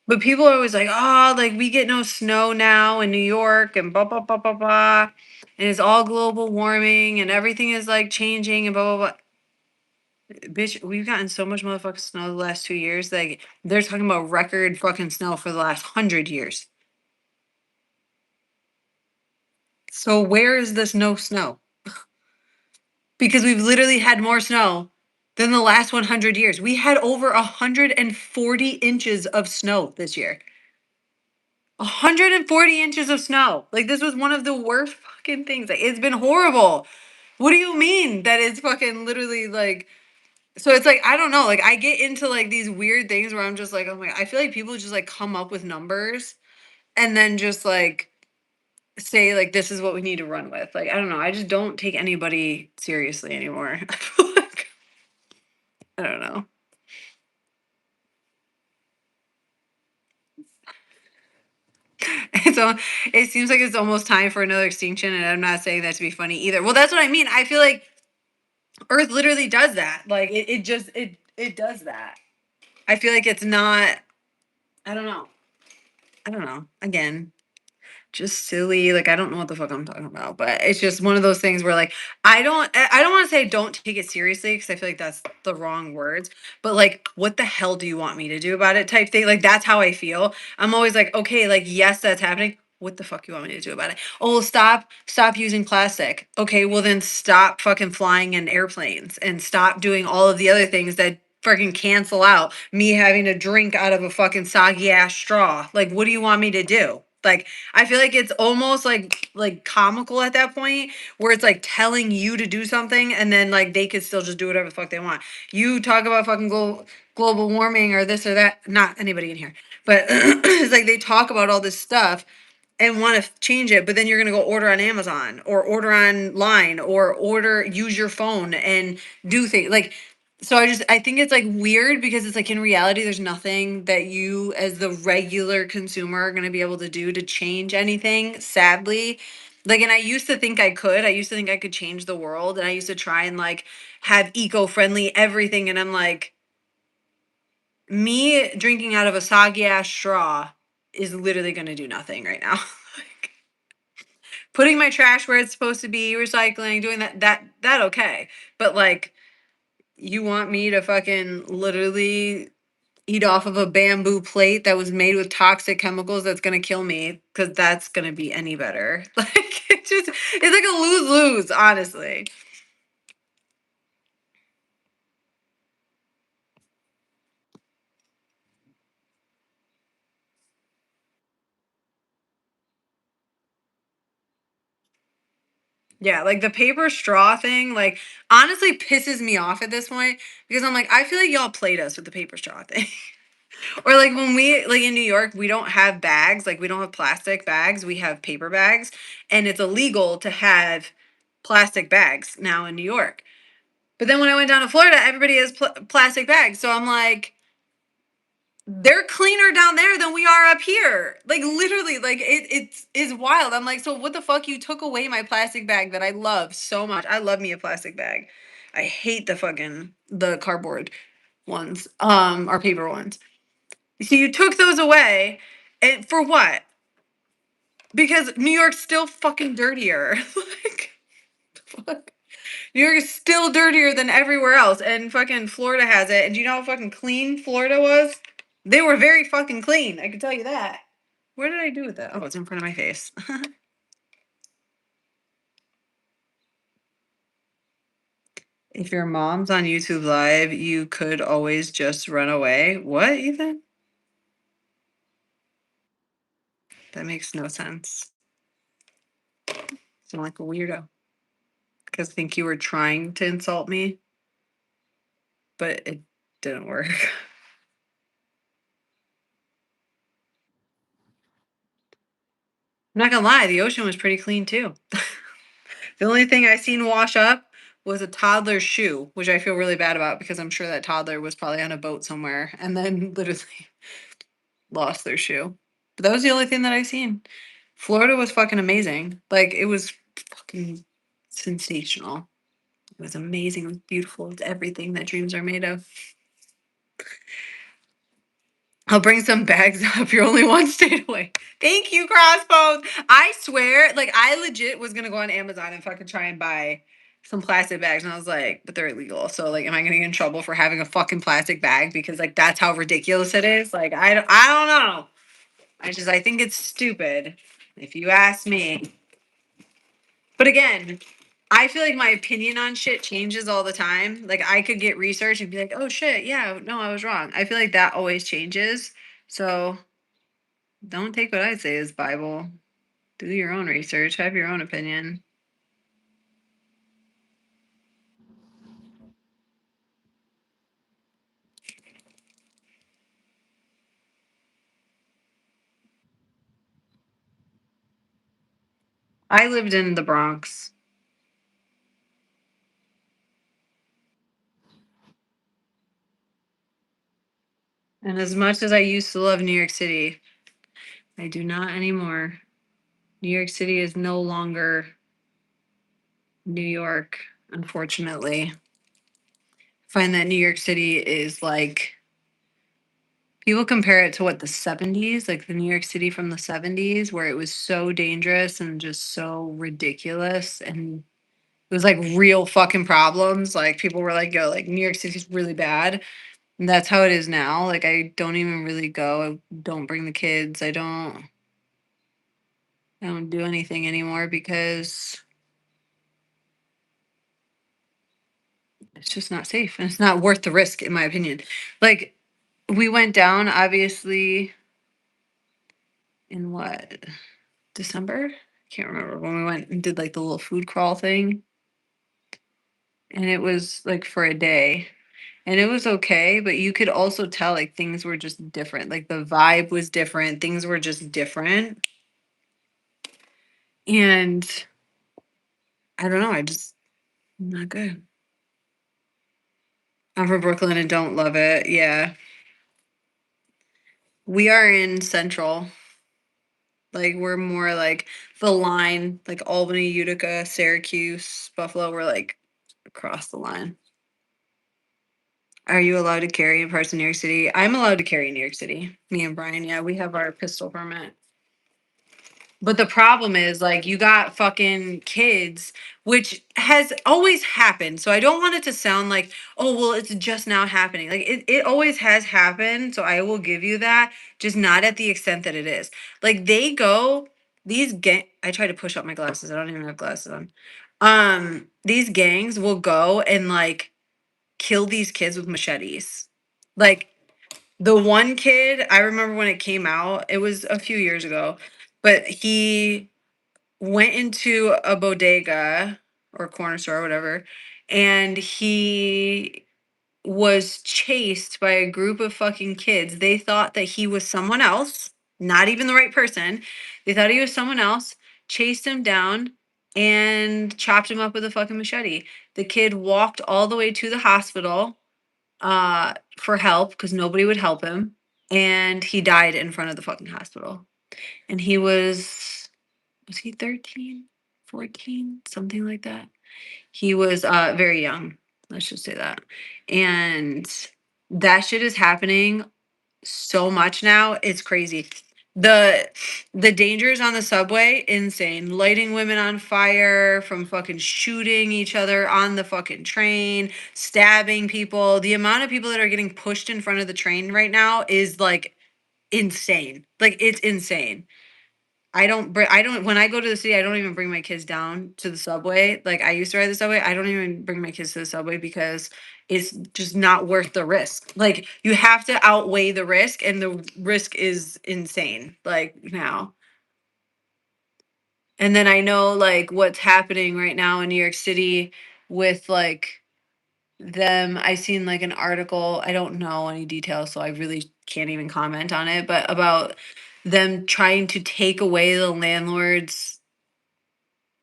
S1: but people are always like, oh, like we get no snow now in New York and blah blah blah blah blah. And it's all global warming and everything is like changing and blah blah blah. Bitch, we've gotten so much motherfucking snow the last 2 years. Like they're talking about record fucking snow for the last 100 years. So where is this no snow? Because we've literally had more snow than the last 100 years. We had over 140 inches of snow this year. 140 inches of snow. Like this was one of the worst fucking things. Like it's been horrible. What do you mean that it's fucking literally like so it's like I don't know. Like I get into like these weird things where I'm just like, oh my I feel like people just like come up with numbers and then just like say like this is what we need to run with. Like I don't know. I just don't take anybody seriously anymore. I feel like I don't know. So it seems like it's almost time for another extinction, and I'm not saying that to be funny either. Well, that's what I mean. I feel like Earth literally does that. Like it just it does that. I feel like it's not. I don't know. I don't know. Again, just silly. Like I don't know what the fuck I'm talking about, but it's just one of those things where like I don't want to say don't take it seriously because I feel like that's the wrong words. But like, what the hell do you want me to do about it? Type thing. Like that's how I feel. I'm always like, okay, like yes, that's happening. What the fuck you want me to do about it? Oh, stop using plastic. Okay, well then stop fucking flying in airplanes and stop doing all of the other things that freaking cancel out me having to drink out of a fucking soggy ass straw. Like, what do you want me to do? Like, I feel like it's almost like comical at that point where it's like telling you to do something and then like they could still just do whatever the fuck they want. You talk about fucking global warming or this or that, not anybody in here, but it's like they talk about all this stuff and want to change it, but then you're going to go order on Amazon or order online or use your phone and do things like so I think it's like weird because it's like in reality there's nothing that you as the regular consumer are going to be able to do to change anything, sadly. Like and I used to think I could. I used to think I could change the world and I used to try and like have eco-friendly everything and I'm like me drinking out of a soggy ass straw is literally going to do nothing right now. Like, putting my trash where it's supposed to be, recycling, doing that okay. But like you want me to fucking literally eat off of a bamboo plate that was made with toxic chemicals that's going to kill me cuz that's going to be any better. Like it's like a lose-lose, honestly. Yeah, like the paper straw thing, like honestly pisses me off at this point because I'm like, I feel like y'all played us with the paper straw thing. Or like when we like in New York, we don't have bags, like we don't have plastic bags, we have paper bags, and it's illegal to have plastic bags now in New York. But then when I went down to Florida, everybody has plastic bags. So I'm like, they're cleaner down there than we are up here. Like literally, like it's is wild. I'm like, so what the fuck? You took away my plastic bag that I love so much. I love me a plastic bag. I hate the cardboard ones, or paper ones. So you took those away, and for what? Because New York's still fucking dirtier. Like, fuck. New York is still dirtier than everywhere else, and fucking Florida has it. And do you know how fucking clean Florida was? They were very fucking clean. I can tell you that. Where did I do with that? Oh, it's in front of my face. If your mom's on YouTube Live, you could always just run away. What, Ethan? That makes no sense. Sound like a weirdo. Because I think you were trying to insult me, but it didn't work. I'm not gonna lie, the ocean was pretty clean too. The only thing I seen wash up was a toddler's shoe, which I feel really bad about because I'm sure that toddler was probably on a boat somewhere and then literally lost their shoe. But that was the only thing that I seen. Florida was fucking amazing. Like it was fucking sensational. It was amazing. It was beautiful. It's everything that dreams are made of. I'll bring some bags up. You're only one state away. Thank you, Crossbones. I swear, like I legit was gonna go on Amazon and fucking try and buy some plastic bags, and I was like, but they're illegal. So like, am I gonna get in trouble for having a fucking plastic bag because like that's how ridiculous it is? Like I don't know. I think it's stupid, if you ask me. But again, I feel like my opinion on shit changes all the time. Like I could get research and be like, oh shit, yeah, no, I was wrong. I feel like that always changes. So don't take what I say as Bible. Do your own research, have your own opinion. I lived in the Bronx. And as much as I used to love New York City, I do not anymore. New York City is no longer New York, unfortunately. I find that New York City is like people compare it to what the 70s, like the New York City from the 70s, where it was so dangerous and just so ridiculous. And it was like real fucking problems. Like people were like, yo, like New York City's really bad. And that's how it is now. Like I don't even really go. I don't bring the kids. I don't do anything anymore because it's just not safe and it's not worth the risk in my opinion. Like we went down obviously in what December? I can't remember when we went and did like the little food crawl thing. And it was like for a day. And it was okay, but you could also tell like things were just different. Like the vibe was different. Things were just different. And I don't know, not good. I'm from Brooklyn and don't love it. Yeah. We are in Central. Like we're more like the line, like Albany, Utica, Syracuse, Buffalo. We're like across the line. Are you allowed to carry in parts of New York City? I'm allowed to carry in New York City. Me and Brian, yeah, we have our pistol permit. But the problem is, like, you got fucking kids, which has always happened. So I don't want it to sound like, oh, well, it's just now happening. Like, it always has happened. So I will give you that, just not at the extent that it is. Like, I try to push up my glasses. I don't even have glasses on. These gangs will go and, like, kill these kids with machetes. Like, the one kid, I remember when it came out, it was a few years ago, but he went into a bodega or corner store or whatever, and he was chased by a group of fucking kids. They thought that he was someone else, not even the right person. They thought he was someone else, chased him down, and chopped him up with a fucking machete. The kid walked all the way to the hospital for help because nobody would help him. And he died in front of the fucking hospital. And was he 13, 14, something like that? He was very young. Let's just say that. And that shit is happening so much now. It's crazy. The the dangers on the subway, insane. Lighting women on fire, from fucking shooting each other on the fucking train, stabbing people. The amount of people that are getting pushed in front of the train right now is like insane. Like it's insane. I don't when I go to the city, I don't even bring my kids down to the subway. Like I used to ride the subway. I don't even bring my kids to the subway because it's just not worth the risk. Like you have to outweigh the risk and the risk is insane like now. And then I know like what's happening right now in New York City with like them. I seen like an article. I don't know any details, so I really can't even comment on it, but about them trying to take away the landlord's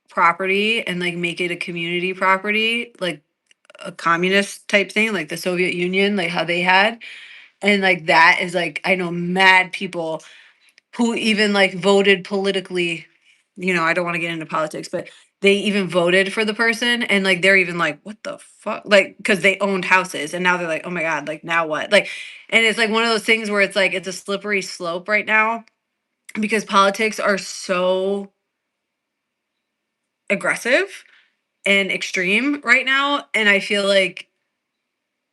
S1: property and like make it a community property, like a communist type thing, like the Soviet Union, like how they had. And like that is like I know mad people who even like voted politically, I don't want to get into politics, but they even voted for the person, and like they're even like, what the fuck? Like, because they owned houses, and now they're like, oh my God, like now what? Like, and it's like one of those things where it's like it's a slippery slope right now because politics are so aggressive and extreme right now. And I feel like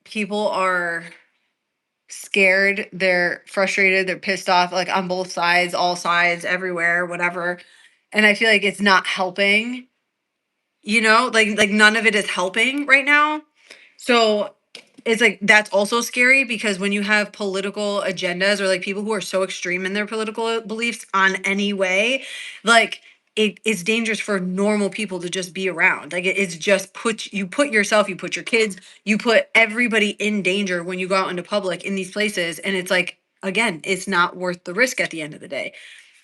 S1: people are scared, they're frustrated, they're pissed off, like on both sides, all sides, everywhere, whatever. And I feel like it's not helping, like none of it is helping right now. So it's like that's also scary because when you have political agendas or like people who are so extreme in their political beliefs on any way, like it is dangerous for normal people to just be around. Like it's just put yourself, you put your kids, you put everybody in danger when you go out into public in these places. And it's like, again, it's not worth the risk at the end of the day.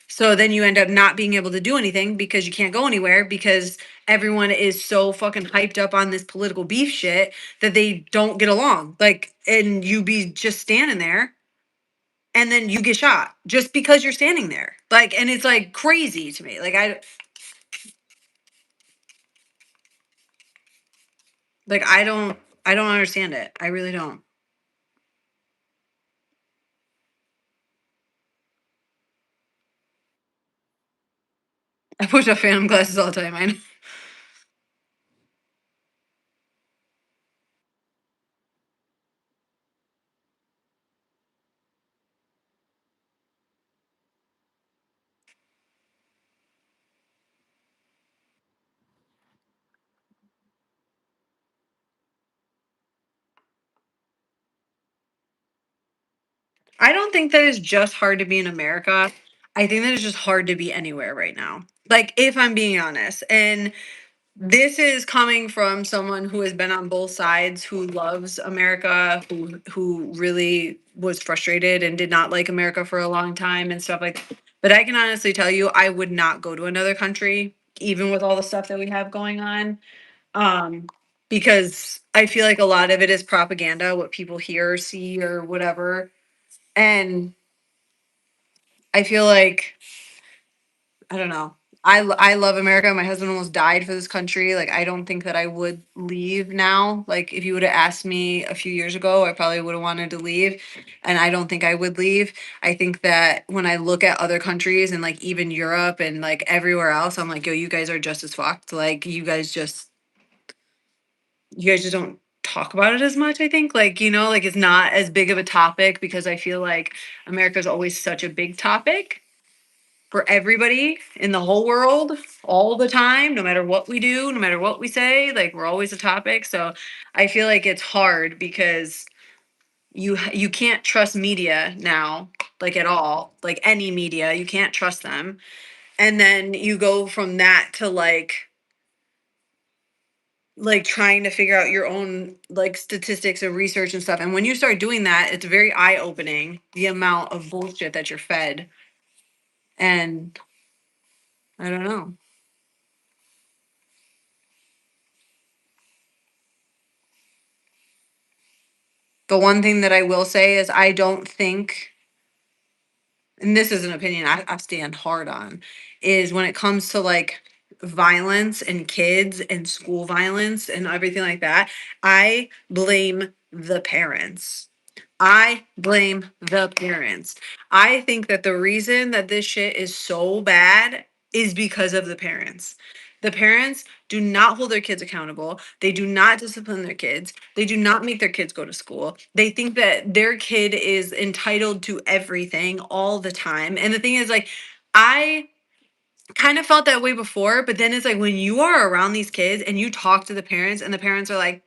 S1: So then you end up not being able to do anything because you can't go anywhere because everyone is so fucking hyped up on this political beef shit that they don't get along. Like, and you be just standing there and then you get shot just because you're standing there. Like, and it's like crazy to me. Like, I don't understand it. I really don't. I push up phantom glasses all the time. I know. I don't think that it's just hard to be in America. I think that it's just hard to be anywhere right now. Like, if I'm being honest. And this is coming from someone who has been on both sides, who loves America, who really was frustrated and did not like America for a long time and stuff like that. But I can honestly tell you, I would not go to another country, even with all the stuff that we have going on. Um, because I feel like a lot of it is propaganda, what people hear or see or whatever. And I feel like I don't know. I love America. My husband almost died for this country. Like I don't think that I would leave now. Like if you would have asked me a few years ago, I probably would have wanted to leave, and I don't think I would leave. I think that when I look at other countries and like even Europe and like everywhere else, I'm like, yo, you guys are just as fucked. Like you guys just don't talk about it as much, I think. Like, like it's not as big of a topic because I feel like America's always such a big topic for everybody in the whole world all the time, no matter what we do, no matter what we say, like we're always a topic. So I feel like it's hard because you can't trust media now, like at all, like any media, you can't trust them. And then you go from that to like trying to figure out your own like statistics and research and stuff. And when you start doing that, it's very eye opening the amount of bullshit that you're fed. And I don't know. The one thing that I will say is I don't think, and this is an opinion I stand hard on, is when it comes to like violence and kids and school violence and everything like that, I blame the parents. I blame the parents. I think that the reason that this shit is so bad is because of the parents. The parents do not hold their kids accountable. They do not discipline their kids. They do not make their kids go to school. They think that their kid is entitled to everything all the time. And the thing is, like, I kind of felt that way before, but then it's like when you are around these kids and you talk to the parents, and the parents are like,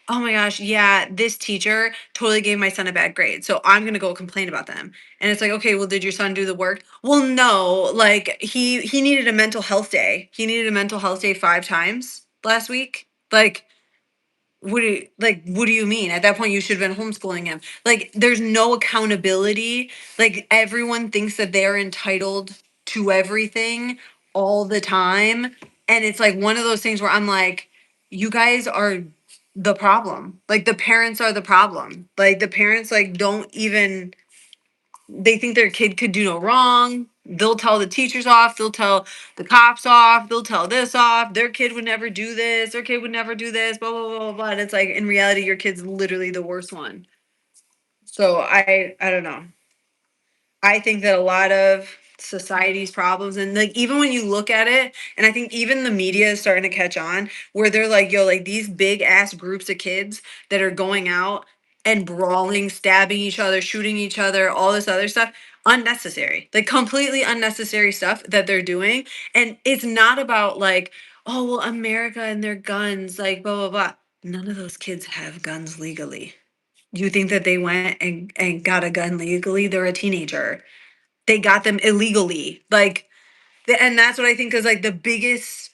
S1: oh my gosh, yeah, this teacher totally gave my son a bad grade. So I'm going to go complain about them. And it's like, okay, well, did your son do the work? Well, no, like he needed a mental health day. He needed a mental health day 5 times last week. Like what do you mean? At that point you should have been homeschooling him. Like there's no accountability. Like everyone thinks that they're entitled to everything all the time. And it's like one of those things where I'm like, you guys are the problem. Like the parents are the problem. Like the parents like don't even they think their kid could do no wrong. They'll tell the teachers off. They'll tell the cops off. They'll tell this off. Their kid would never do this. Their kid would never do this. Blah blah blah blah. Blah. And it's like in reality, your kid's literally the worst one. So I don't know. I think that a lot of society's problems, and like even when you look at it, and I think even the media is starting to catch on, where they're like, yo, like these big ass groups of kids that are going out and brawling, stabbing each other, shooting each other, all this other stuff, unnecessary, like completely unnecessary stuff that they're doing. And it's not about like, oh well, America and their guns, like blah blah blah. None of those kids have guns legally. You think that they went and got a gun legally? They're a teenager. They got them illegally. Like, and that's what I think is like the biggest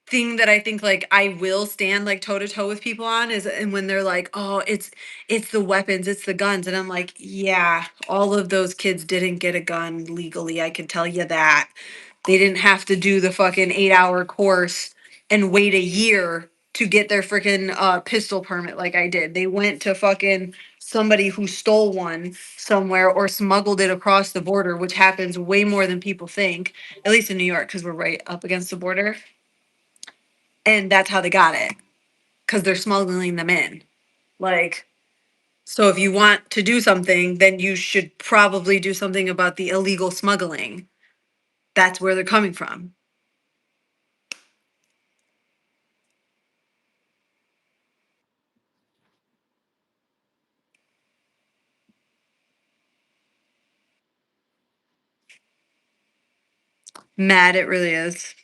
S1: thing that I think like I will stand like toe to toe with people on is, and when they're like, oh, it's the weapons, it's the guns. And I'm like, yeah, all of those kids didn't get a gun legally. I can tell you that. They didn't have to do the fucking 8-hour course and wait a year to get their freaking pistol permit like I did. They went to fucking somebody who stole one somewhere or smuggled it across the border, which happens way more than people think, at least in New York, because we're right up against the border. And that's how they got it, because they're smuggling them in. Like, so if you want to do something, then you should probably do something about the illegal smuggling. That's where they're coming from. Mad, it really is.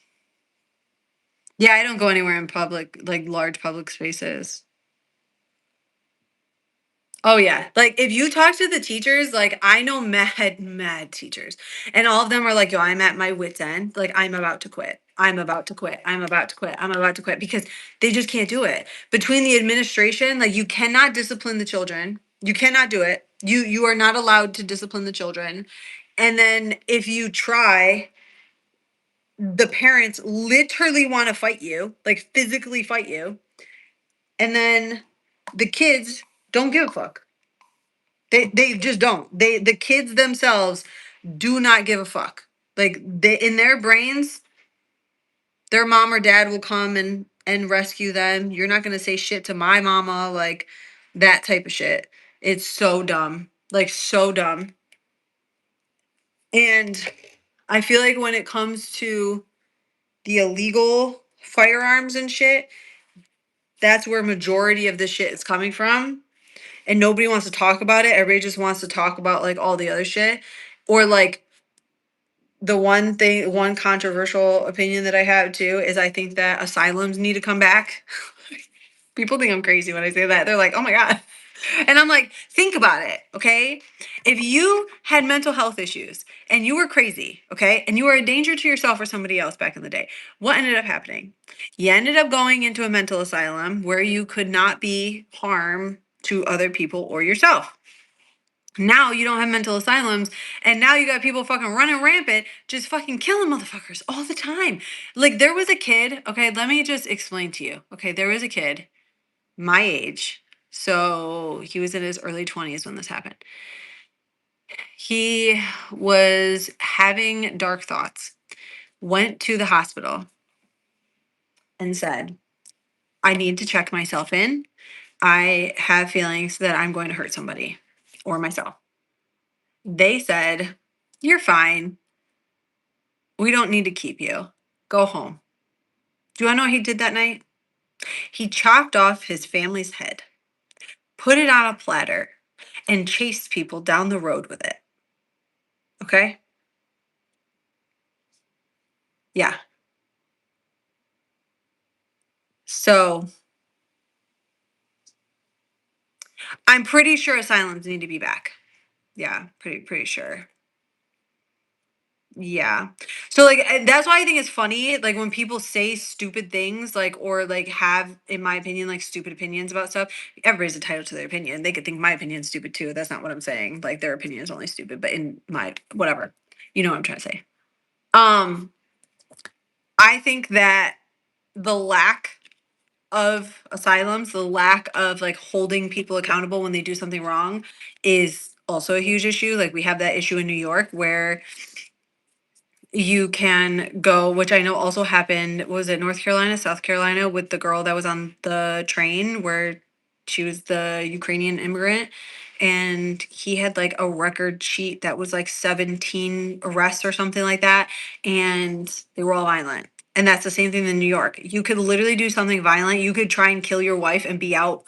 S1: Yeah, I don't go anywhere in public, like large public spaces. Oh yeah. Like if you talk to the teachers, like I know mad teachers. And all of them are like, yo, I'm at my wit's end. Like I'm about to quit. I'm about to quit. I'm about to quit. I'm about to quit because they just can't do it. Between the administration, like you cannot discipline the children. You cannot do it. You are not allowed to discipline the children. And then if you try, the parents literally want to fight you, like physically fight you. And then the kids don't give a fuck. They just don't. The kids themselves do not give a fuck. Like they in their brains, their mom or dad will come and rescue them. You're not gonna say shit to my mama, like that type of shit. It's so dumb. Like so dumb. And I feel like when it comes to the illegal firearms and shit, that's where majority of the shit is coming from. And nobody wants to talk about it. Everybody just wants to talk about like all the other shit. Or like the one controversial opinion that I have too is I think that asylums need to come back. People think I'm crazy when I say that. They're like, oh my God. And I'm like, think about it, okay? If you had mental health issues and you were crazy, okay, and you were a danger to yourself or somebody else back in the day, what ended up happening? You ended up going into a mental asylum where you could not be harm to other people or yourself. Now you don't have mental asylums, and now you got people fucking running rampant, just fucking killing motherfuckers all the time. Like there was a kid, okay, let me just explain to you. Okay, there was a kid my age. So he was in his early 20s when this happened. He was having dark thoughts, went to the hospital and said, I need to check myself in. I have feelings that I'm going to hurt somebody or myself. They said, you're fine. We don't need to keep you. Go home. Do you want to know what he did that night? He chopped off his family's head, put it on a platter, and chased people down the road with it. Okay? Yeah. So I'm pretty sure asylums need to be back. Yeah, pretty sure. Yeah. So like that's why I think it's funny like when people say stupid things like or like have in my opinion like stupid opinions about stuff. Everybody's entitled to their opinion. They could think my opinion's stupid too. That's not what I'm saying. Like their opinion is only stupid, but in my whatever. You know what I'm trying to say. Um I think that the lack of asylums, the lack of like holding people accountable when they do something wrong is also a huge issue. Like we have that issue in New York where you can go, which I know also happened, was it North Carolina, South Carolina, with the girl that was on the train where she was the Ukrainian immigrant and he had like a record sheet that was like 17 arrests or something like that, and they were all violent. And that's the same thing in New York. You could literally do something violent. You could try and kill your wife and be out,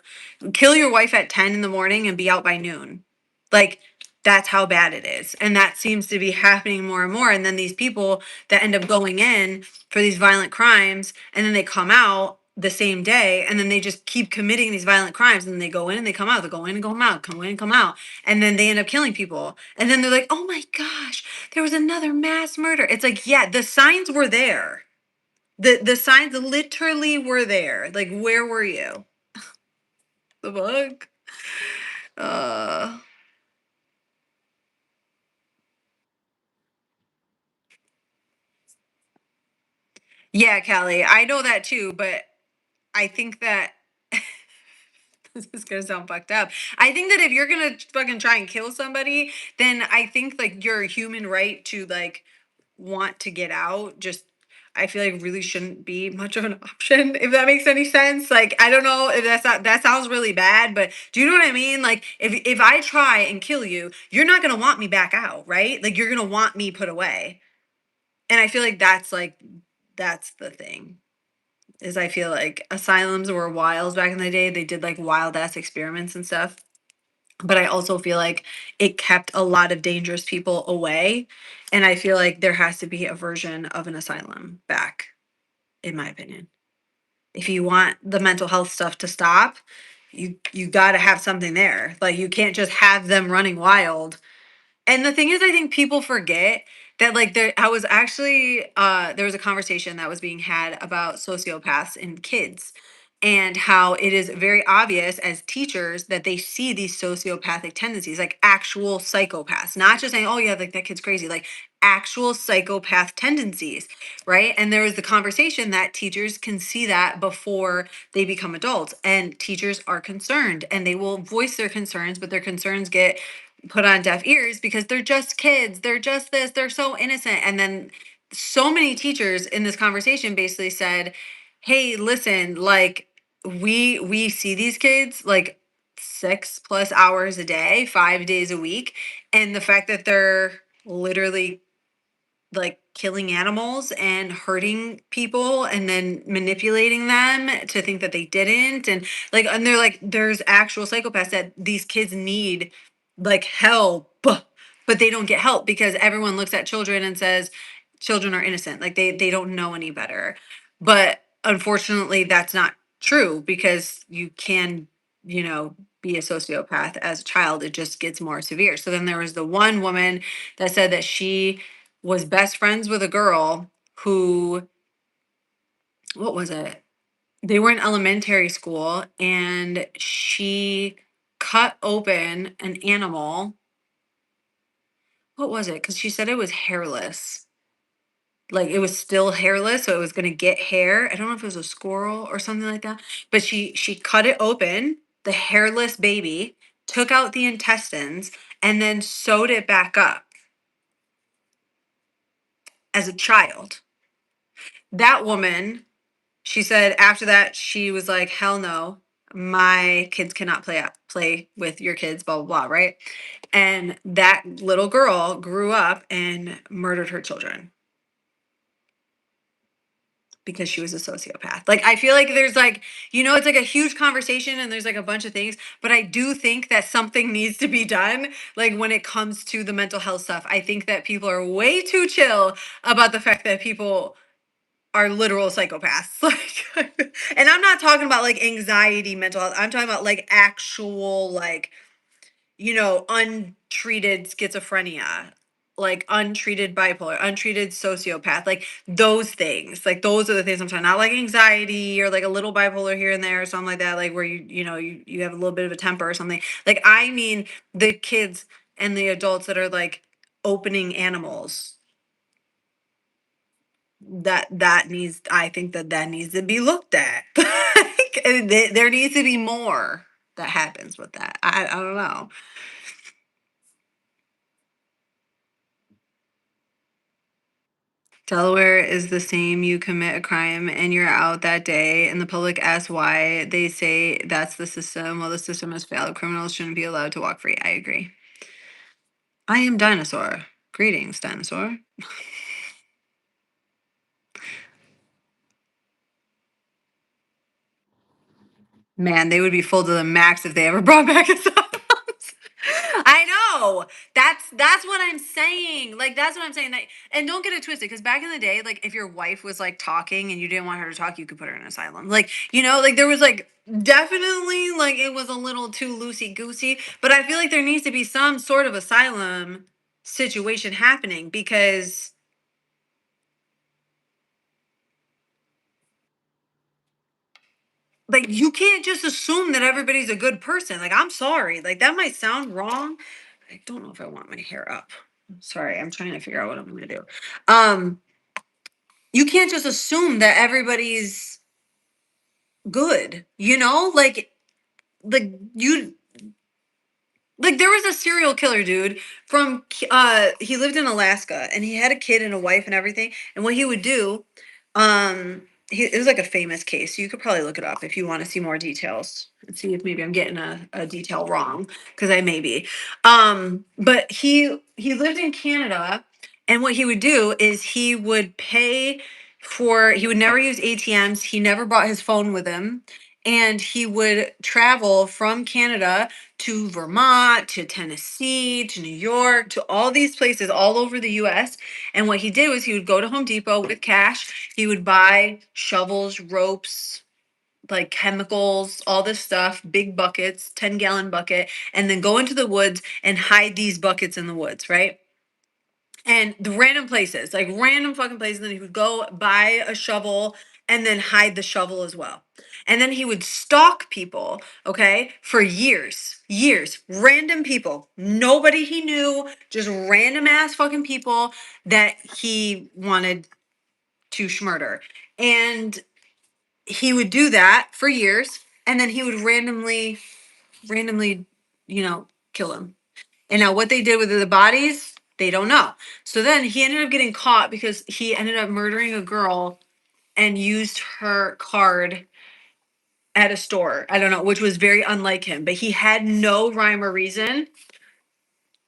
S1: kill your wife at 10 in the morning and be out by noon. Like that's how bad it is. And that seems to be happening more and more. And then these people that end up going in for these violent crimes and then they come out the same day and then they just keep committing these violent crimes and they go in and they come out, they go in and come out, come in and come out. And then they end up killing people. And then they're like, oh my gosh, there was another mass murder. It's like, yeah, the signs were there. The signs literally were there. Like, where were you? The fuck? Uh yeah, Callie, I know that too, but I think that this is gonna sound fucked up. I think that if you're gonna fucking try and kill somebody, then I think like your human right to like want to get out just I feel like really shouldn't be much of an option, if that makes any sense. Like I don't know if that's not that sounds really bad, but do you know what I mean? Like if I try and kill you, you're not gonna want me back out, right? Like you're gonna want me put away. And I feel like that's the thing. Is I feel like asylums were wild back in the day. They did like wild ass experiments and stuff. But I also feel like it kept a lot of dangerous people away. And I feel like there has to be a version of an asylum back, in my opinion. If you want the mental health stuff to stop, you got to have something there. Like you can't just have them running wild. And the thing is, I think people forget that like there I was actually there was a conversation that was being had about sociopaths in kids and how it is very obvious as teachers that they see these sociopathic tendencies, like actual psychopaths, not just saying, oh yeah, like that kid's crazy, like actual psychopath tendencies, right? And there was the conversation that teachers can see that before they become adults, and teachers are concerned and they will voice their concerns, but their concerns get put on deaf ears because they're just kids. They're just this. They're so innocent. And then so many teachers in this conversation basically said, "Hey, listen, like we see these kids like 6+ hours a day, 5 days a week, and the fact that they're literally like killing animals and hurting people and then manipulating them to think that they didn't, and they're like there's actual psychopaths that these kids need like help, but they don't get help because everyone looks at children and says children are innocent, like they don't know any better. But unfortunately that's not true because you can, be a sociopath as a child. It just gets more severe. So then there was the one woman that said that she was best friends with a girl who, what was it? They were in elementary school and she cut open an animal. What was it? Because she said it was hairless. Like it was still hairless, so it was gonna get hair. I don't know if it was a squirrel or something like that. But she cut it open, the hairless baby, took out the intestines, and then sewed it back up as a child. That woman, she said after that, she was like, "Hell no, my kids cannot play with your kids." Blah blah blah. Right? And that little girl grew up and murdered her children because she was a sociopath. Like I feel like there's like, it's like a huge conversation and there's like a bunch of things, but I do think that something needs to be done like when it comes to the mental health stuff. I think that people are way too chill about the fact that people are literal psychopaths. Like, and I'm not talking about like anxiety, mental health. I'm talking about like actual, like, untreated schizophrenia, like untreated bipolar, untreated sociopath, like those things. Like those are the things I'm talking, not like anxiety or like a little bipolar here and there or something like that, like where you have a little bit of a temper or something. Like I mean the kids and the adults that are like opening animals, that needs, I think that needs to be looked at. Like, there needs to be more that happens with that. I don't know. Delaware is the same. You commit a crime and you're out that day, and the public asks why. They say that's the system. Well, the system has failed. Criminals shouldn't be allowed to walk free. I agree. I am Dinosaur. Greetings, Dinosaur. Man, they would be full to the max if they ever brought back asylums. I know. That's what I'm saying. Like that's what I'm saying. Like, and don't get it twisted, because back in the day, like if your wife was like talking and you didn't want her to talk, you could put her in an asylum. Like like there was like definitely like it was a little too loosey goosey. But I feel like there needs to be some sort of asylum situation happening, because like you can't just assume that everybody's a good person. Like I'm sorry, like that might sound wrong. I don't know if I want my hair up. Sorry, I'm trying to figure out what I'm gonna do. um you can't just assume that everybody's good, like you like there was a serial killer dude from he lived in Alaska, and he had a kid and a wife and everything. And what he would do, it was like a famous case. You could probably look it up if you want to see more details and see if maybe I'm getting a detail wrong, because I may be. But he lived in Canada, and what he would do is he would never use ATMs. He never brought his phone with him, and he would travel from Canada to Vermont, to Tennessee, to New York, to all these places all over the US. And what he did was he would go to Home Depot with cash. He would buy shovels, ropes, like chemicals, all this stuff, big buckets, 10-gallon bucket, and then go into the woods and hide these buckets in the woods, right? And the random places, like random fucking places. And then he would go buy a shovel and then hide the shovel as well. And then he would stalk people, okay, for years, random people, nobody he knew, just random ass fucking people that he wanted to schmurder. And he would do that for years, and then he would randomly, kill him. And now what they did with the bodies, they don't know. So then he ended up getting caught because he ended up murdering a girl and used her card at a store. I don't know, which was very unlike him, but he had no rhyme or reason.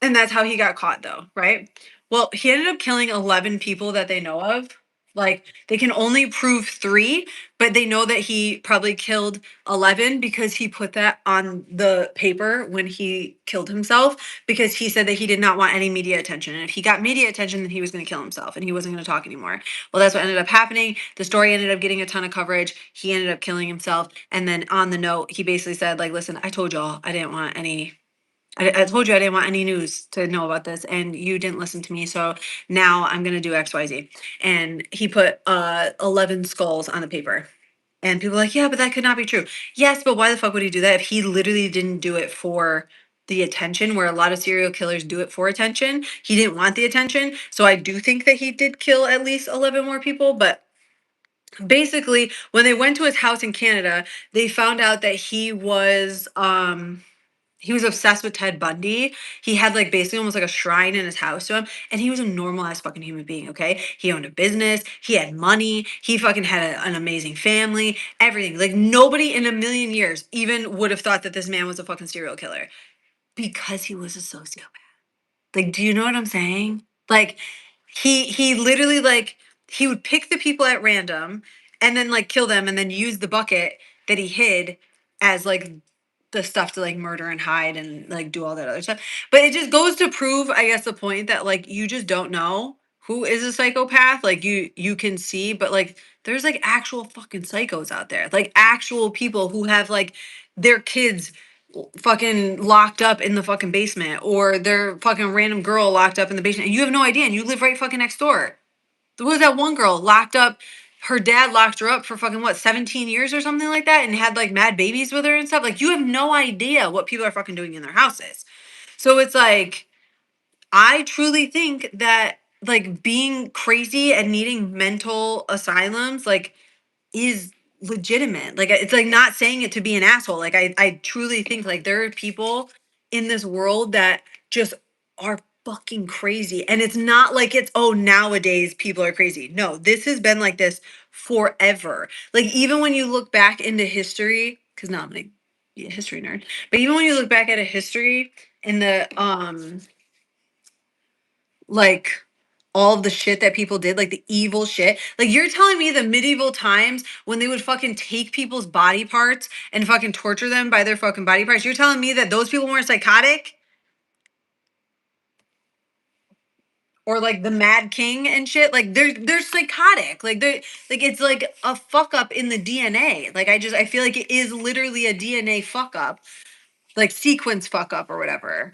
S1: And that's how he got caught, though, right? Well, he ended up killing 11 people that they know of. Like, they can only prove three, but they know that he probably killed 11 because he put that on the paper when he killed himself, because he said that he did not want any media attention. And if he got media attention, then he was going to kill himself and he wasn't going to talk anymore. Well, that's what ended up happening. The story ended up getting a ton of coverage. He ended up killing himself. And then on the note, he basically said, like, listen, I told y'all I didn't want any I told you I didn't want any news to know about this, and you didn't listen to me. So now I'm gonna do XYZ. And he put 11 skulls on the paper. And people are like, yeah, but that could not be true. Yes, but why the fuck would he do that if he literally didn't do it for the attention, where a lot of serial killers do it for attention? He didn't want the attention. So I do think that he did kill at least 11 more people. But basically, when they went to his house in Canada, they found out that he was obsessed with Ted Bundy. He had like basically almost like a shrine in his house to him. And he was a normal ass fucking human being, okay? He owned a business. He had money. He fucking had an amazing family, everything. Like nobody in a million years even would have thought that this man was a fucking serial killer, because he was a sociopath. Like, do you know what I'm saying? Like, he literally like he would pick the people at random and then like kill them and then use the bucket that he hid as like the stuff to like murder and hide and like do all that other stuff. But it just goes to prove, I guess, the point that like you just don't know who is a psychopath. Like you can see, but like there's like actual fucking psychos out there. Like actual people who have like their kids fucking locked up in the fucking basement, or their fucking random girl locked up in the basement, and you have no idea, and you live right fucking next door. There was that one girl locked up. Her dad locked her up for fucking what, 17 years or something like that, and had like mad babies with her and stuff. Like you have no idea what people are fucking doing in their houses. So it's like I truly think that like being crazy and needing mental asylums like is legitimate. Like it's like not saying it to be an asshole. Like I truly think like there are people in this world that just are fucking crazy. And it's not like it's, oh, nowadays people are crazy. No, this has been like this forever. Like, even when you look back into history, because now I'm gonna be a history nerd, but even when you look back at a history and the like all of the shit that people did, like the evil shit. Like, you're telling me the medieval times when they would fucking take people's body parts and fucking torture them by their fucking body parts, you're telling me that those people weren't psychotic? Or like the Mad King and shit? Like, they're psychotic. Like, they're like, it's like a fuck up in the DNA. Like, I feel like it is literally a DNA fuck up, like sequence fuck up or whatever.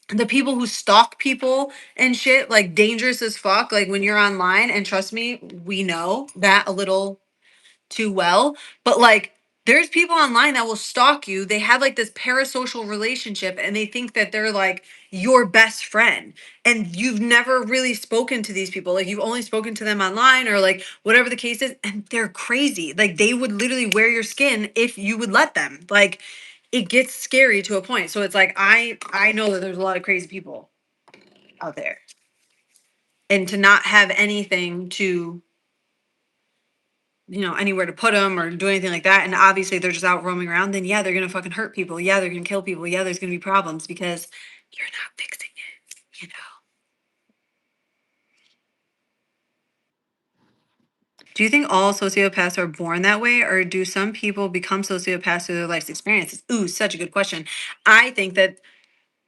S1: The people who stalk people and shit, like dangerous as fuck, like when you're online, and trust me, we know that a little too well, but like there's people online that will stalk you. They have like this parasocial relationship and they think that they're like your best friend, and you've never really spoken to these people. Like, you've only spoken to them online or like whatever the case is, and they're crazy. Like, they would literally wear your skin if you would let them. Like, it gets scary to a point. So it's like, I know that there's a lot of crazy people out there, and to not have anything to, anywhere to put them or do anything like that, and obviously they're just out roaming around, then yeah, they're gonna fucking hurt people. Yeah, they're gonna kill people. Yeah, there's gonna be problems because you're not fixing it. Do you think all sociopaths are born that way, or do some people become sociopaths through their life's experiences? Ooh, such a good question. I think that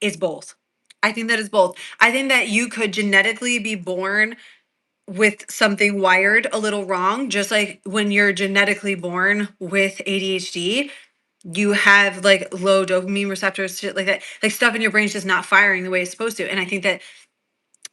S1: it's both. I think that it's both. I think that you could genetically be born with something wired a little wrong, just like when you're genetically born with ADHD, you have like low dopamine receptors, shit like that. Like, stuff in your brain's just not firing the way it's supposed to. And I think that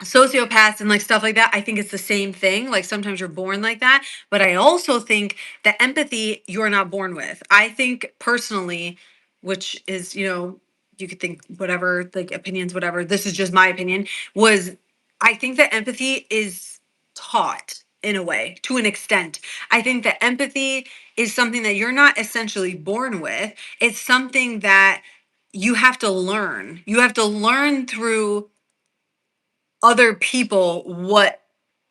S1: sociopaths and like stuff like that, I think it's the same thing. Like, sometimes you're born like that, but I also think that empathy you're not born with. I think personally, which is, you could think whatever, like opinions, whatever. This is just my opinion. Was I think that empathy is taught in a way, to an extent. I think that empathy is something that you're not essentially born with. It's something that you have to learn. You have to learn through other people what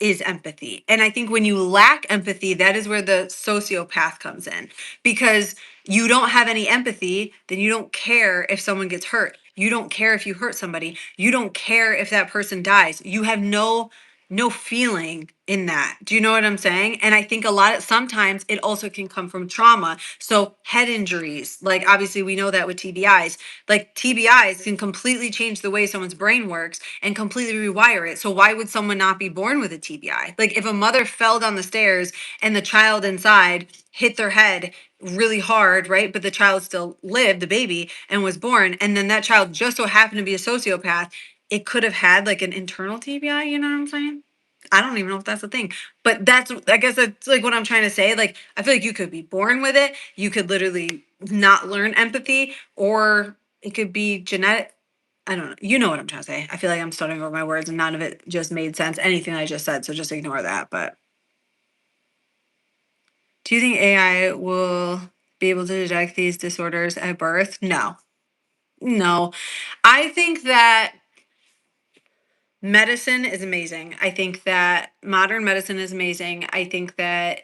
S1: is empathy. And I think when you lack empathy, that is where the sociopath comes in. Because you don't have any empathy, then you don't care if someone gets hurt. You don't care if you hurt somebody. You don't care if that person dies. You have no feeling in that. Do you know what I'm saying? And I think sometimes it also can come from trauma. So head injuries, like obviously we know that with TBIs, like TBIs can completely change the way someone's brain works and completely rewire it. So why would someone not be born with a TBI? Like, if a mother fell down the stairs and the child inside hit their head really hard, right? But the child still lived, the baby, and was born, and then that child just so happened to be a sociopath, it could have had like an internal TBI, you know what I'm saying? I don't even know if that's a thing. But I guess that's like what I'm trying to say. Like, I feel like you could be born with it. You could literally not learn empathy, or it could be genetic. I don't know. You know what I'm trying to say. I feel like I'm stuttering over my words and none of it just made sense. Anything I just said. So just ignore that. But do you think AI will be able to detect these disorders at birth? No. No. I think that medicine is amazing. I think that modern medicine is amazing. I think that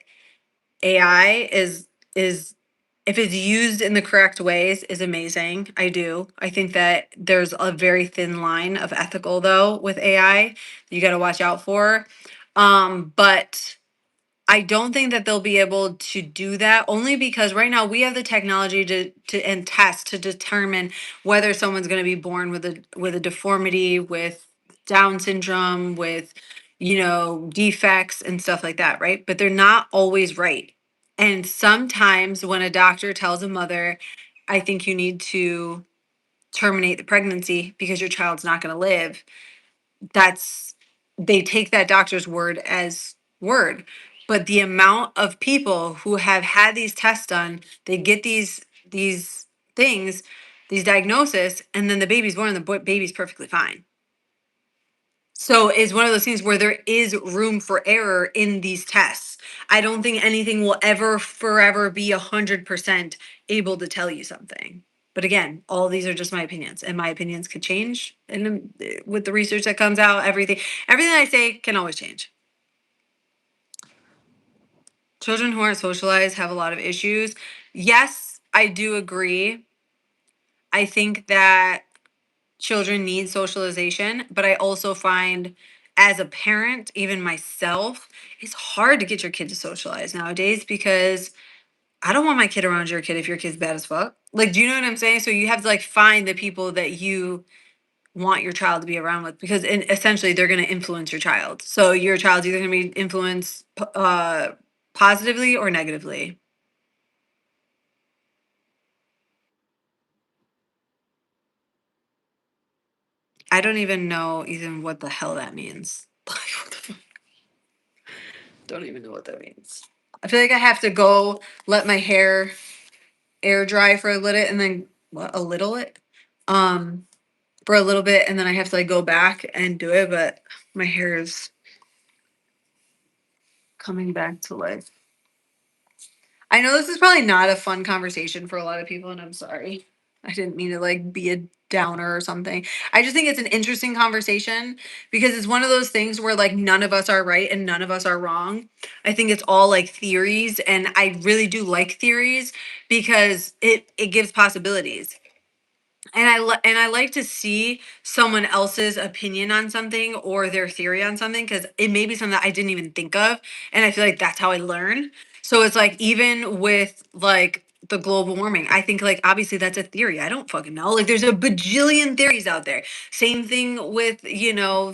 S1: AI is if it's used in the correct ways is amazing. I do. I think that there's a very thin line of ethical though with AI you got to watch out for. But I don't think that they'll be able to do that, only because right now we have the technology to and test to determine whether someone's going to be born with a deformity, with Down syndrome, with defects and stuff like that, right? But they're not always right. And sometimes when a doctor tells a mother, I think you need to terminate the pregnancy because your child's not going to live, that's they take that doctor's word as word. But the amount of people who have had these tests done, they get these things, these diagnoses, and then the baby's born and the baby's perfectly fine. So it's one of those things where there is room for error in these tests. I don't think anything will ever forever be 100% able to tell you something. But again, all these are just my opinions, and my opinions could change. And with the research that comes out, everything I say can always change. Children who aren't socialized have a lot of issues. Yes, I do agree. I think that children need socialization, but I also find as a parent, even myself, it's hard to get your kid to socialize nowadays because I don't want my kid around your kid if your kid's bad as fuck. Like, do you know what I'm saying? So you have to like find the people that you want your child to be around with because essentially they're going to influence your child. So your child's either going to be influenced positively or negatively. I don't even know even what the hell that means. Like, what the fuck? Don't even know what that means. I feel like I have to go let my hair air dry for a little and then what a little it for a little bit and then I have to like go back and do it, but my hair is coming back to life. I know this is probably not a fun conversation for a lot of people, and I'm sorry. I didn't mean to like be a downer or something. I just think it's an interesting conversation because it's one of those things where like none of us are right and none of us are wrong. I think it's all like theories, and I really do like theories because it gives possibilities. And I like to see someone else's opinion on something or their theory on something because it may be something that I didn't even think of, and I feel like that's how I learn. So it's like even with like the global warming, I think like obviously that's a theory. I don't fucking know. Like there's a bajillion theories out there. Same thing with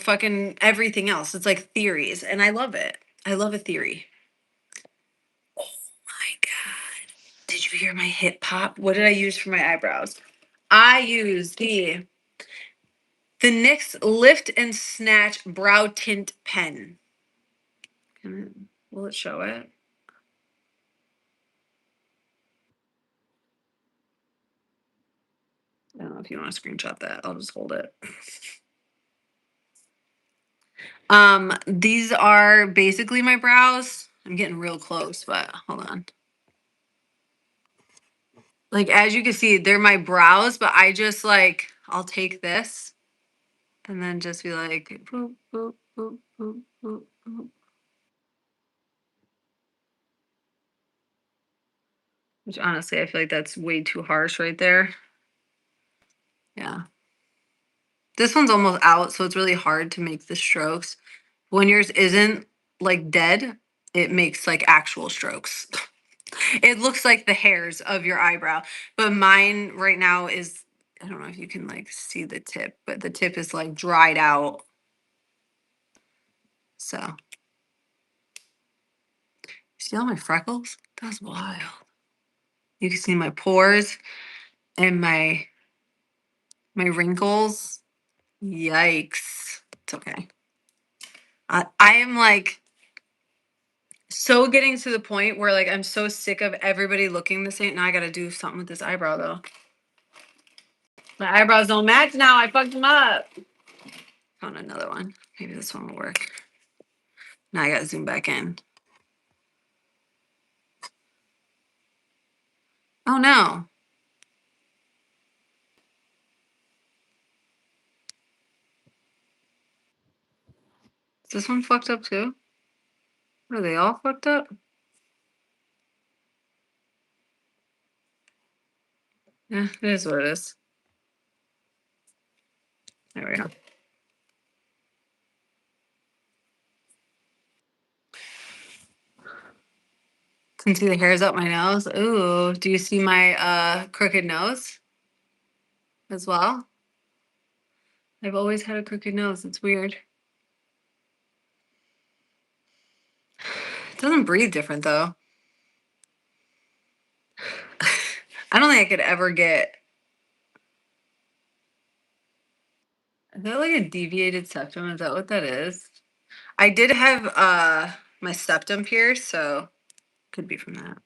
S1: fucking everything else. It's like theories, and I love it. I love a theory. My God, did you hear my hip pop? What did I use for my eyebrows? I used the NYX Lift and Snatch Brow Tint Pen. Will it show it? I don't know if you want to screenshot that. I'll just hold it. These are basically my brows. I'm getting real close, but hold on. Like as you can see, they're my brows, but I just like I'll take this and then just be like boop, boop, boop, boop, boop, boop. Which honestly, I feel like that's way too harsh right there. Yeah. This one's almost out, so it's really hard to make the strokes. When yours isn't like dead, it makes like actual strokes. It looks like the hairs of your eyebrow. But mine right now is, I don't know if you can like see the tip, but the tip is like dried out. So, see all my freckles? That's wild. You can see my pores and my wrinkles. Yikes. It's okay. I am like so getting to the point where like I'm so sick of everybody looking the same. Now I gotta do something with this eyebrow though. My eyebrows don't match now. I fucked them up. Found another one. Maybe this one will work. Now I gotta zoom back in. Oh no. Is this one fucked up too? Are they all fucked up? Yeah, it is what it is. There we go. Can see the hairs up my nose. Ooh, do you see my crooked nose as well? I've always had a crooked nose. It's weird. It doesn't breathe different though. I don't think I could ever get. Is that like a deviated septum? Is that what that is? I did have my septum pierced, so could be from that.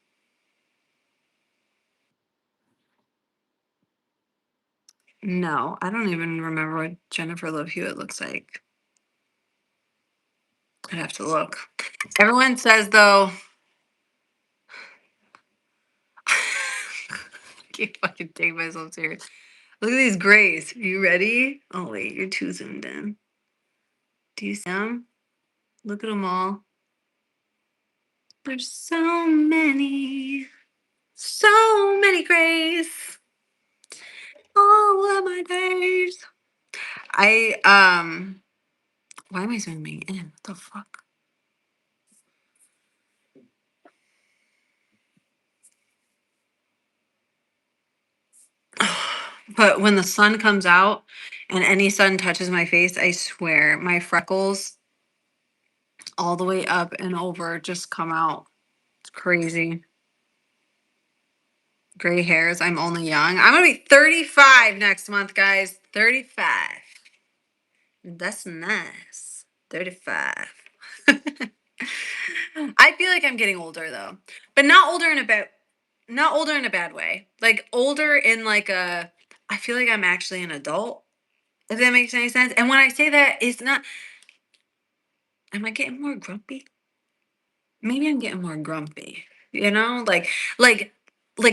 S1: No, I don't even remember what Jennifer Love Hewitt looks like. I'd have to look. Everyone says though, can't fucking take myself serious. Look at these grays. Are you ready? Oh wait, you're too zoomed in. Do you see them? Look at them all. There's so many grays. All of my days. Why am I zooming in? What the fuck? But when the sun comes out and any sun touches my face, I swear my freckles all the way up and over just come out. It's crazy. Gray hairs. I'm only young. I'm going to be 35 next month, guys. 35. That's nice. 35. I feel like I'm getting older though. But not older in a bad way. Like older in like a I feel like I'm actually an adult. If that makes any sense. And when I say that, it's not am I getting more grumpy? Maybe I'm getting more grumpy. You know? Like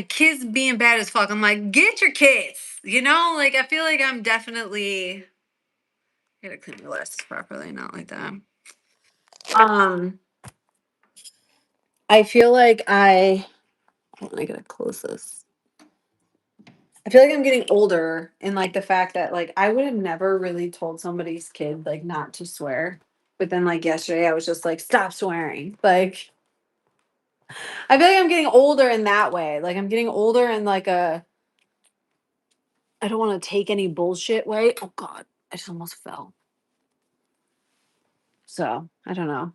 S1: kids being bad as fuck. I'm like, get your kids. You know? Like I feel like I'm definitely I gotta clean my glasses properly, not like that. Um I feel like hold on, I gotta close this. I feel like I'm getting older in like the fact that like I would have never really told somebody's kid like not to swear. But then like yesterday I was just like, stop swearing. Like I feel like I'm getting older in that way. Like I'm getting older in like a I don't want to take any bullshit way. Oh god, I just almost fell. So I don't know.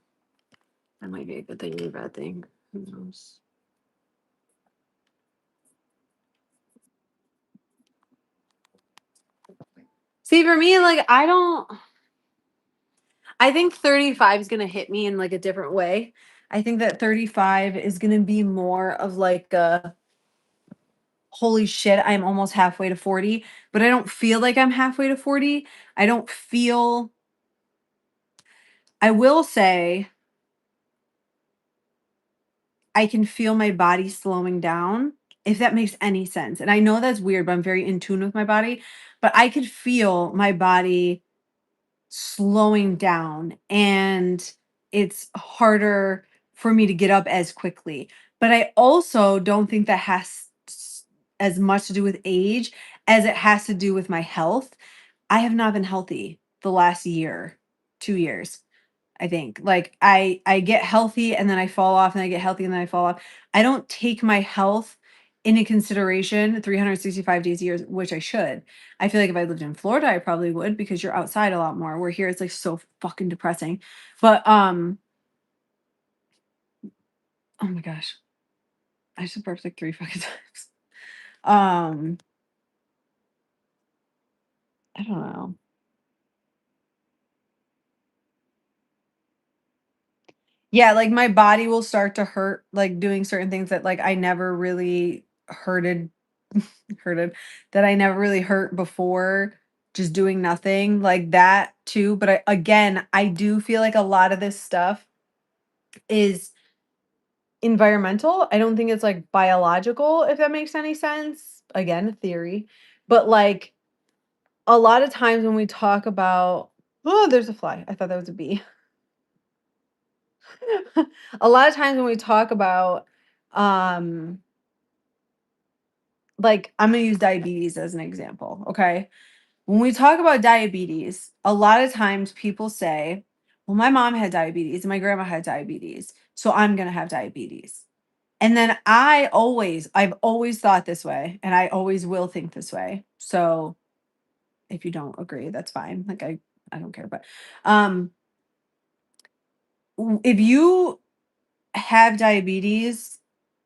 S1: That might be a good thing or a bad thing. Who knows? See, for me, like I think 35 is going to hit me in like a different way. I think that 35 is going to be more of like a holy shit, I'm almost halfway to 40, but I don't feel like I'm halfway to 40. I don't feel, I will say, I can feel my body slowing down, if that makes any sense. And I know that's weird, but I'm very in tune with my body. But I could feel my body slowing down and it's harder for me to get up as quickly. But I also don't think that as much to do with age as it has to do with my health. I have not been healthy the last year, 2 years. I think. Like I get healthy and then I fall off and I get healthy and then I fall off. I don't take my health into consideration 365 days a year, which I should. I feel like if I lived in Florida, I probably would because you're outside a lot more. Where here it's like so fucking depressing. But oh my gosh. I just burped like 3 fucking times. Um I don't know. Yeah, like my body will start to hurt like doing certain things that like I never really hurted hurted that I never really hurt before just doing nothing like that too. But I do feel like a lot of this stuff is environmental. I don't think it's like biological, if that makes any sense. Again, theory. But like a lot of times when we talk about, oh, there's a fly. I thought that was a bee. A lot of times when we talk about, um, like, I'm going to use diabetes as an example. Okay. When we talk about diabetes, a lot of times people say, well, my mom had diabetes and my grandma had diabetes, so I'm going to have diabetes. And then I've always thought this way and I always will think this way. So if you don't agree, that's fine. Like I don't care, but um if you have diabetes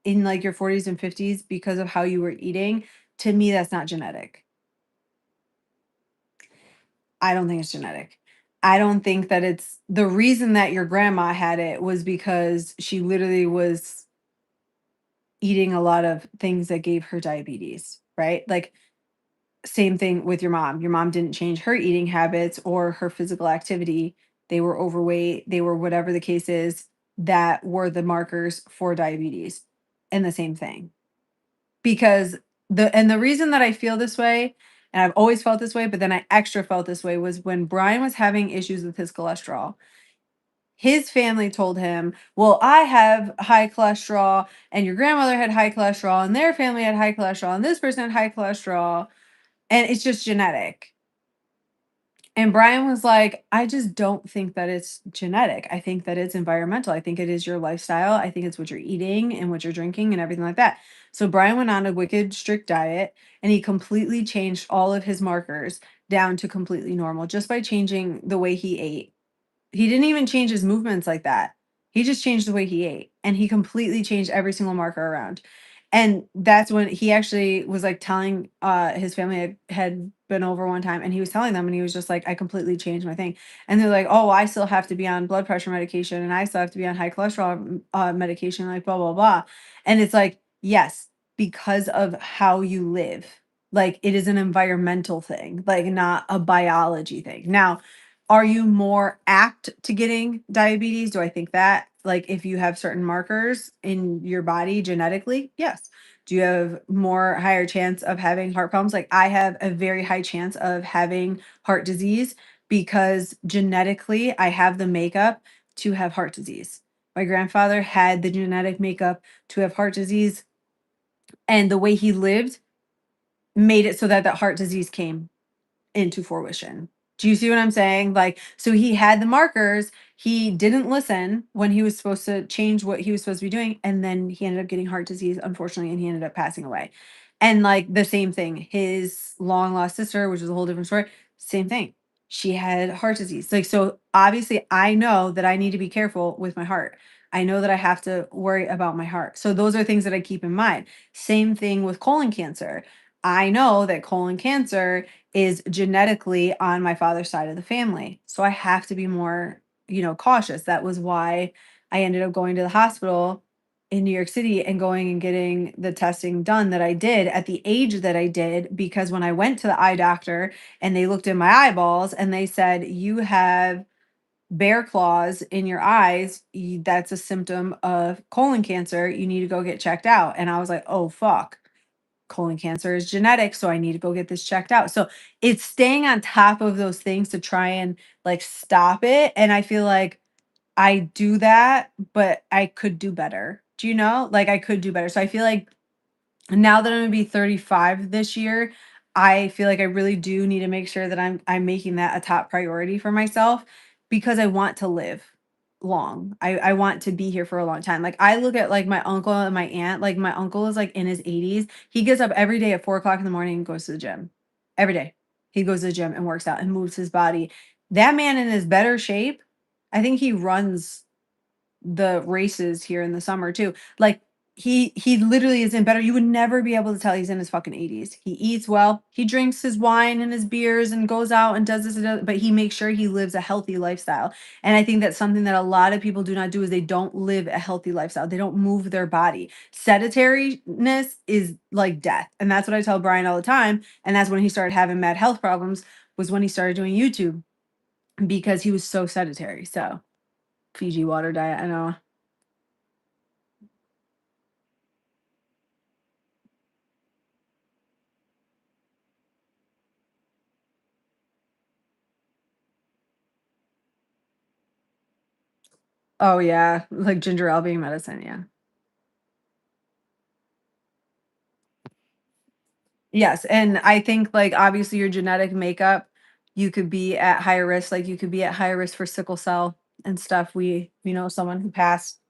S1: in like your 40s and 50s because of how you were eating, to me that's not genetic. I don't think it's genetic. I don't think that it's the reason that your grandma had it was because she literally was eating a lot of things that gave her diabetes, right? Like same thing with your mom. Your mom didn't change her eating habits or her physical activity. They were overweight, they were whatever the case is that were the markers for diabetes. And the same thing. Because the reason that I feel this way, and I've always felt this way, but then I extra felt this way was when Brian was having issues with his cholesterol. His family told him, "Well, I have high cholesterol, and your grandmother had high cholesterol, and their family had high cholesterol, and this person had high cholesterol, and it's just genetic." And Brian was like, "I just don't think that it's genetic. I think that it's environmental. I think it is your lifestyle. I think it's what you're eating and what you're drinking and everything like that." So Brian went on a wicked strict diet and he completely changed all of his markers down to completely normal just by changing the way he ate. He didn't even change his movements like that. He just changed the way he ate, and he completely changed every single marker around. And that's when he actually was, like, telling, his family had been over one time, and he was telling them, and he was just like, "I completely changed my thing." And they're like, "Oh, I still have to be on blood pressure medication, and I still have to be on high cholesterol, medication, like, blah, blah, blah." And it's like, yes, because of how you live. Like, it is an environmental thing, like, not a biology thing. Now, are you more apt to getting diabetes? Do I think that? Like, if you have certain markers in your body genetically? Yes. Do you have more higher chance of having heart problems? Like, I have a very high chance of having heart disease because genetically I have the makeup to have heart disease. My grandfather had the genetic makeup to have heart disease, and the way he lived made it so that that heart disease came into fruition. Do you see what I'm saying? Like, so he had the markers, he didn't listen when he was supposed to change what he was supposed to be doing, and then he ended up getting heart disease, unfortunately, and he ended up passing away. And like the same thing, his long lost sister, which is a whole different story, same thing. She had heart disease. Like, so obviously, I know that I need to be careful with my heart. I know that I have to worry about my heart. So, those are things that I keep in mind. Same thing with colon cancer. I know that colon cancer is genetically on my father's side of the family. So I have to be more, cautious. That was why I ended up going to the hospital in New York City and going and getting the testing done that I did at the age that I did. Because when I went to the eye doctor and they looked at my eyeballs and they said, "You have bear claws in your eyes. That's a symptom of colon cancer. You need to go get checked out." And I was like, "Oh, fuck, colon cancer is genetic, so I need to go get this checked out." So it's staying on top of those things to try and like stop it. And I feel like I do that, but I could do better. Do you know? Like I could do better. So I feel like now that I'm gonna be 35 this year, I feel like I really do need to make sure that I'm making that a top priority for myself because I want to live long. I want to be here for a long time. Like I look at like my uncle and my aunt. Like my uncle is like in his 80s. He gets up every day at 4 o'clock in the morning and goes to the gym. Every day. He goes to the gym and works out and moves his body. That man in his better shape. I think he runs the races here in the summer too. Like he literally is in better, you would never be able to tell he's in his fucking 80s. He eats well, he drinks his wine and his beers and goes out and does this and that, but he makes sure he lives a healthy lifestyle. And I think that's something that a lot of people do not do is they don't live a healthy lifestyle. They don't move their body. Sedentariness is like death. And that's what I tell Brian all the time. And that's when he started having mad health problems was when he started doing YouTube because he was so sedentary. So Fiji water diet, I know. Oh, yeah, like ginger ale being medicine, yeah. Yes, and I think, like, obviously, your genetic makeup, you could be at higher risk, like, you could be at higher risk for sickle cell and stuff. We know someone who passed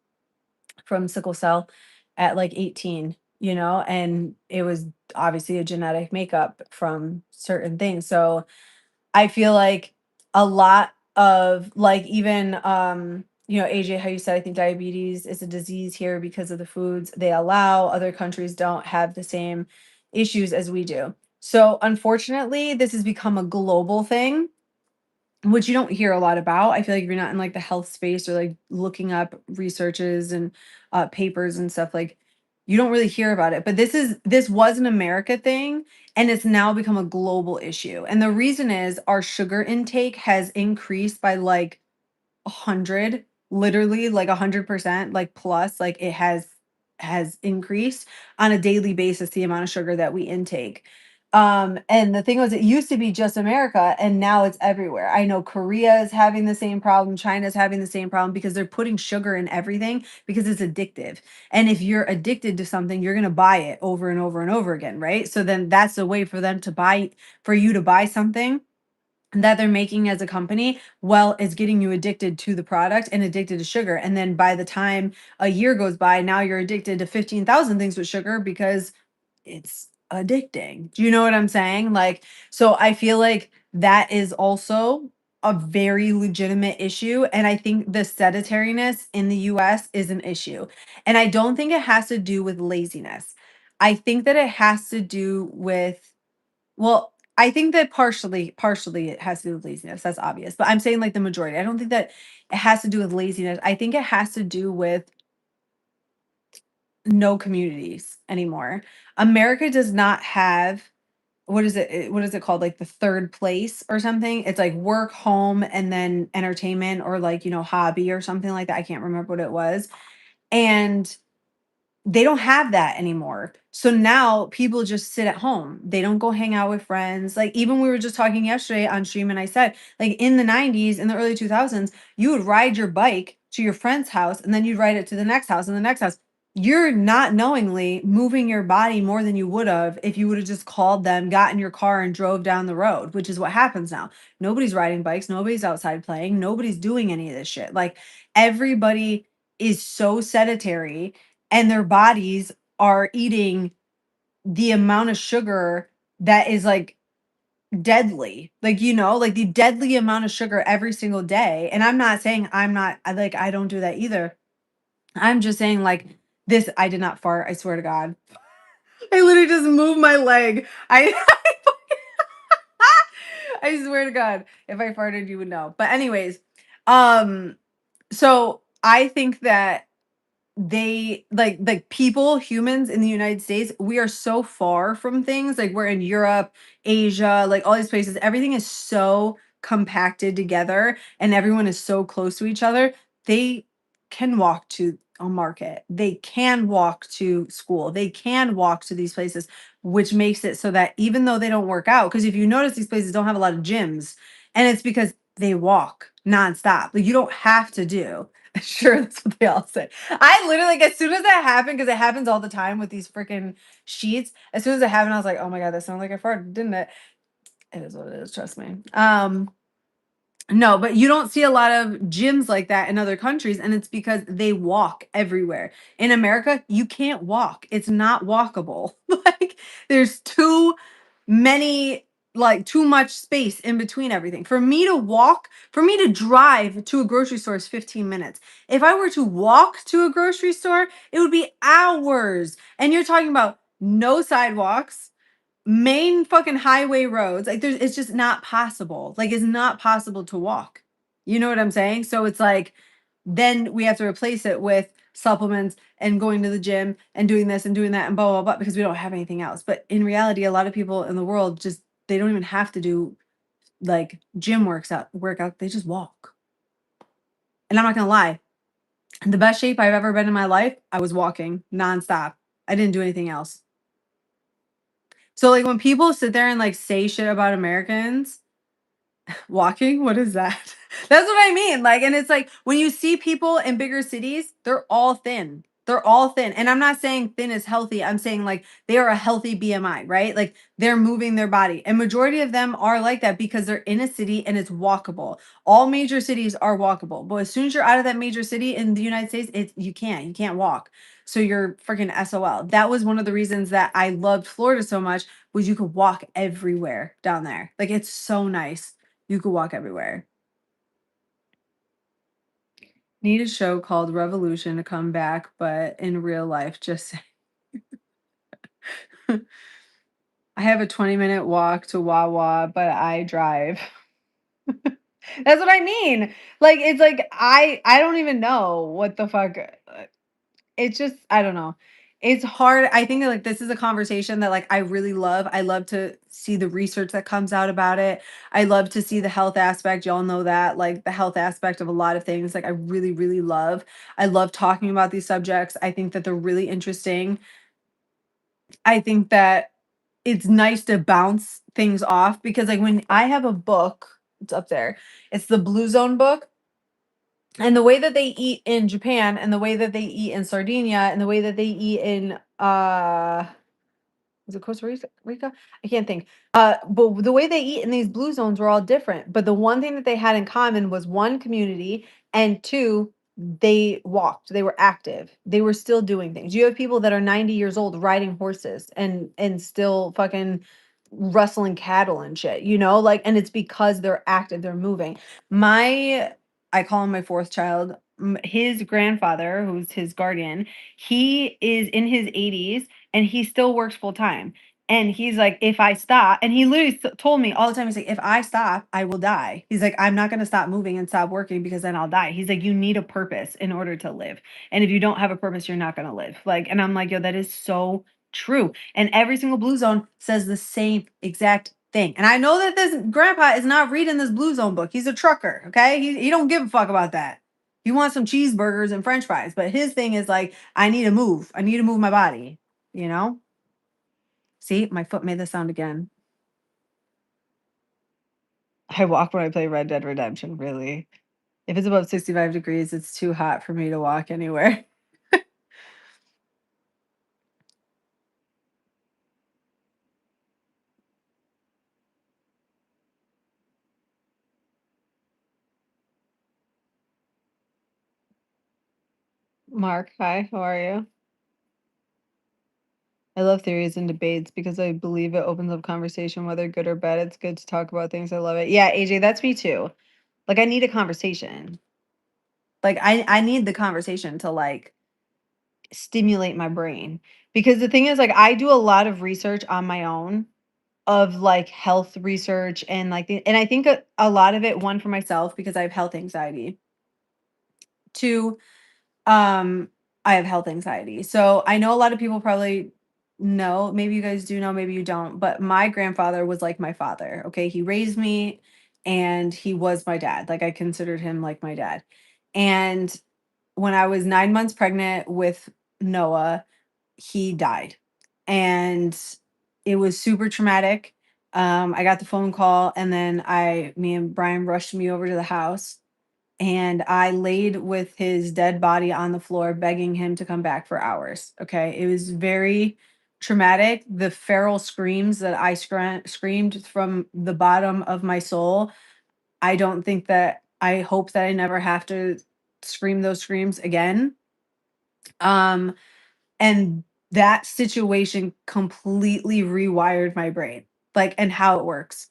S1: from sickle cell at, like, 18, and it was obviously a genetic makeup from certain things, so I feel like a lot of like even AJ, how you said I think diabetes is a disease here because of the foods they allow. Other countries don't have the same issues as we do. So unfortunately, this has become a global thing which you don't hear a lot about. I feel like if you're not in like the health space or like looking up researches and papers and stuff, like you don't really hear about it. But this was an America thing and it's now become a global issue. And the reason is our sugar intake has increased by like 100, literally like 100%, like plus, like it has has increased on a daily basis, the amount of sugar that we intake. And the thing was, it used to be just America, and now it's everywhere. I know Korea is having the same problem, China's having the same problem because they're putting sugar in everything because it's addictive. And if you're addicted to something, you're going to buy it over and over and over again, right? So then that's a way for them to buy, for you to buy something that they're making as a company. Well, it's getting you addicted to the product and addicted to sugar. And then by the time a year goes by, now you're addicted to 15,000 things with sugar because it's addicting. Do you know what I'm saying? Like, so I feel like that is also a very legitimate issue. And I think the sedentariness in the US is an issue. And I don't think it has to do with laziness. I think that it has to do with, well, I think that partially it has to do with laziness. That's obvious. But I'm saying like the majority. I don't think that it has to do with laziness. I think it has to do with no communities anymore. America does not have, what is it called? Like the third place or something? It's like work, home, and then entertainment, or like, hobby or something like that. I can't remember what it was. And they don't have that anymore. So now people just sit at home. They don't go hang out with friends. Like, even we were just talking yesterday on stream, and I said, like, in the 90s, in the early 2000s, you would ride your bike to your friend's house and then you'd ride it to the next house and the next house. You're not knowingly moving your body more than you would have if you would have just called them, got in your car, and drove down the road, which is what happens now. Nobody's riding bikes, nobody's outside playing, nobody's doing any of this shit. Like, everybody is so sedentary, and their bodies are eating the amount of sugar that is like deadly. Like, like the deadly amount of sugar every single day. And I'm not saying I don't do that either. I'm just saying, like, this, I did not fart, I swear to God. I literally just moved my leg. I I swear to God, if I farted, you would know. But anyways, um, so I think that they like people, humans in the United States, we are so far from things. Like, we're in Europe, Asia, like all these places, everything is so compacted together and everyone is so close to each other. They can walk to a market, they can walk to school, they can walk to these places, which makes it so that even though they don't work out, because if you notice, these places don't have a lot of gyms, and it's because they walk nonstop. Like, you don't have to do. Sure, that's what they all say. I literally, like, as soon as that happened, because it happens all the time with these freaking sheets. As soon as it happened, I was like, "Oh my God, that sounded like I farted, didn't it?" It is what it is. Trust me. No, but you don't see a lot of gyms like that in other countries, and it's because they walk everywhere. In America, you can't walk. It's not walkable. Like, there's too many, like, too much space in between everything. For me to drive to a grocery store is 15 minutes. If I were to walk to a grocery store, it would be hours. And you're talking about no sidewalks, main fucking highway roads. Like, it's just not possible. Like, it's not possible to walk. You know what I'm saying? So it's like, then we have to replace it with supplements and going to the gym and doing this and doing that and blah blah blah, because we don't have anything else. But in reality, a lot of people in the world just, they don't even have to do like gym workout. They just walk. And I'm not gonna lie, the best shape I've ever been in my life, I was walking nonstop. I didn't do anything else. So, like, when people sit there and like say shit about Americans walking, what is that? That's what I mean. Like, and it's like, when you see people in bigger cities, they're all thin. They're all thin. And I'm not saying thin is healthy. I'm saying, like, they are a healthy BMI, right? Like, they're moving their body. And majority of them are like that because they're in a city and it's walkable. All major cities are walkable. But as soon as you're out of that major city in the United States, you can't walk. So you're freaking SOL. That was one of the reasons that I loved Florida so much, was you could walk everywhere down there. Like, it's so nice. You could walk everywhere. Need a show called Revolution to come back, but in real life, just I have a 20-minute walk to Wawa, but I drive. That's what I mean. Like, it's like I don't even know what the fuck. It's just, I don't know. It's hard. I think that, like, this is a conversation that, like, I really love. I love to see the research that comes out about it. I love to see the health aspect. Y'all know that, like, the health aspect of a lot of things, like, I really, really love. I love talking about these subjects. I think that they're really interesting. I think that it's nice to bounce things off because, like, when I have a book, it's up there. It's the Blue Zone book, and the way that they eat in Japan and the way that they eat in Sardinia and the way that they eat in was it Costa Rica? I can't think. But the way they eat in these blue zones were all different. But the one thing that they had in common was one, community, and two, they walked. They were active. They were still doing things. You have people that are 90 years old riding horses and still fucking rustling cattle and shit, like, and it's because they're active, they're moving. My I call him my fourth child. His grandfather, who's his guardian, he is in his 80s and he still works full time. And he's like, if I stop, and he literally told me all the time, he's like, if I stop, I will die. He's like, I'm not going to stop moving and stop working because then I'll die. He's like, you need a purpose in order to live. And if you don't have a purpose, you're not going to live. Like, and I'm like, yo, that is so true. And every single Blue Zone says the same exact thing. And I know that this grandpa is not reading this Blue Zone book. He's a trucker. Okay. He don't give a fuck about that. He wants some cheeseburgers and french fries. But his thing is like, I need to move. I need to move my body. You know? See, my foot made the sound again. I walk when I play Red Dead Redemption, really. If it's above 65 degrees, it's too hot for me to walk anywhere. Mark, hi, how are you? I love theories and debates because I believe it opens up conversation, whether good or bad. It's good to talk about things. I love it. Yeah, AJ, that's me too. Like, I need a conversation. Like, I need the conversation to, like, stimulate my brain. Because the thing is, like, I do a lot of research on my own of, like, health research and, like, and I think a lot of it, one, for myself because I have health anxiety. Two, I have health anxiety. So I know a lot of people probably know, maybe you guys do know, maybe you don't, but my grandfather was like my father. Okay. He raised me and he was my dad. Like, I considered him like my dad. And when I was 9 months pregnant with Noah, he died. And it was super traumatic. I got the phone call and then me and Brian rushed me over to the house and I laid with his dead body on the floor, begging him to come back for hours. Okay. It was very traumatic. The feral screams that I screamed from the bottom of my soul. I hope that I never have to scream those screams again. Um, and that situation completely rewired my brain, like, and how it works.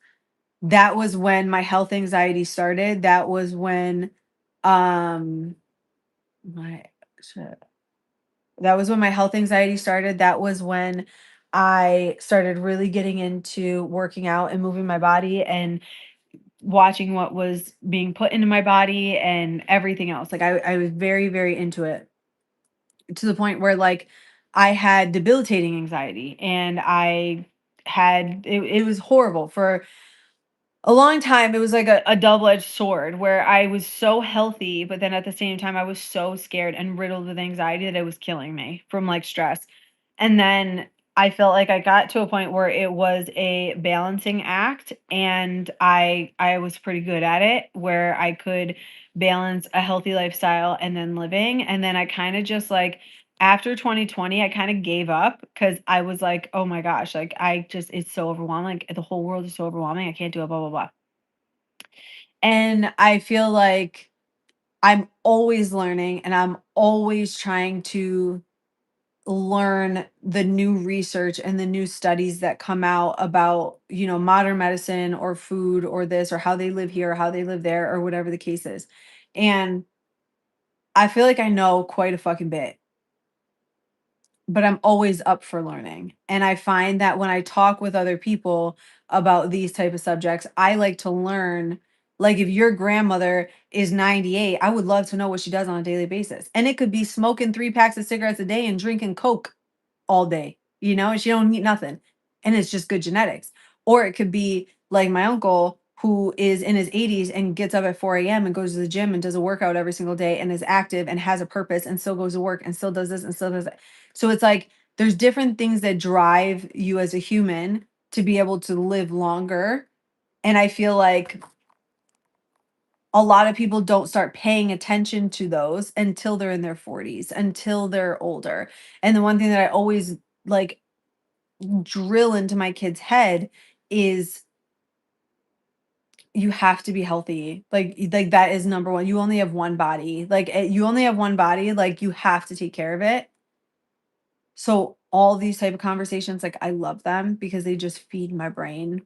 S1: That was when my health anxiety started. That was when, um, my shit. That was when my health anxiety started. That was when I started really getting into working out and moving my body and watching what was being put into my body and everything else. Like, I was very, very into it to the point where, like, I had debilitating anxiety and it was horrible for a long time. It was like a double-edged sword where I was so healthy, but then at the same time, I was so scared and riddled with anxiety that it was killing me from, like, stress. And then I felt like I got to a point where it was a balancing act, and I was pretty good at it, where I could balance a healthy lifestyle and then living. And then I kind of just, like, after 2020, I kind of gave up because I was like, oh my gosh, like, it's so overwhelming. Like, the whole world is so overwhelming. I can't do it, blah, blah, blah. And I feel like I'm always learning and I'm always trying to learn the new research and the new studies that come out about, modern medicine or food or this or how they live here or how they live there or whatever the case is. And I feel like I know quite a fucking bit, but I'm always up for learning. And I find that when I talk with other people about these type of subjects, I like to learn. Like, if your grandmother is 98, I would love to know what she does on a daily basis. And it could be smoking 3 packs of cigarettes a day and drinking Coke. all day, and she don't eat nothing. And it's just good genetics. Or it could be like my uncle who is in his 80s and gets up at 4 a.m. and goes to the gym and does a workout every single day and is active and has a purpose and still goes to work and still does this and still does that. So it's like there's different things that drive you as a human to be able to live longer. And I feel like a lot of people don't start paying attention to those until they're in their 40s, until they're older. And the one thing that I always like drill into my kid's head is you have to be healthy. Like that is number one. You only have one body. You only have one body, like you have to take care of it. So all these type of conversations, like I love them because they just feed my brain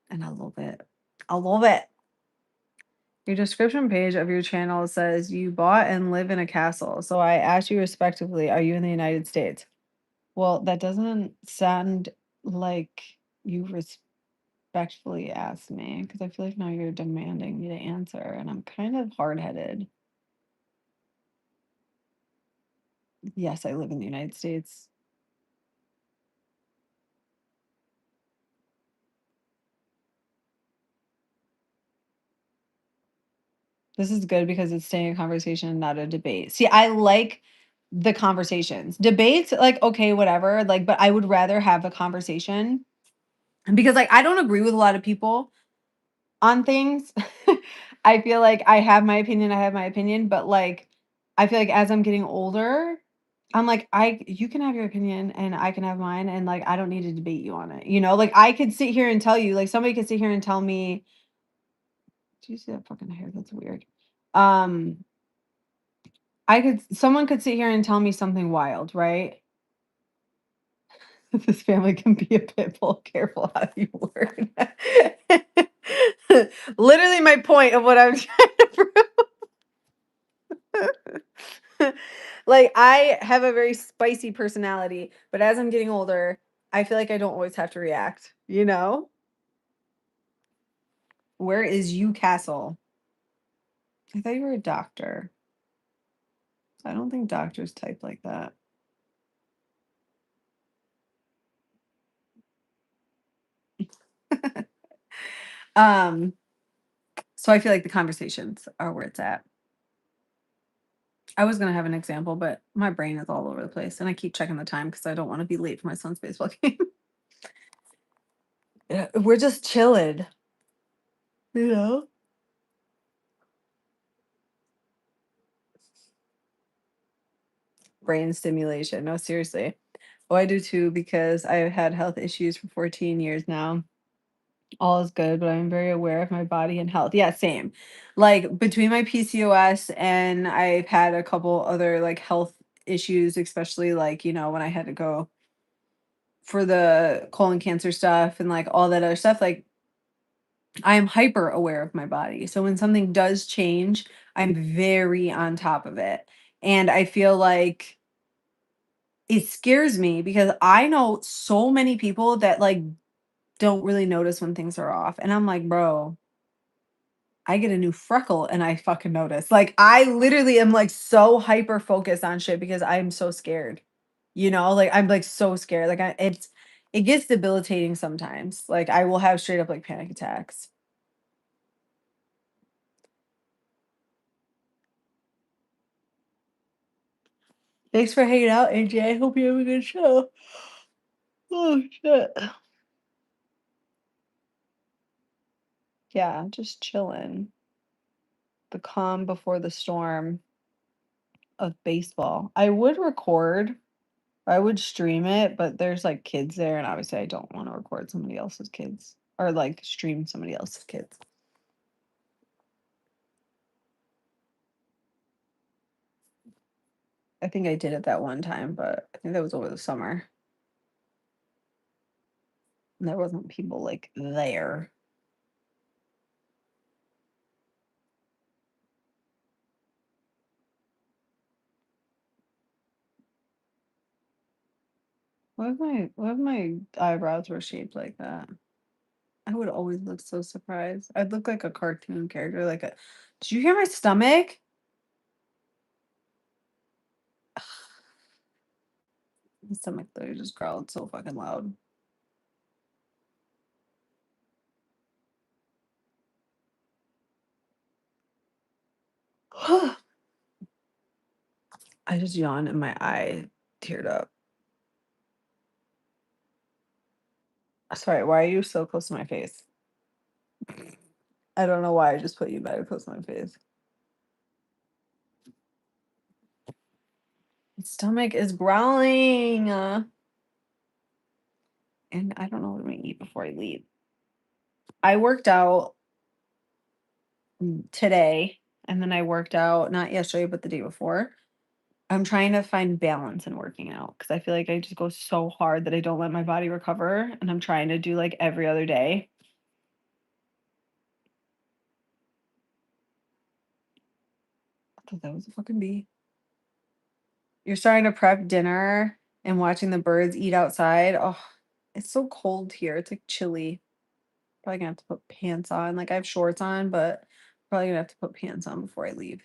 S1: and I love it. I love it. Your description page of your channel says you bought and live in a castle. So I asked you respectively, are you in the United States? Well, that doesn't sound like you respectfully asked me because I feel like now you're demanding me to answer, and I'm kind of hard headed. Yes, I live in the United States. This is good because it's staying a conversation, not a debate. See, I like the conversations. Debates, like, okay, whatever. Like, but I would rather have a conversation because, like, I don't agree with a lot of people on things. I feel like I have my opinion, but like I feel like as I'm getting older, I'm like you can have your opinion and I can have mine and like I don't need to debate you on it. Like I could sit here and tell you, like somebody could sit here and tell me, do you see that fucking hair? That's weird. Um someone could sit here and tell me something wild, right? This family can be a pit bull. Careful how you word. Literally my point of what I'm trying to prove. Like I have a very spicy personality, but as I'm getting older, I feel like I don't always have to react. Where is you castle? I thought you were a doctor. I don't think doctors type like that. um, so I feel like the conversations are where it's at. I was gonna have an example, but my brain is all over the place and I keep checking the time because I don't want to be late for my son's baseball game. Yeah, we're just chilling, you know? Brain stimulation. No, seriously. Oh, I do too because I've had health issues for 14 years now. All is good, but I'm very aware of my body and health. Yeah, same. Like between my PCOS and I've had a couple other like health issues, especially like, when I had to go for the colon cancer stuff and like all that other stuff, like I am hyper aware of my body. So when something does change, I'm very on top of it. And I feel like it scares me because I know so many people that like don't really notice when things are off. And I'm like, bro, I get a new freckle and I fucking notice. Like I literally am like so hyper focused on shit because I'm so scared. Like I'm like so scared. Like it gets debilitating sometimes. Like I will have straight up like panic attacks. Thanks for hanging out, AJ. I hope you have a good show. Oh shit. Yeah, just chilling. The calm before the storm of baseball. I would record, I would stream it, but there's like kids there, and obviously I don't want to record somebody else's kids or like stream somebody else's kids. I think I did it that one time, but I think that was over the summer. And there wasn't people like there. What if my eyebrows were shaped like that? I would always look so surprised. I'd look like a cartoon character, like a did you hear my stomach? My stomach literally just growled so fucking loud. I just yawned and my eye teared up. Sorry, why are you so close to my face? I don't know why I just put you very close to my face. My stomach is growling. And I don't know what I'm gonna eat before I leave. I worked out today and then I worked out not yesterday, but the day before. I'm trying to find balance in working out because I feel like I just go so hard that I don't let my body recover. And I'm trying to do like every other day. I thought that was a fucking bee. You're starting to prep dinner and watching the birds eat outside. Oh, it's so cold here. It's like chilly. Probably gonna have to put pants on. Like I have shorts on, but probably gonna have to put pants on before I leave.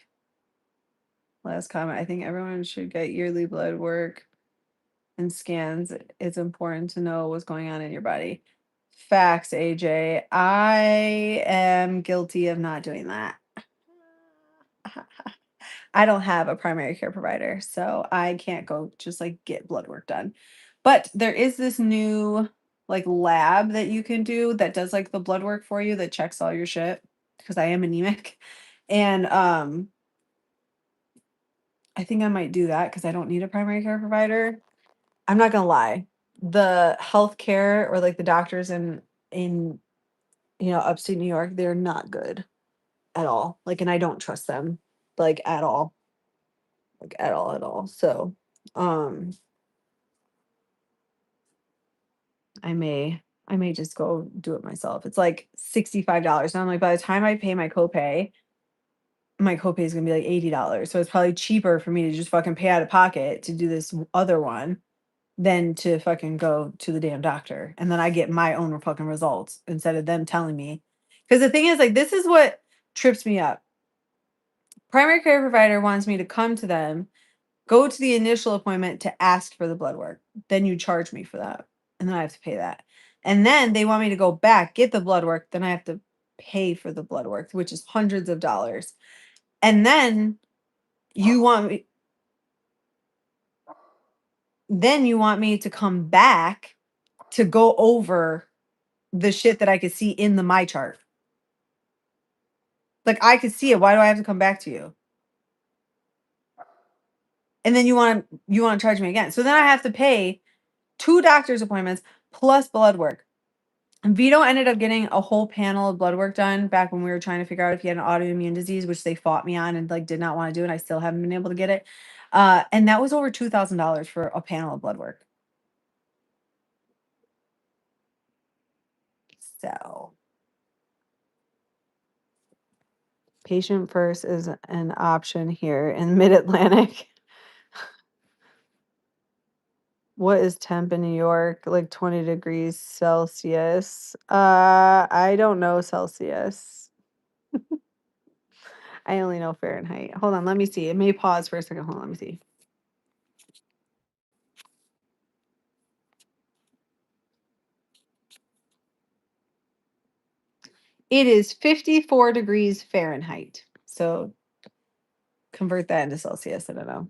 S1: Last comment. I think everyone should get yearly blood work and scans. It's important to know what's going on in your body. Facts, AJ. I am guilty of not doing that. I don't have a primary care provider, so I can't go just like get blood work done. But there is this new like lab that you can do that does like the blood work for you that checks all your shit because I am anemic. And I think I might do that because I don't need a primary care provider. I'm not gonna lie. The healthcare or like the doctors in upstate New York, they're not good at all. Like, and I don't trust them like at all. Like at all, at all. So um I may just go do it myself. It's like $65. And I'm like, by the time I pay my copay is gonna be like $80. So it's probably cheaper for me to just fucking pay out of pocket to do this other one than to fucking go to the damn doctor. And then I get my own fucking results instead of them telling me. Because the thing is, like, this is what trips me up. Primary care provider wants me to come to them, go to the initial appointment to ask for the blood work. Then you charge me for that. And then I have to pay that. And then they want me to go back, get the blood work. Then I have to pay for the blood work, which is hundreds of dollars. And you want me, then you want me to come back to go over the shit that I could see in the my chart. Like I could see it. Why do I have to come back to you? And then you want to charge me again. So then I have to pay 2 doctor's appointments plus blood work. And Vito ended up getting a whole panel of blood work done back when we were trying to figure out if he had an autoimmune disease, which they fought me on and like did not want to do, and I still haven't been able to get it. And that was over $2,000 for a panel of blood work. So patient first is an option here in Mid-Atlantic. What is temp in New York? Like 20 degrees Celsius. I don't know Celsius. I only know Fahrenheit. Hold on, let me see. It may pause for a second. Hold on, let me see. It is 54 degrees Fahrenheit. So convert that into Celsius. I don't know.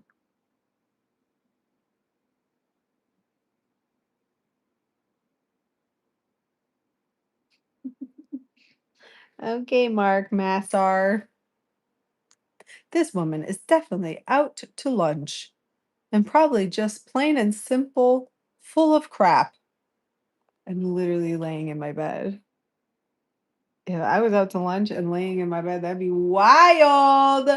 S1: Okay, Mark Massar. This woman is definitely out to lunch and probably just plain and simple full of crap. I'm literally laying in my bed. If I was out to lunch and laying in my bed, that'd be wild.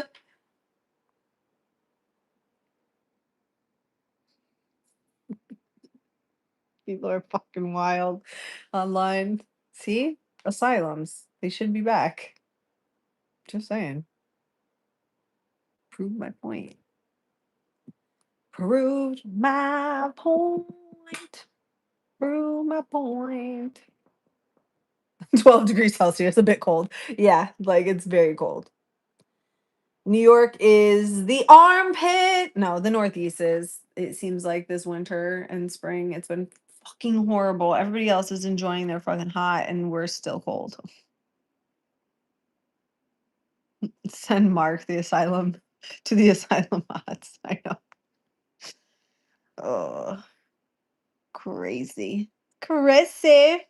S1: People are fucking wild online. See? Asylums. They should be back. Just saying. Prove my point. Proved my point. Prove my point. 12 degrees Celsius, a bit cold. Yeah, like it's very cold. New York is the armpit. No, the Northeast is. It seems like this winter and spring, it's been fucking horrible. Everybody else is enjoying their fucking hot, and we're still cold. Send Mark the asylum to the asylum hots. I know. Oh, crazy. Crazy.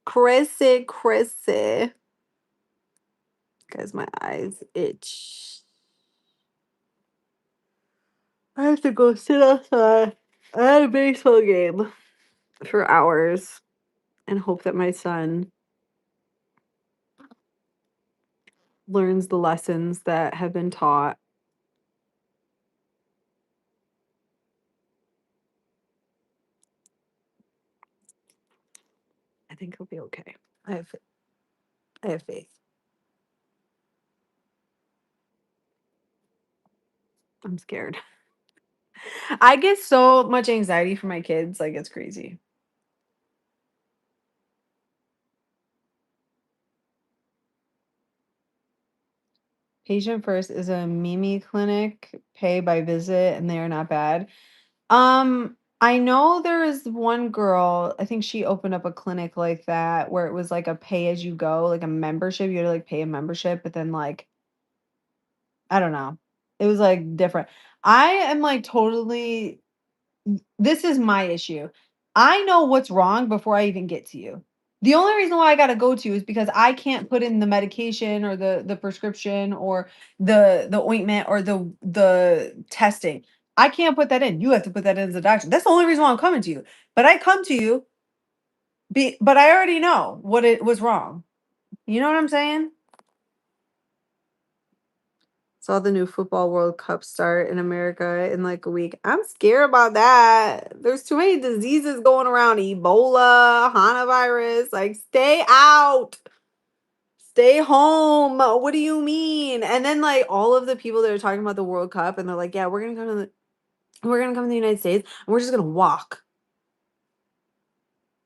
S1: Crazy, crazy. Guys, my eyes itch. I have to go sit outside at a baseball game for hours and hope that my son learns the lessons that have been taught. I think he'll be okay. I have faith. I'm scared. I get so much anxiety for my kids, like it's crazy. Patient First is a Mimi clinic, pay by visit, and they are not bad. I know there is one girl, I think she opened up a clinic like that where it was like a pay as you go, like a membership. You had to like pay a membership, but then like I don't know. It was like different. I am like totally this is my issue. I know what's wrong before I even get to you. The only reason why I gotta go to you is because I can't put in the medication or the prescription or the ointment or the testing. I can't put that in. You have to put that in as a doctor. That's the only reason why I'm coming to you. But I come to you, but I already know what it was wrong. You know what I'm saying? Saw the new football World Cup start in America in like a week. I'm scared about that. There's too many diseases going around. Ebola, Hanavirus. Like, stay out. Stay home. What do you mean? And then like all of the people that are talking about the World Cup and they're like, yeah, we're gonna come to the United States and we're just gonna walk.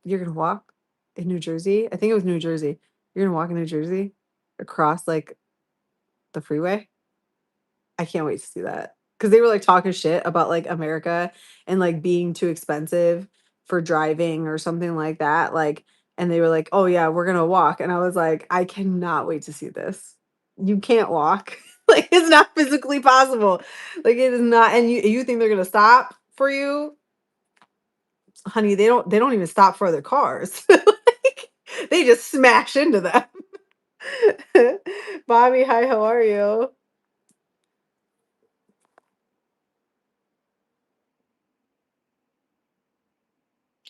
S1: You're gonna walk in New Jersey? I think it was New Jersey. You're gonna walk in New Jersey across like the freeway? I can't wait to see that. Because they were like talking shit about like America and like being too expensive for driving or something like that. Like, and they were like, oh yeah, we're gonna walk. And I was like, I cannot wait to see this. You can't walk. Like it's not physically possible. Like it is not, and you think they're gonna stop for you? Honey, they don't even stop for other cars. Like, they just smash into them. Bobby, hi, how are you?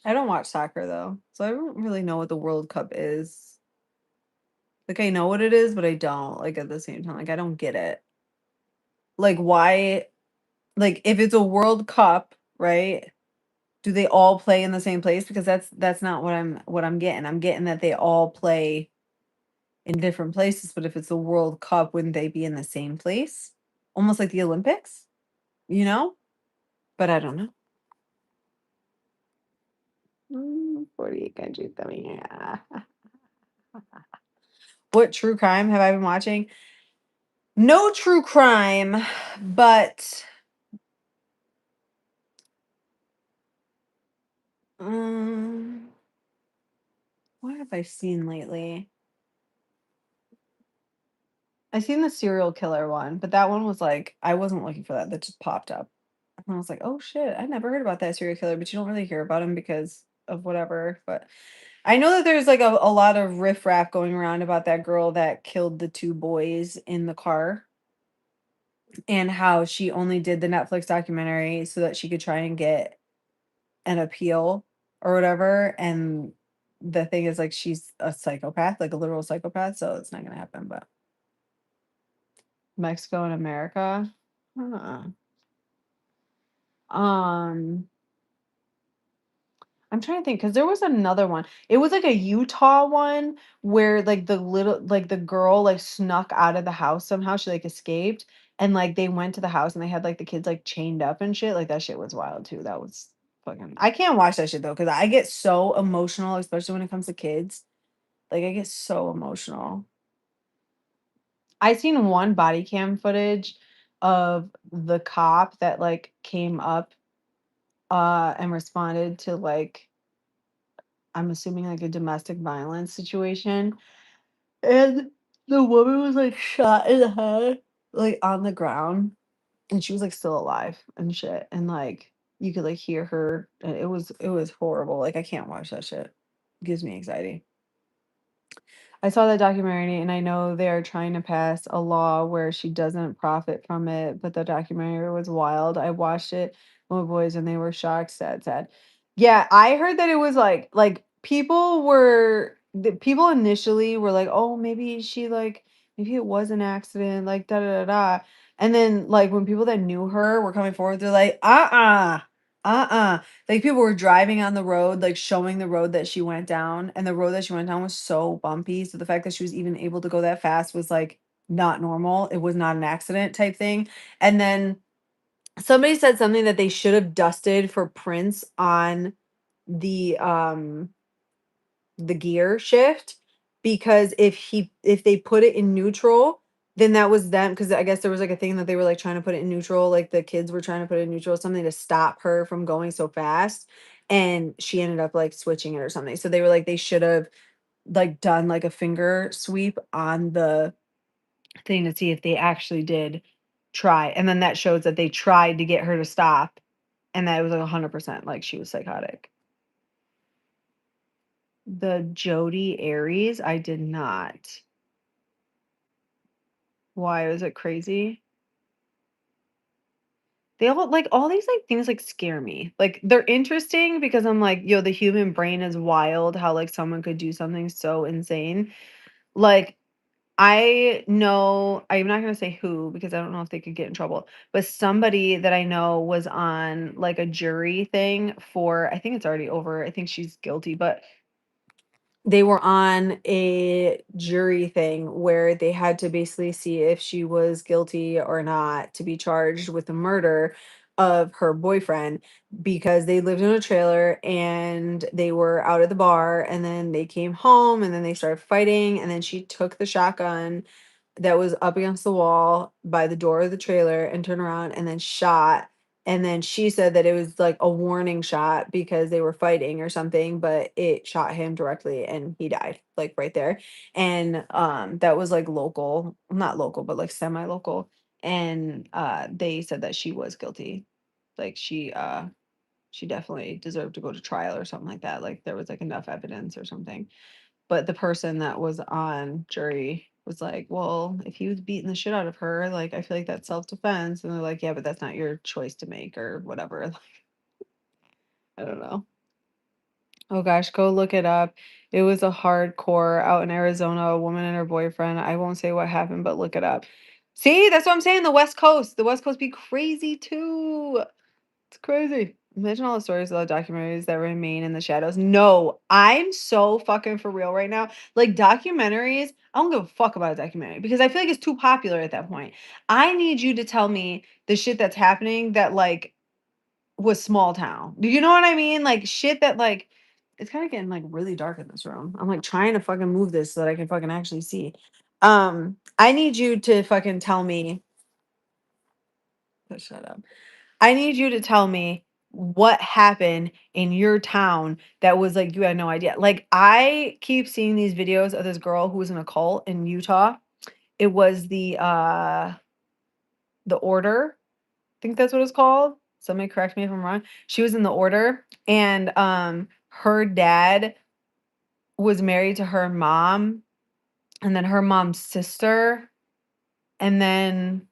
S1: I don't watch soccer though, so I don't really know what the World Cup is. Like I know what it is, but I don't like at the same time. Like I don't get it. Like why like if it's a World Cup, right? Do they all play in the same place? Because that's not what I'm getting. I'm getting that they all play in different places, but if it's a World Cup, wouldn't they be in the same place? Almost like the Olympics, you know? But I don't know. 48 countries coming here. What true crime have I been watching? No true crime, but um, what have I seen lately? I seen the serial killer one, but that one was like I wasn't looking for that. That just popped up. And I was like, oh shit, I never heard about that serial killer, but you don't really hear about him because of whatever. But I know that there's like a lot of riffraff going around about that girl that killed the two boys in the car and how she only did the Netflix documentary so that she could try and get an appeal or whatever. And the thing is, like, she's a psychopath, like a literal psychopath. So it's not gonna happen. But Mexico and America, huh. Um, I'm trying to think because there was another one. It was like a Utah one where like the girl like snuck out of the house somehow. She like escaped and like they went to the house and they had like the kids like chained up and shit. Like that shit was wild too. That was fucking. I can't watch that shit though because I get so emotional, especially when it comes to kids. Like I get so emotional. I seen one body cam footage of the cop that like came up and responded to like I'm assuming like a domestic violence situation. And the woman was like shot in the head, like on the ground, and she was like still alive and shit. And like you could like hear her. And it was horrible. Like I can't watch that shit. It gives me anxiety. I saw that documentary and I know they are trying to pass a law where she doesn't profit from it, but the documentary was wild. I watched it with my boys and they were shocked, sad, sad. Yeah, I heard that it was like people were the people initially were like, "Oh, maybe she like maybe it was an accident, like da da da da." And then like when people that knew her were coming forward, they're like, "Uh-uh. Uh-uh." Like people were driving on the road, like showing the road that she went down, and the road that she went down was so bumpy. So the fact that she was even able to go that fast was like not normal. It was not an accident type thing. And then somebody said something that they should have dusted for prints on the the gear shift because if they put it in neutral, then that was them because I guess there was like a thing that they were like trying to put it in neutral, like the kids were trying to put it in neutral, something to stop her from going so fast. And she ended up like switching it or something. So they were like they should have like done like a finger sweep on the thing to see if they actually did try. And then that shows that they tried to get her to stop and that it was like 100% like she was psychotic. The Jodi Aries, I did not. Why was it crazy? They all like all these like things like scare me. Like they're interesting because I'm like, yo, the human brain is wild how like someone could do something so insane. Like I know I'm not gonna say who because I don't know if they could get in trouble, but somebody that I know was on like a jury thing for I think it's already over. I think she's guilty, but they were on a jury thing where they had to basically see if she was guilty or not to be charged with the murder of her boyfriend because they lived in a trailer and they were out at the bar and then they came home and then they started fighting and then she took the shotgun that was up against the wall by the door of the trailer and turned around and then shot. And then she said that it was like a warning shot because they were fighting or something, but it shot him directly and he died like right there. And that was like local, not local, but like semi-local. And they said that she was guilty. Like she definitely deserved to go to trial or something like that. Like there was like enough evidence or something. But the person that was on jury was like, "Well, if he was beating the shit out of her, like, I feel like that's self-defense." And they're like, "Yeah, but that's not your choice to make or whatever." Like, I don't know. Oh gosh, go look it up. It was a hardcore out in Arizona, a woman and her boyfriend. I won't say what happened, but look it up. See, that's what I'm saying. The West Coast. The West Coast be crazy too. It's crazy. Imagine all the stories of the documentaries that remain in the shadows. No, I'm so fucking for real right now. Like documentaries, I don't give a fuck about a documentary because I feel like it's too popular at that point. I need you to tell me the shit that's happening that like was small town. Do you know what I mean? Like shit that like it's kind of getting like really dark in this room. I'm like trying to fucking move this so that I can fucking actually see. I need you to fucking tell me. Shut up. I need you to tell me what happened in your town that was like you had no idea. Like I keep seeing these videos of this girl who was in a cult in Utah. It was the Order. I think that's what it's called. Somebody correct me if I'm wrong. She was in the Order and her dad was married to her mom and then her mom's sister and then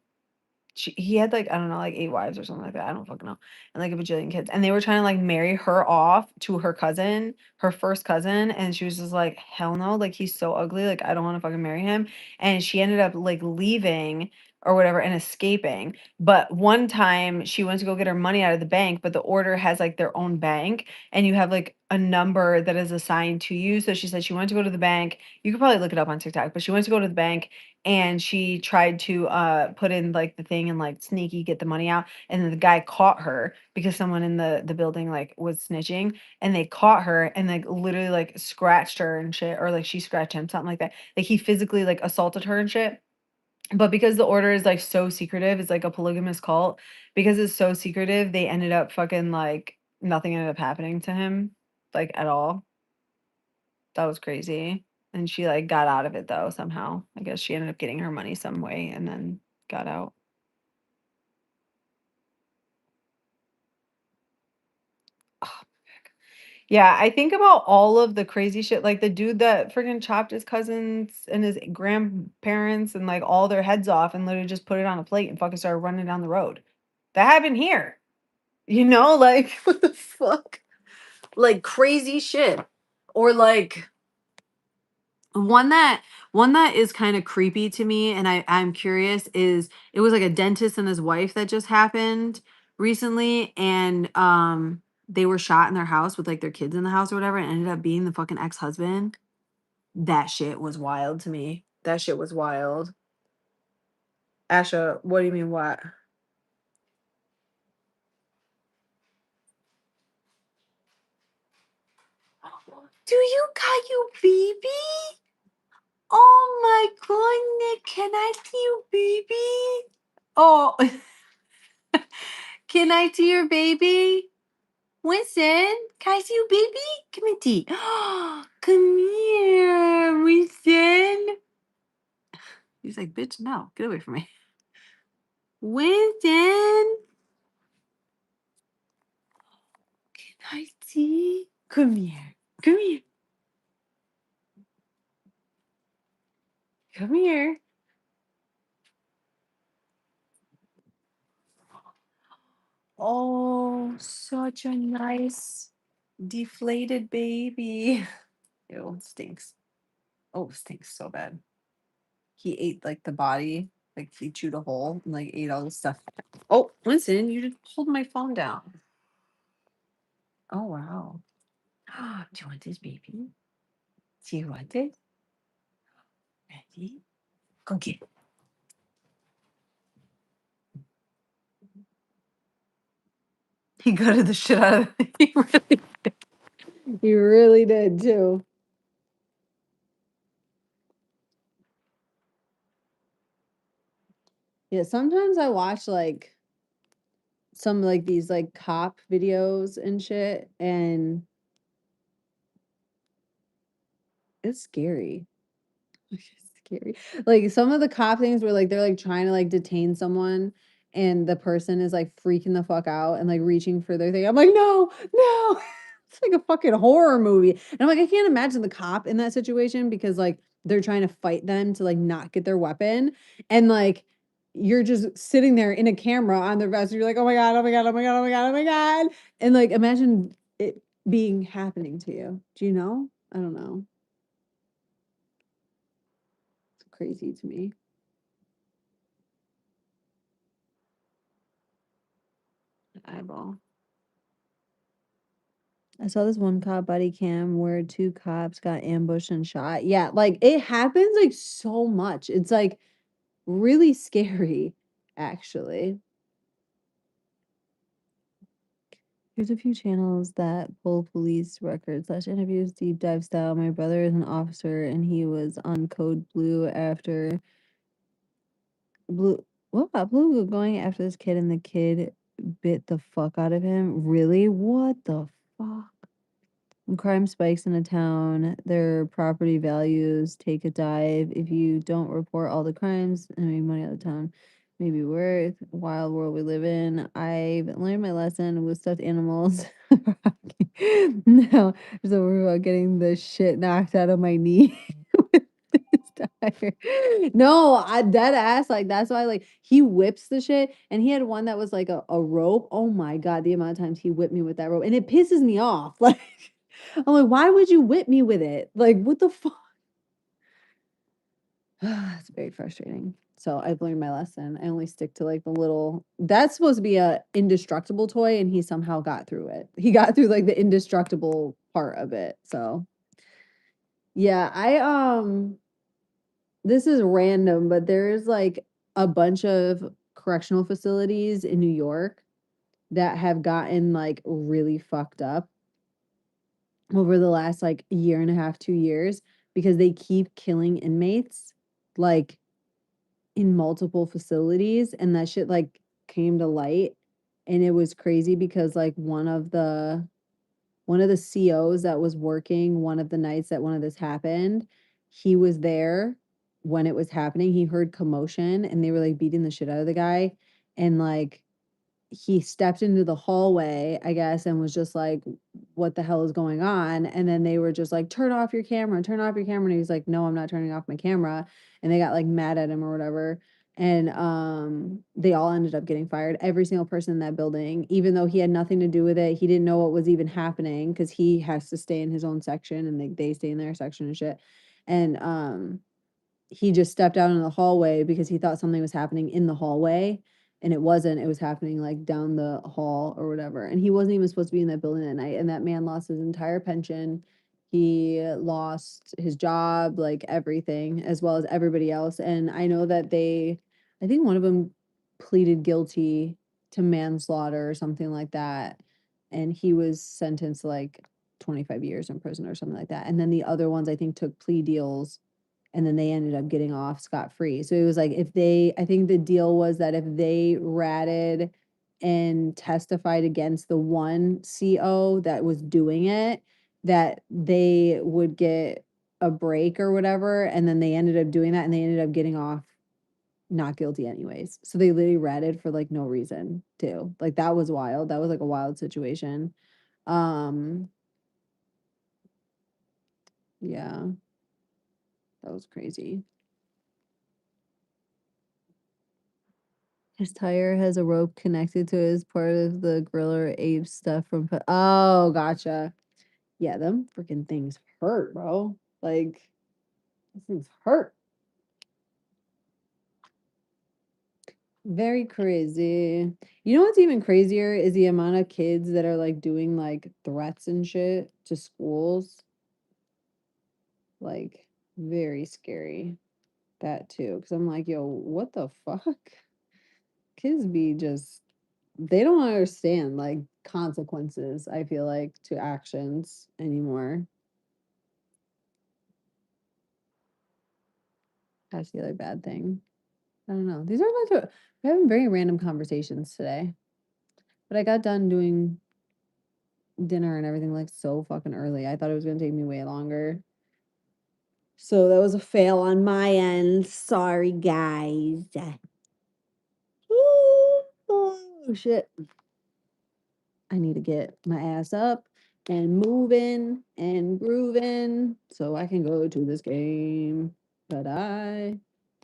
S1: he had like I don't know like 8 wives or something like that. I don't fucking know. And like a bajillion kids. And they were trying to like marry her off to her cousin, her first cousin, and she was just like, "Hell no, like he's so ugly, like I don't want to fucking marry him." And she ended up like leaving or whatever and escaping. But one time she went to go get her money out of the bank, but the Order has like their own bank and you have like a number that is assigned to you. So she said she went to go to the bank. You could probably look it up on TikTok, but she went to go to the bank and she tried to put in like the thing and like sneaky get the money out and then the guy caught her because someone in the building like was snitching and they caught her and like literally like scratched her and shit or like she scratched him something like that like he physically like assaulted her and shit But because the order is like so secretive, it's like a polygamous cult. Because it's so secretive, they ended up fucking like nothing ended up happening to him, like at all. That was crazy. And she like got out of it though somehow. I guess she ended up getting her money some way and then got out. Oh, yeah, I think about all of the crazy shit, like the dude that freaking chopped his cousins and his grandparents and like all their heads off and literally just put it on a plate and fucking started running down the road. That happened here. You know, like what the fuck? Like crazy shit. Or like one that one that is kind of creepy to me and I'm curious is it was like a dentist and his wife that just happened recently and they were shot in their house with like their kids in the house or whatever and ended up being the fucking ex-husband. That shit was wild to me. That shit was wild. Asha, what do you mean what? Do you got you baby? Oh my goodness, can I see you baby? Oh, can I see your baby? Winston, can I see you, baby? Come here, T. Come here, Winston. He's like, bitch, no, get away from me. Winston, can I see? Come here. Come here. Come here. Oh, such a nice deflated baby. Ew, it stinks. Oh, it stinks so bad. He ate like the body, like he chewed a hole and like ate all the stuff. Oh, Winston, you just pulled my phone down. Oh wow. Do you want this baby? Do you want it? Ready? Go get it. He gutted the shit out of it. He really did too. Yeah, sometimes I watch like some like these like cop videos and shit, and it's scary. It's scary. Like some of the cop things where like they're like trying to like detain someone and the person is like freaking the fuck out and like reaching for their thing. I'm like, no, no. It's like a fucking horror movie. And I'm like, I can't imagine the cop in that situation because like they're trying to fight them to like not get their weapon. And like you're just sitting there in a camera on their vest. You're like, oh my God, oh my God, oh my God, oh my God, oh my God. And like imagine it being happening to you. Do you know? I don't know. It's crazy to me. Eyeball. I saw this one cop body cam where two cops got ambushed and shot. Yeah, like it happens like so much. It's like really scary, actually. Here's a few channels that pull police records slash interviews, deep dive style. My brother is an officer and he was on code blue after blue. What about blue going after this kid and the kid bit the fuck out of him? Really? What the fuck? When crime spikes in a town, their property values take a dive. If you don't report all the crimes and make money out of town, maybe worth wild world we live in. I've learned my lesson with stuffed animals. Now, there's a worry about getting the shit knocked out of my knee. with this tire. No, I dead ass. Like that's why like he whips the shit and he had one that was like a rope. Oh my god, the amount of times he whipped me with that rope. And it pisses me off. Like I'm like, why would you whip me with it? Like, what the fuck? It's very frustrating. So I've learned my lesson. I only stick to like the little that's supposed to be a indestructible toy, and he somehow got through it. He got through like the indestructible part of it. So yeah, I this is random, but there's like a bunch of correctional facilities in New York that have gotten like really fucked up over the last like year and a half, 2 years because they keep killing inmates like
S3: in multiple facilities, and that shit like came to light. And it was crazy because like one of the COs that was working one of the nights that one of this happened, he was there when it was happening. He heard commotion and they were like beating the shit out of the guy. And like he stepped into the hallway, I guess, and was just like, what the hell is going on? And then they were just like, turn off your camera, turn off your camera. And he was like, no, I'm not turning off my camera. And they got like mad at him or whatever. And they all ended up getting fired. Every single person in that building, even though he had nothing to do with it, he didn't know what was even happening because he has to stay in his own section and they stay in their section and shit. And he just stepped out in the hallway because he thought something was happening in the hallway, and it wasn't. It was happening like down the hall or whatever. And he wasn't even supposed to be in that building that night. And that man lost his entire pension. He lost his job, like everything, as well as everybody else. And I know that I think one of them pleaded guilty to manslaughter or something like that. And he was sentenced to like 25 years in prison or something like that. And then the other ones, I think, took plea deals and then they ended up getting off scot-free. So it was like I think the deal was that if they ratted and testified against the one CO that was doing it, that they would get a break or whatever. And then they ended up doing that and they ended up getting off not guilty anyways. So they literally ratted for like no reason too. Like that was wild. That was like a wild situation. Um yeah, that was crazy. His tire has a rope connected to it as part of the Gorilla Ape stuff from oh, gotcha. Yeah, them freaking things hurt, bro. Like, these things hurt. Very crazy. You know what's even crazier is the amount of kids that are like doing like threats and shit to schools. Like, very scary. That too. Because I'm like, yo, what the fuck? Kids be just they don't understand like consequences, I feel like, to actions anymore. That's the other bad thing. I don't know. These are like we're having very random conversations today. But I got done doing dinner and everything like so fucking early. I thought it was gonna take me way longer. So that was a fail on my end. Sorry, guys. Oh shit. I need to get my ass up and moving and grooving so I can go to this game. But I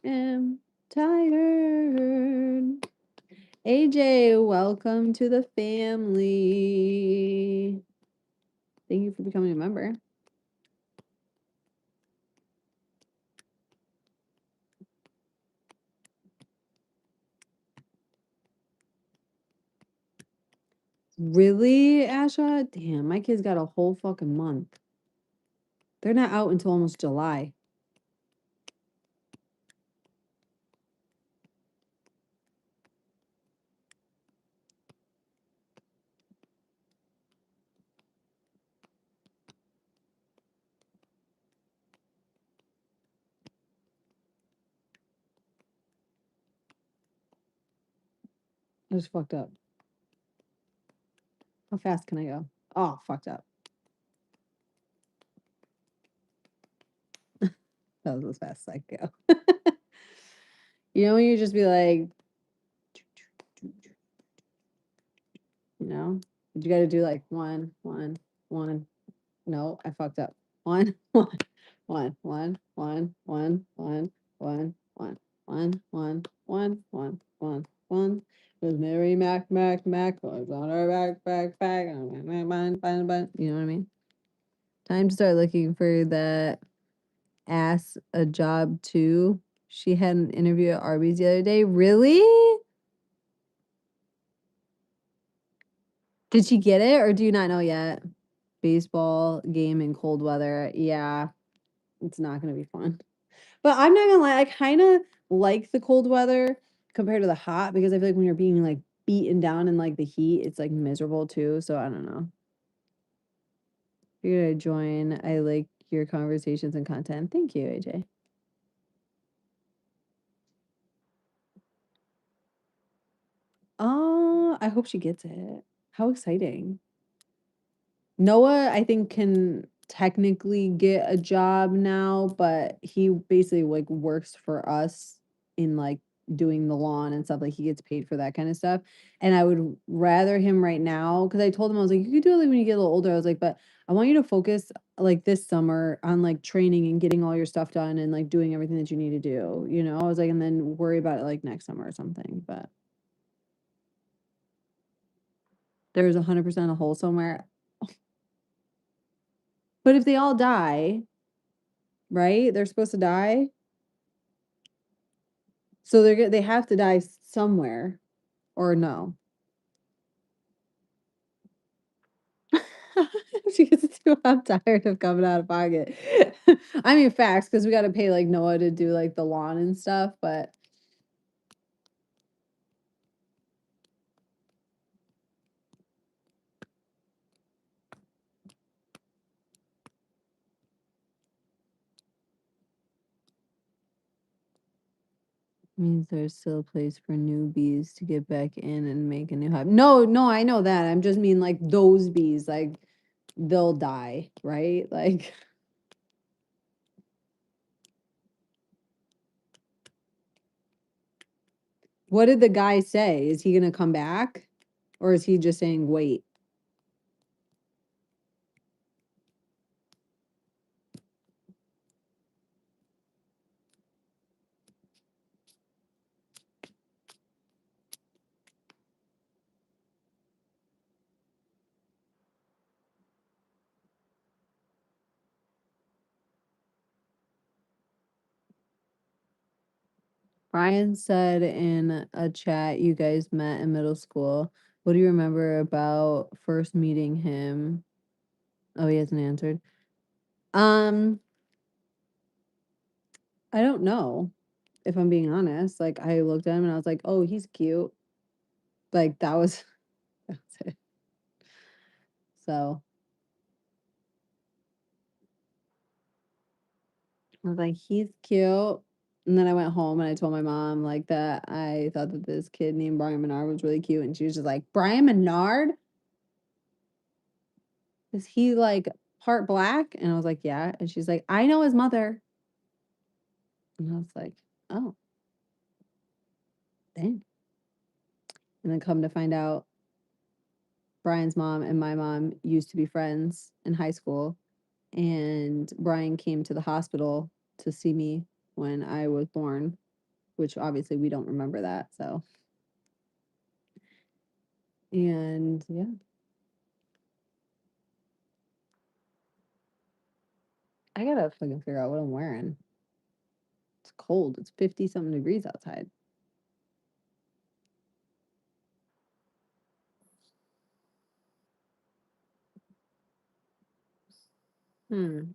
S3: am tired. AJ, welcome to the family. Thank you for becoming a member. Really, Asha? Damn, my kids got a whole fucking month. They're not out until almost July. I just fucked up. How fast can I go? Oh, fucked up. That was as fast as I could go. You know, when you just be like, you know, you got to do like one, one, one. No, I fucked up. One, one, one, one, one, one, one, one, one, one, one, one, one, one, one. With Mary Mac was on her back. You know what I mean? Time to start looking for that ass a job too. She had an interview at Arby's the other day. Really? Did she get it or do you not know yet? Baseball game in cold weather. Yeah, it's not going to be fun. But I'm not going to lie, I kind of like the cold weather compared to the hot because I feel like when you're being like beaten down in like the heat, it's like miserable too. So I don't know. You're going to join. I like your conversations and content. Thank you, AJ. hope she gets it. How exciting. Noah, I think, can technically get a job now, but he basically like works for us in like doing the lawn and stuff. Like he gets paid for that kind of stuff. And I would rather him right now because I told him I was like, you could do it like when you get a little older. I was like, but I want you to focus like this summer on like training and getting all your stuff done and like doing everything that you need to do. You know, I was like, and then worry about it like next summer or something. But there's 100% a hole somewhere. But if they all die, right? They're supposed to die. So they have to die somewhere or no. Because I'm tired of coming out of pocket. I mean facts, because we got to pay like Noah to do like the lawn and stuff, but means there's still a place for newbies to get back in and make a new hive. No, no, I know that. I'm just mean like those bees, like they'll die, right? Like what did the guy say? Is he gonna come back? Or is he just saying wait? Brian said in a chat you guys met in middle school. What do you remember about first meeting him? Oh, he hasn't answered. Um, I don't know if I'm being honest. Like I looked at him and I was like, "Oh, he's cute." Like that was that's it. So, I was like, "He's cute." And then I went home and I told my mom like that I thought that this kid named Brian Menard was really cute and she was just like, "Brian Menard? Is he like part black?" And I was like, "Yeah." And she's like, "I know his mother." And I was like, "Oh, dang." And then come to find out, Brian's mom and my mom used to be friends in high school. And Brian came to the hospital to see me when I was born, which obviously we don't remember that. So, and yeah, I gotta fucking figure out what I'm wearing. It's cold. It's 50 something degrees outside. Hmm.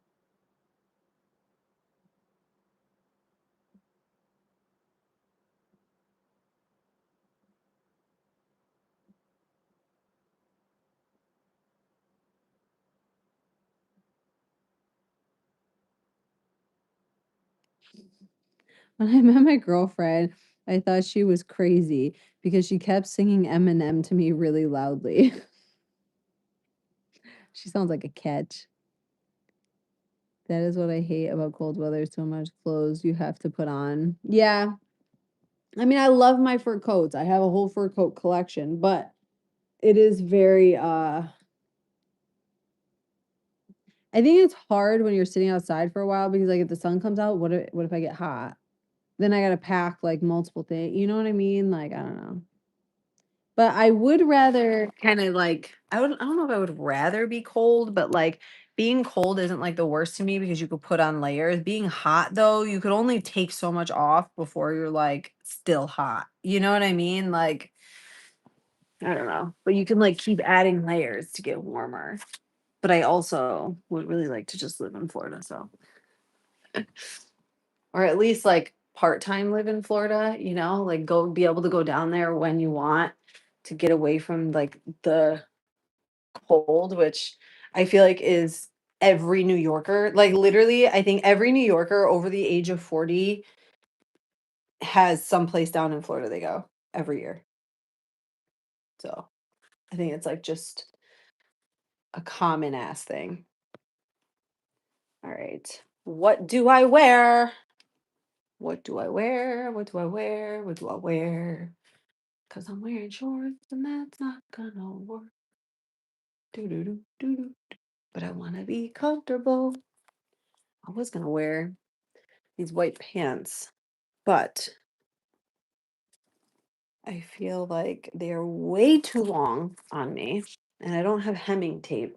S3: When I met my girlfriend, I thought she was crazy because she kept singing Eminem to me really loudly. She sounds like a catch. That is what I hate about cold weather. So much clothes you have to put on. Yeah. I mean, I love my fur coats. I have a whole fur coat collection, but it is very I think it's hard when you're sitting outside for a while because like if the sun comes out, what if I get hot? Then I got to pack like multiple things. You know what I mean? Like I don't know. But I would rather kind of like I don't know if I would rather be cold, but like being cold isn't like the worst to me because you could put on layers. Being hot though, you could only take so much off before you're like still hot. You know what I mean? Like I don't know. But you can like keep adding layers to get warmer. But I also would really like to just live in Florida, so or at least like part-time live in Florida, you know, like go be able to go down there when you want to get away from like the cold, which I feel like is every New Yorker. Like literally, I think every New Yorker over the age of 40 has some place down in Florida they go every year. So I think it's like just a common ass thing. All right. What do I wear? What do I wear? What do I wear? What do I wear? Because I'm wearing shorts and that's not gonna work. Do do do do do. But I want to be comfortable. I was gonna wear these white pants, but I feel like they're way too long on me, and I don't have hemming tape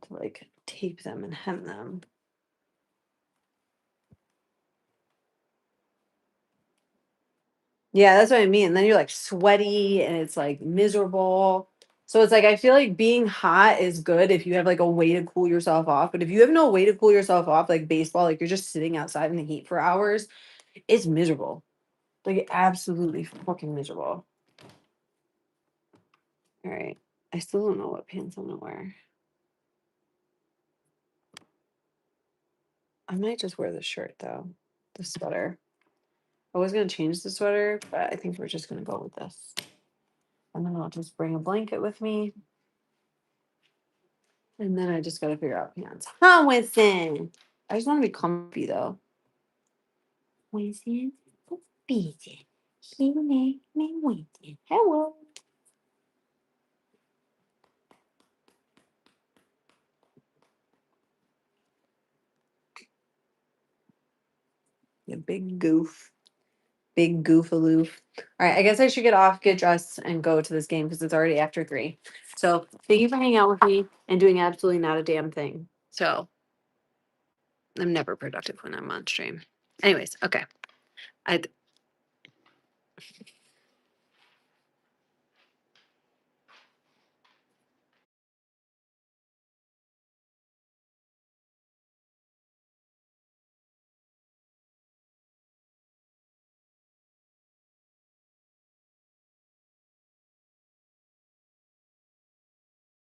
S3: to like tape them and hem them. Yeah, that's what I mean. Then you're like sweaty and it's like miserable. So it's like I feel like being hot is good if you have like a way to cool yourself off. But if you have no way to cool yourself off, like baseball, like you're just sitting outside in the heat for hours, it's miserable. Like absolutely fucking miserable. All right. I still don't know what pants I'm gonna wear. I might just wear the shirt though. The sweater. I was gonna change the sweater, but I think we're just gonna go with this. And then I'll just bring a blanket with me. And then I just gotta figure out pants. Huh, Winston? I just want to be comfy though. Winston, busy. He make me Winston. Hello. You big goof. Big goof aloof. All right, I guess I should get off, get dressed, and go to this game because it's already after 3. So thank you for hanging out with me and doing absolutely not a damn thing. So I'm never productive when I'm on stream. Anyways, okay. I